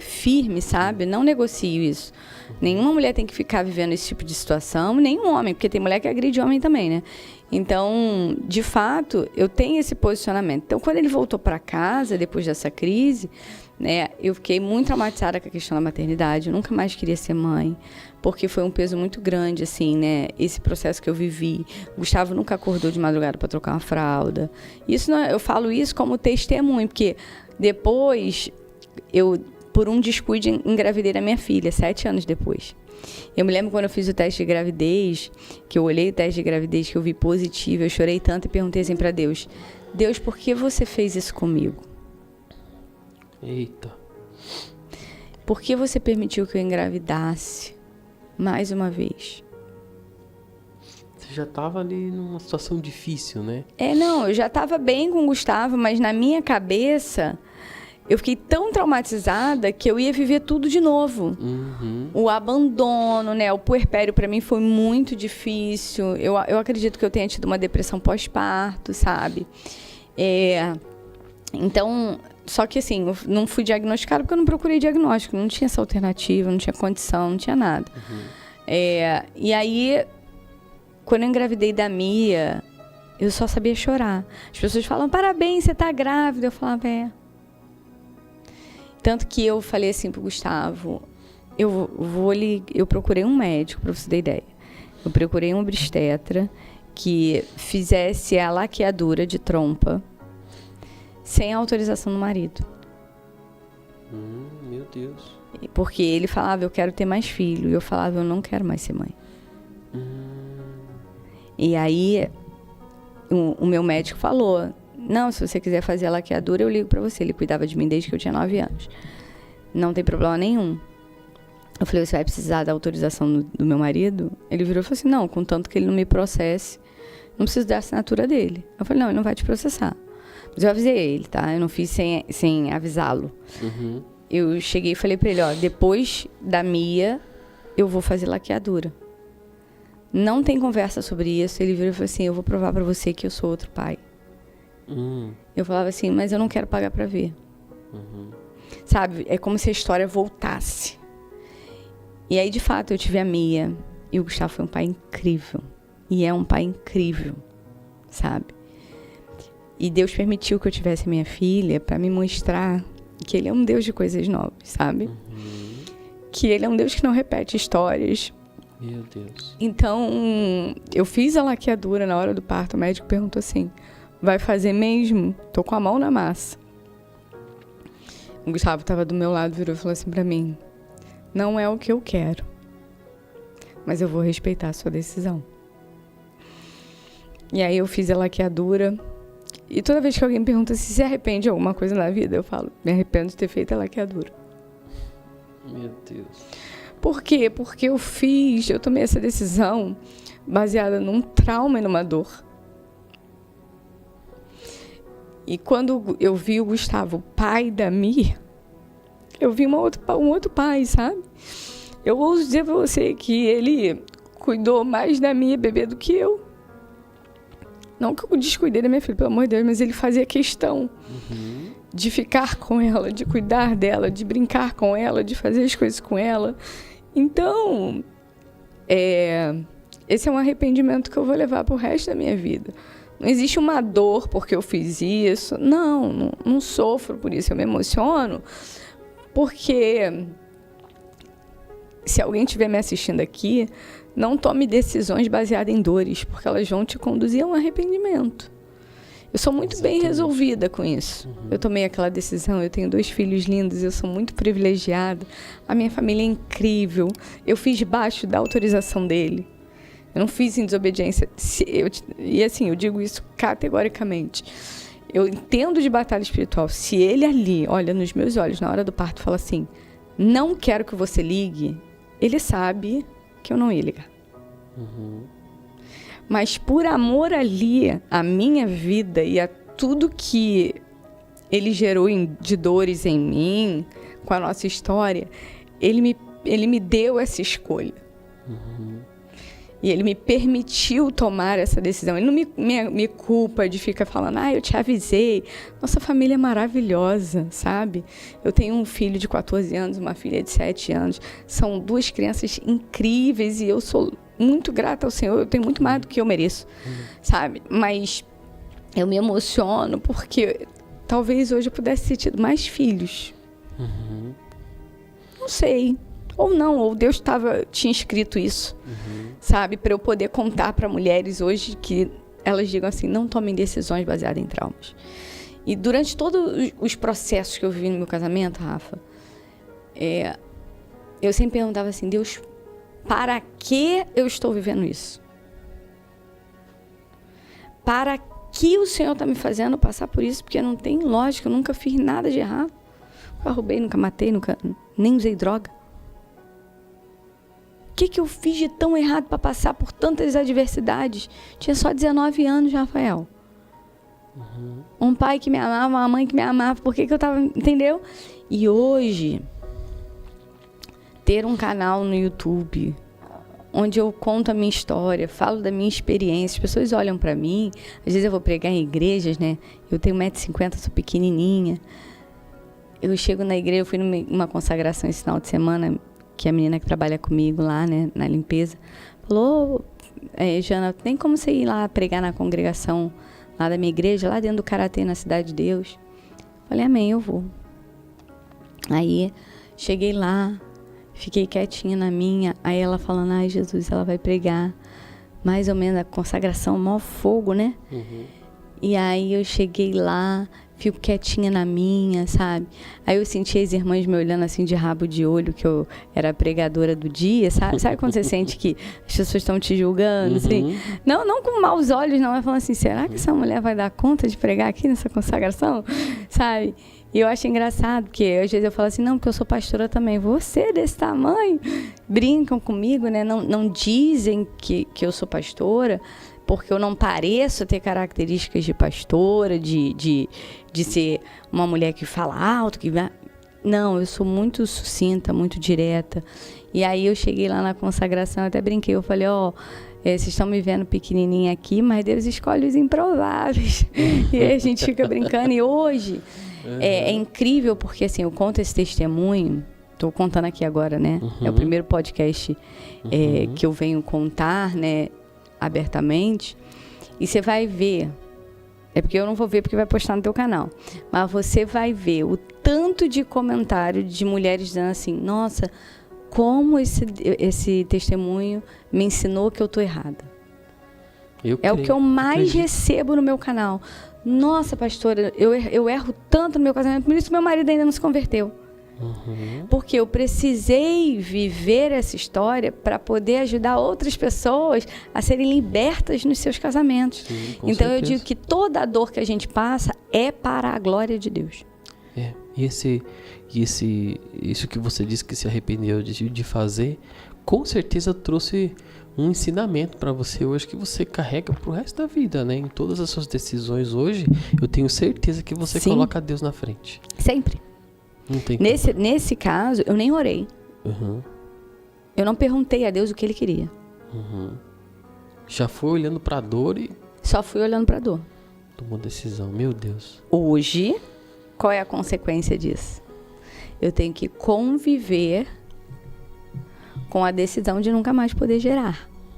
firme, sabe? Não negocio isso. Nenhuma mulher tem que ficar vivendo esse tipo de situação, nenhum homem, porque tem mulher que agride homem também, né? Então, de fato, eu tenho esse posicionamento. Então, quando ele voltou para casa, depois dessa crise, né, eu fiquei muito traumatizada com a questão da maternidade. Eu nunca mais queria ser mãe, porque foi um peso muito grande, assim, né? Esse processo que eu vivi. O Gustavo nunca acordou de madrugada para trocar uma fralda. Isso não, eu falo isso como testemunho, porque depois eu, por um descuido, engravidei da minha filha, 7 anos depois. Eu me lembro quando eu fiz o teste de gravidez, que eu olhei o teste de gravidez, que eu vi positivo, eu chorei tanto e perguntei assim para Deus: Deus, por que você fez isso comigo? Eita. Por que você permitiu que eu engravidasse mais uma vez? Você já estava ali numa situação difícil, né? Não, eu já estava bem com o Gustavo, mas na minha cabeça eu fiquei tão traumatizada que eu ia viver tudo de novo. O abandono, né? O puerpério para mim foi muito difícil. Eu acredito que eu tenha tido uma depressão pós-parto, sabe? Então, só que assim, eu não fui diagnosticada porque eu não procurei diagnóstico. Não tinha essa alternativa, não tinha condição, não tinha nada. E aí, quando eu engravidei da Mia, eu só sabia chorar. As pessoas falam: parabéns, você tá grávida. Eu falava: Tanto que eu falei assim pro Gustavo, eu procurei um médico, para você ter ideia. Eu procurei um obstetra que fizesse a laqueadura de trompa sem autorização do marido. Meu Deus. Porque ele falava: eu quero ter mais filho. E eu falava: eu não quero mais ser mãe. E aí, o meu médico falou: não, se você quiser fazer a laqueadura, eu ligo pra você. Ele cuidava de mim desde que eu tinha 9 anos. Não tem problema nenhum. Eu falei: você vai precisar da autorização do meu marido? Ele virou e falou assim: não, contanto que ele não me processe, não preciso da assinatura dele. Eu falei: não, ele não vai te processar. Mas eu avisei ele, tá? Eu não fiz sem avisá-lo. Eu cheguei e falei pra ele: depois da Mia, eu vou fazer laqueadura. Não tem conversa sobre isso. Ele virou e falou assim: eu vou provar pra você que eu sou outro pai. Eu falava assim: mas eu não quero pagar pra ver. Sabe, é como se a história voltasse. E aí, de fato, eu tive a Mia. E o Gustavo foi um pai incrível. E é um pai incrível, sabe? E Deus permitiu que eu tivesse a minha filha pra me mostrar que Ele é um Deus de coisas novas, sabe? Que Ele é um Deus que não repete histórias. Meu Deus. Então, eu fiz a laqueadura na hora do parto. O médico perguntou assim: vai fazer mesmo? Tô com a mão na massa. O Gustavo estava do meu lado, virou e falou assim pra mim: não é o que eu quero, mas eu vou respeitar a sua decisão. E aí eu fiz a laqueadura. E toda vez que alguém me pergunta se arrepende de alguma coisa na vida, eu falo: me arrependo de ter feito a laqueadura. Meu Deus. Por quê? Porque eu tomei essa decisão baseada num trauma e numa dor. E quando eu vi o Gustavo, pai da Mia, eu vi um outro pai, sabe? Eu ouso dizer pra você que ele cuidou mais da minha bebê do que eu. Não que eu descuidei da minha filha, pelo amor de Deus, mas ele fazia questão de ficar com ela, de cuidar dela, de brincar com ela, de fazer as coisas com ela. Então, esse é um arrependimento que eu vou levar pro resto da minha vida. Não existe uma dor porque eu fiz isso. Não sofro por isso. Eu me emociono porque, se alguém estiver me assistindo aqui, não tome decisões baseadas em dores, porque elas vão te conduzir a um arrependimento. Eu sou muito bem resolvida com isso. Eu tomei aquela decisão, eu tenho 2 filhos lindos, eu sou muito privilegiada. A minha família é incrível. Eu fiz debaixo da autorização dele. Eu não fiz em desobediência. E assim, eu digo isso categoricamente. Eu entendo de batalha espiritual. Se ele ali, olha nos meus olhos, na hora do parto, fala assim: não quero que você ligue, ele sabe que eu não ia ligar. Mas por amor ali, a minha vida e a tudo que ele gerou de dores em mim, com a nossa história, ele me deu essa escolha. E ele me permitiu tomar essa decisão. Ele não me culpa de ficar falando, eu te avisei. Nossa família é maravilhosa, sabe? Eu tenho um filho de 14 anos, uma filha de 7 anos. São 2 crianças incríveis e eu sou muito grata ao Senhor. Eu tenho muito mais do que eu mereço, sabe? Mas eu me emociono porque talvez hoje eu pudesse ter tido mais filhos. Não sei. Ou não, ou Deus tinha escrito isso, sabe? Para eu poder contar para mulheres hoje que elas digam assim, não tomem decisões baseadas em traumas. E durante todos os processos que eu vivi no meu casamento, Rafa, eu sempre perguntava assim, Deus, para que eu estou vivendo isso? Para que o Senhor está me fazendo passar por isso? Porque não tem lógica, eu nunca fiz nada de errado. Nunca roubei, nunca matei, nem usei droga. O que eu fiz de tão errado para passar por tantas adversidades? Tinha só 19 anos, Rafael. Um pai que me amava, uma mãe que me amava. Por que eu estava... Entendeu? E hoje, ter um canal no YouTube, onde eu conto a minha história, falo da minha experiência, as pessoas olham para mim. Às vezes eu vou pregar em igrejas, né? Eu tenho 1,50 m, sou pequenininha. Eu chego na igreja, eu fui numa consagração esse final de semana, que a menina que trabalha comigo lá, né, na limpeza, falou, Jana, tem como você ir lá pregar na congregação lá da minha igreja, lá dentro do Karatê, na Cidade de Deus? Falei, amém, eu vou. Aí, cheguei lá, fiquei quietinha na minha, aí ela falando, ai, Jesus, ela vai pregar, mais ou menos a consagração, maior fogo, né? E aí eu cheguei lá, fico quietinha na minha, sabe? Aí eu senti as irmãs me olhando assim de rabo de olho, que eu era a pregadora do dia, sabe? Sabe quando você sente que as pessoas estão te julgando, assim? Não com maus olhos, não, mas falando assim, será que essa mulher vai dar conta de pregar aqui nessa consagração? Sabe? E eu acho engraçado, porque às vezes eu falo assim, não, porque eu sou pastora também. Você desse tamanho? Brincam comigo, né? Não dizem que eu sou pastora, porque eu não pareço ter características de pastora, de ser uma mulher que fala alto, Não, eu sou muito sucinta, muito direta. E aí eu cheguei lá na consagração, eu até brinquei, eu falei, vocês estão me vendo pequenininha aqui, mas Deus escolhe os improváveis. E aí a gente fica brincando. E hoje é incrível, porque assim, eu conto esse testemunho, estou contando aqui agora, né? É o primeiro podcast que eu venho contar, né? Abertamente, e você vai ver, é porque eu não vou ver porque vai postar no teu canal, mas você vai ver o tanto de comentário de mulheres dizendo assim, nossa, como esse testemunho me ensinou que eu tô errada. O que eu mais recebo no meu canal. Nossa, pastora, eu erro tanto no meu casamento, por isso meu marido ainda não se converteu. Porque eu precisei viver essa história para poder ajudar outras pessoas a serem libertas nos seus casamentos. Sim, então certeza. Eu digo que toda a dor que a gente passa é para a glória de Deus. Isso que você disse que se arrependeu de fazer, com certeza trouxe um ensinamento para você hoje que você carrega pro resto da vida, né? Em todas as suas decisões hoje, eu tenho certeza que você coloca Deus na frente. Sempre. Nesse caso, eu nem orei. Eu não perguntei a Deus o que Ele queria. Já foi olhando pra dor e... Só fui olhando pra dor. Tomou decisão, meu Deus. Hoje, qual é a consequência disso? Eu tenho que conviver com a decisão de nunca mais poder gerar.